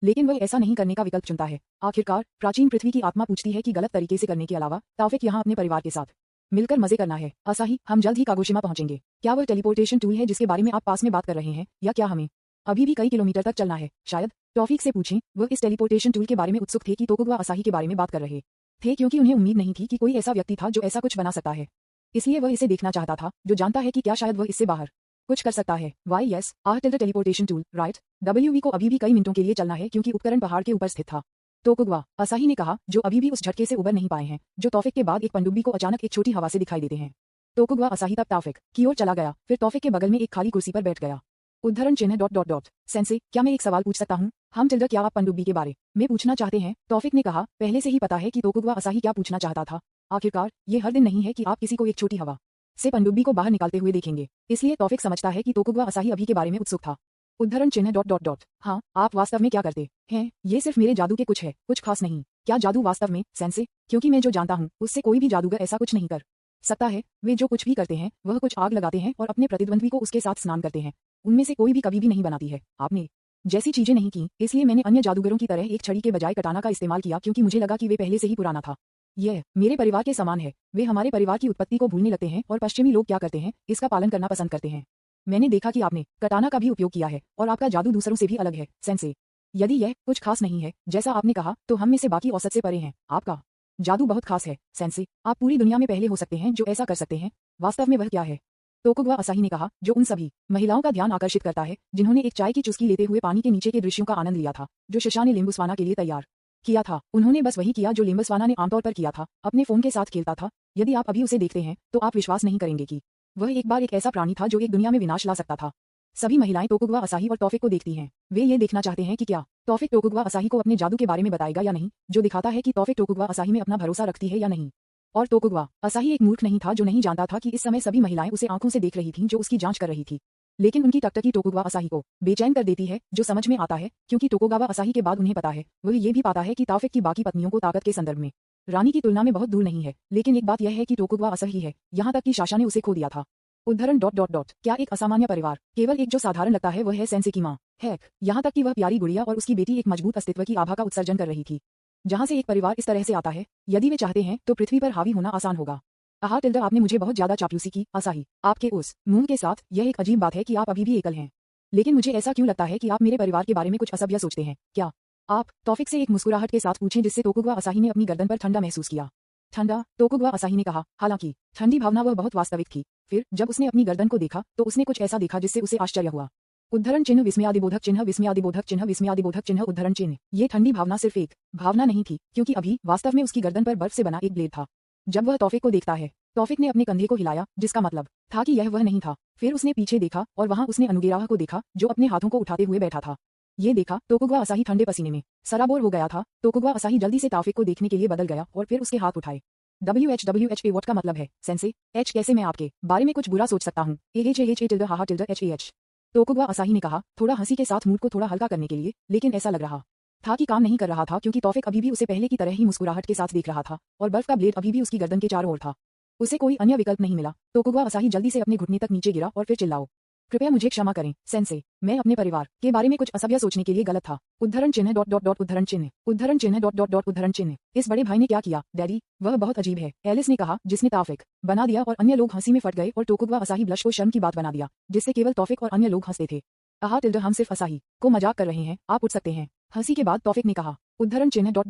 लेकिन वह ऐसा नहीं करने का विकल्प चुनता है। आखिरकार प्राचीन पृथ्वी की आत्मा पूछती है कि गलत तरीके से करने के अलावा तौफिक यहाँ अपने परिवार के साथ मिलकर मजे करना है। असाही, हम जल्द ही कागोशिमा पहुंचेंगे। क्या वह टेलीपोर्टेशन टूल है जिसके बारे में आप पास में बात कर रहे हैं, या क्या हमें अभी भी कई किलोमीटर तक चलना है? शायद तौफिक से पूछें। वह इस टेलीपोर्टेशन टूल के बारे में उत्सुक थे कि तोकुगवा असाही के बारे में बात कर रहे थे, क्योंकि उन्हें उम्मीद नहीं थी कि कोई ऐसा व्यक्ति था जो ऐसा कुछ बना सकता है। इसलिए वह इसे देखना चाहता था, जो जानता है कि क्या शायद वह इससे बाहर कुछ कर सकता है। वाई यस, टिल्डर टेलीपोर्टेशन टूल, राइट। WV को अभी भी कई मिनटों के लिए चलना है क्योंकि उपकरण पहाड़ के ऊपर स्थित था। तोकुगवा असाही ने कहा, जो अभी भी उस झटके से उबर नहीं पाए हैं जो तौफिक के बाद एक पनडुब्बी को अचानक एक छोटी हवा से दिखाई देते हैं। तोकुगवा असाही तब तौफिक की ओर चला गया, फिर तौफिक के बगल में एक खाली कुर्सी पर बैठ गया। उद्धरण चिन्ह ... सेंसे, क्या मैं एक सवाल पूछ सकता हूँ? हम टिल्डर, क्या आप पनडुब्बी के बारे में पूछना चाहते हैं? तौफिक ने कहा। पहले से ही पता है कि तोकुगवा असाही क्या पूछना चाहता था। आखिरकार ये हर दिन नहीं है कि आप किसी को एक छोटी हवा से पनडुब्बी को बाहर निकालते हुए देखेंगे, इसलिए तौफिक समझता है कि तोकुगवा असाही अभी के बारे में उत्सुक था। उद्धरण चिन्ह ... हाँ, आप वास्तव में क्या करते हैं? ये सिर्फ मेरे जादू के कुछ है, कुछ खास नहीं। क्या जादू वास्तव में, सेंसे? क्योंकि मैं जो जानता हूँ उससे कोई भी जादूगर ऐसा कुछ नहीं कर सकता है। वे जो कुछ भी करते हैं वह कुछ आग लगाते हैं और अपने प्रतिद्वंद्वी को उसके साथ स्नान करते हैं। उनमें से कोई भी कभी भी नहीं बनाती है आपने जैसी चीजें नहीं की, इसलिए मैंने अन्य जादूगरों की तरह एक छड़ी के बजाय कटाना का इस्तेमाल किया, क्योंकि मुझे लगा कि वे पहले से ही पुराना था। यह मेरे परिवार के समान है। वे हमारे परिवार की उत्पत्ति को भूलने लगते हैं और पश्चिमी लोग क्या करते हैं इसका पालन करना पसंद करते हैं। मैंने देखा कि आपने कटाना का भी उपयोग किया है और आपका जादू दूसरों से भी अलग है, सेंसे। यदि यह कुछ खास नहीं है जैसा आपने कहा, तो हम में से बाकी औसत से परे हैं। आपका जादू बहुत खास है, सेंसे। आप पूरी दुनिया में पहले हो सकते हैं जो ऐसा कर सकते हैं। वास्तव में वह क्या है? तोकुगवा असाही ने कहा, जो उन सभी महिलाओं का ध्यान आकर्षित करता है जिन्होंने एक चाय की चुस्की लेते हुए पानी के नीचे के दृश्यों का आनंद लिया था, जो शशा ने लिम्बुस्वाना के लिए तैयार किया था। उन्होंने बस वही किया जो लिम्बुस्वाना ने आमतौर पर किया था, अपने फोन के साथ खेलता था। यदि आप अभी उसे देखते हैं तो आप विश्वास नहीं करेंगे कि वह एक बार एक ऐसा प्राणी था जो एक दुनिया में विनाश ला सकता था। सभी महिलाएं तोकुगवा असाही और तौफिक को देखती हैं। वे ये देखना चाहते हैं कि क्या तौफिक तोकुगवा असाही को अपने जादू के बारे में बताएगा या नहीं, जो दिखाता है कि तौफिक तोकुगवा असाही में अपना भरोसा रखती है या नहीं। और तोकुगवा असाही एक मूर्ख नहीं था जो नहीं जानता था कि इस समय सभी महिलाएं उसे आंखों से देख रही थीं जो उसकी जांच कर रही थी। लेकिन उनकी टकटकी तोकुगवा असाही को बेचैन कर देती है, जो समझ में आता है, क्योंकि तोकुगावा असाही के बाद उन्हें पता है, वह ये भी पाता है कि तौफिक की बाकी पत्नियों को ताकत के संदर्भ में रानी की तुलना में बहुत दूर नहीं है। लेकिन एक बात यह है कि तोकुगवा असाही है, यहाँ तक कि शाशा ने उसे खो दिया था। उद्धरण ... क्या एक असामान्य परिवार केवल एक जो साधारण लगता है वह है सेंसे की माँ हैक। यहाँ तक कि वह प्यारी गुड़िया और उसकी बेटी एक मजबूत अस्तित्व की आभा का उत्सर्जन कर रही थी। जहाँ से एक परिवार इस तरह से आता है, यदि वे चाहते हैं तो पृथ्वी पर हावी होना आसान होगा। टिल्डर, आपने मुझे बहुत ज्यादा चापलूसी की, असाही। आपके उस मुंह के साथ यह एक अजीब बात है कि आप अभी भी एकल हैं। लेकिन मुझे ऐसा क्यों लगता है कि आप मेरे परिवार के बारे में कुछ असभ्य सोचते हैं? क्या आप तौफिक से एक मुस्कुराहट के साथ पूछें, जिससे तोकुगवा असाही ने अपनी गर्दन पर ठंडा महसूस किया। ठंडा, तोकुगवा असाही ने कहा। हालांकि ठंडी भावना वह बहुत वास्तविक थी। फिर जब उसने अपनी गर्दन को देखा तो उसने कुछ ऐसा देखा जिससे उसे आश्चर्य हुआ। उद्धरण चिन्ह विस्मयादिबोधक चिन्ह विस्मयादिबोधक चिन्ह विस्मयादिबोधक चिन्ह उद्धरण चिन्ह। ये ठंडी भावना सिर्फ एक भावना नहीं थी, क्योंकि अभी वास्तव में उसकी गर्दन पर बर्फ से बना एक ब्लेड था। जब वह तौफिक को देखता है, तौफिक ने अपने कंधे को हिलाया, जिसका मतलब था कि यह वह नहीं था। फिर उसने पीछे देखा और वहां उसने अनुगेराह को देखा, जो अपने हाथों को उठाते हुए बैठा था। ये देखा तोकुगवा असाही ठंडे पसीने में सराबोर हो गया था। तोकुगवा असाही जल्दी से तौफिक को देखने के लिए बदल गया और फिर उसके हाथ उठाए। WH का मतलब है सेंसे। H कैसे मैं आपके बारे में कुछ बुरा सोच सकता हूँ? AH तोकुगवा असाही ने कहा, थोड़ा हंसी के साथ मूड को थोड़ा हल्का करने के लिए। लेकिन ऐसा लग रहा था कि काम नहीं कर रहा था, क्योंकि तौफिक अभी भी उसे पहले की तरह ही मुस्कुराहट के साथ देख रहा था और बर्फ का ब्लेड अभी भी उसकी गर्दन के चारों ओर था। उसे कोई अन्य विकल्प नहीं मिला। तोकुगवा असाही जल्दी से अपने घुटने तक नीचे गिरा और फिर चिल्लाओ, कृपया मुझे क्षमा करें सेंसे, मैं अपने परिवार के बारे में कुछ असभ्य सोचने के लिए गलत था। उद्धरण चिन्ह ... उद्धरण चिन्ह उद्धरण चिन्ह ... उद्धरण चिन्ह। इस बड़े भाई ने क्या किया डैडी? वह बहुत अजीब है, एलिस ने कहा, जिसने तौफिक बना दिया और अन्य लोग हंसी में फट गए और तोकुगवा असाही ब्लश को शर्म की बात बना दिया, जिससे केवल तौफिक और अन्य लोग हंसते थे। टिल्डर, हम सिर्फ असाही को मजाक कर रहे हैं, आप उठ सकते हैं। हंसी के बाद तौफिक ने कहा। उद्धरण चिन्ह ...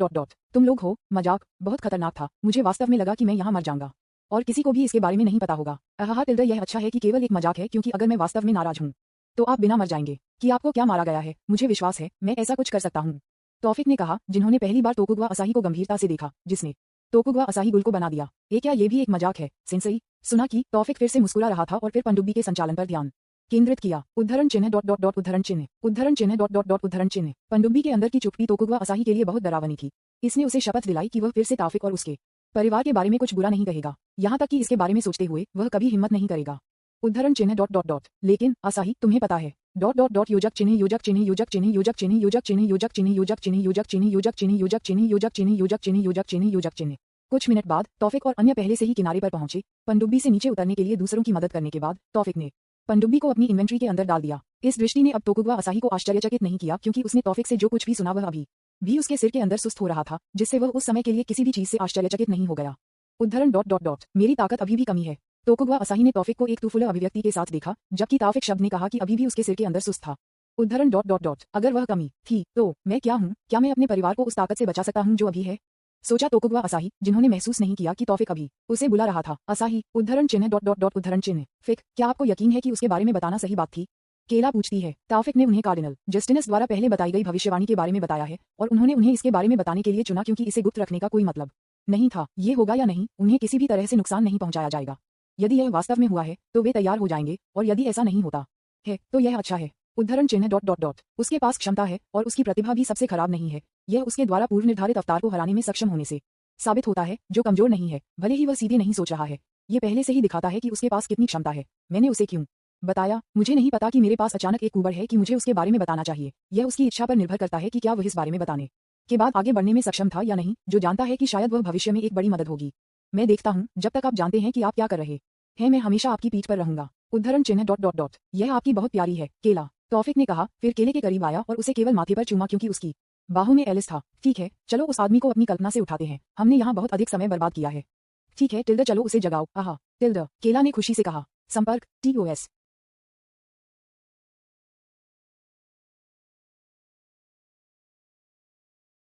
तुम लोग हो मजाक बहुत खतरनाक था, मुझे वास्तव में लगा कि मैं यहाँ मर जाऊंगा। और किसी को भी इसके बारे में नहीं पता होगा। टिल्डर यह अच्छा है कि केवल एक मजाक है, क्योंकि अगर मैं वास्तव में नाराज हूँ तो आप बिना मर जाएंगे। कि आपको क्या मारा गया है, मुझे विश्वास है मैं ऐसा कुछ कर सकता हूँ। तौफिक ने कहा, जिन्होंने पहली बार तोकुगवा असाही को गंभीरता से देखा, जिसने तोकुगवा असाही गुल को बना दिया। क्या ये भी एक मजाक है सेंसई? सुना कि तौफिक फिर से मुस्कुरा रहा था और फिर पनडुब्बी के संचालन पर ध्यान केंद्रित किया। उद्धरण चिन्ह डॉट डॉट डॉट उद्धरण चिन्ह उद्धरण चिन्ह डॉट डॉट डॉट उद्धरण चिन्ह। पनडुब्बी के अंदर की चुप्पी तोकुगवा असाही के लिए बहुत डरावनी थी। इसने उसे शपथ दिलाई कि वह फिर से तौफिक और उसके परिवार के बारे में कुछ बुरा नहीं कहेगा, यहाँ तक कि इसके बारे में सोचते हुए वह कभी हिम्मत नहीं करेगा। उद्धरण चिन्ह डॉट डॉट डॉट। लेकिन असाही, तुम्हें पता है डॉट डॉट डॉट योजक चिन्ह योजक चिन्ह योजक चिन्ह योजक चिन्ह योजक चिन्ह योजक चिन्ह योजक चिन्ह योजक चिन्ह योजक चिन्ह योजक चिन्ह योजक चिन्ह योजक चिन्ह योजक चिन्ह योजक चिन्ह। कुछ मिनट बाद तौफिक और अन्य पहले से ही किनारे पर पहुंचे। पनडुब्बी से नीचे उतरने के लिए दूसरों की मदद करने के बाद तौफिक ने पनडुब्बी को अपनी इन्वेंट्री के अंदर डाल दिया। इस दृष्टि ने अब तोकुगवा असाही को आश्चर्यचकित नहीं किया, क्योंकि उसने तौफिक से जो कुछ भी सुना वह अभी भी उसके सिर के अंदर सुस्त हो रहा था, जिससे वह उस समय के लिए किसी भी चीज से आश्चर्यचकित नहीं हो गया। उद्धरण डॉट डॉट डॉट। मेरी ताकत अभी भी कमी है। तोकुगवा असाही ने तौफिक को एक तूफुल अभिव्यक्ति के साथ देखा, जबकि तौफिक शब्द ने कहा कि अभी भी उसके सिर के अंदर सुस्त था। उद्धरण डॉट डॉट डॉट। अगर वह कमी थी तो मैं क्या हूँ? क्या मैं अपने परिवार को उस ताकत से बचा सकता हूँ जो अभी है? सोचा तोकुगवा असाही, जिन्होंने महसूस नहीं किया कि तौफिक अभी उसे बुला रहा था। असाही, उद्धरण चिन्ह डॉट डॉट डॉट उद्धरण चिन्ह। फिक, क्या आपको यकीन है कि उसके बारे में बताना सही बात थी? केला पूछती है। तौफिक ने उन्हें कार्डिनल जस्टिनस द्वारा पहले बताई गई भविष्यवाणी के बारे में बताया है, और उन्होंने उन्हें इसके बारे में बताने के लिए चुना क्योंकि इसे गुप्त रखने का कोई मतलब नहीं था। ये होगा या नहीं, उन्हें किसी भी तरह से नुकसान नहीं पहुंचाया जाएगा। यदि यह वास्तव में हुआ है तो वे तैयार हो जाएंगे, और यदि ऐसा नहीं होता है तो यह अच्छा है। उद्धरण चिन्ह डॉट डॉट डॉट। उसके पास क्षमता है और उसकी प्रतिभा भी सबसे खराब नहीं है। यह उसके द्वारा पूर्व निर्धारित अवतार को हराने में सक्षम होने से साबित होता है, जो कमजोर नहीं है, भले ही वह सीधे नहीं सोच रहा है। ये पहले से ही दिखाता है कि उसके पास कितनी क्षमता है। मैंने उसे क्यों बताया? मुझे नहीं पता कि मेरे पास अचानक एक कुबड़ है कि मुझे उसके बारे में बताना चाहिए। यह उसकी इच्छा पर निर्भर करता है कि क्या वह इस बारे में बताने के बाद आगे बढ़ने में सक्षम था या नहीं। जो जानता है कि शायद वह भविष्य में एक बड़ी मदद होगी। मैं देखता हूँ जब तक आप जानते हैं कि आप क्या कर रहे हैं। मैं हमेशा आपकी पीठ पर रहूंगा। उद्धरण चिन्ह डॉट डॉट डॉट। यह आपकी बहुत प्यारी है केला, तौफिक ने कहा, फिर केले के करीब आया और उसे केवल माथे पर चूमा क्योंकि उसकी बाहों में एलिस था। ठीक है, चलो उस आदमी को अपनी कल्पना से उठाते हैं। हमने यहाँ बहुत अधिक समय बर्बाद किया है। ठीक है टिल्डर, चलो उसे जगाओ। आहा टिल्डर, केला ने खुशी से कहा। संपर्क TOS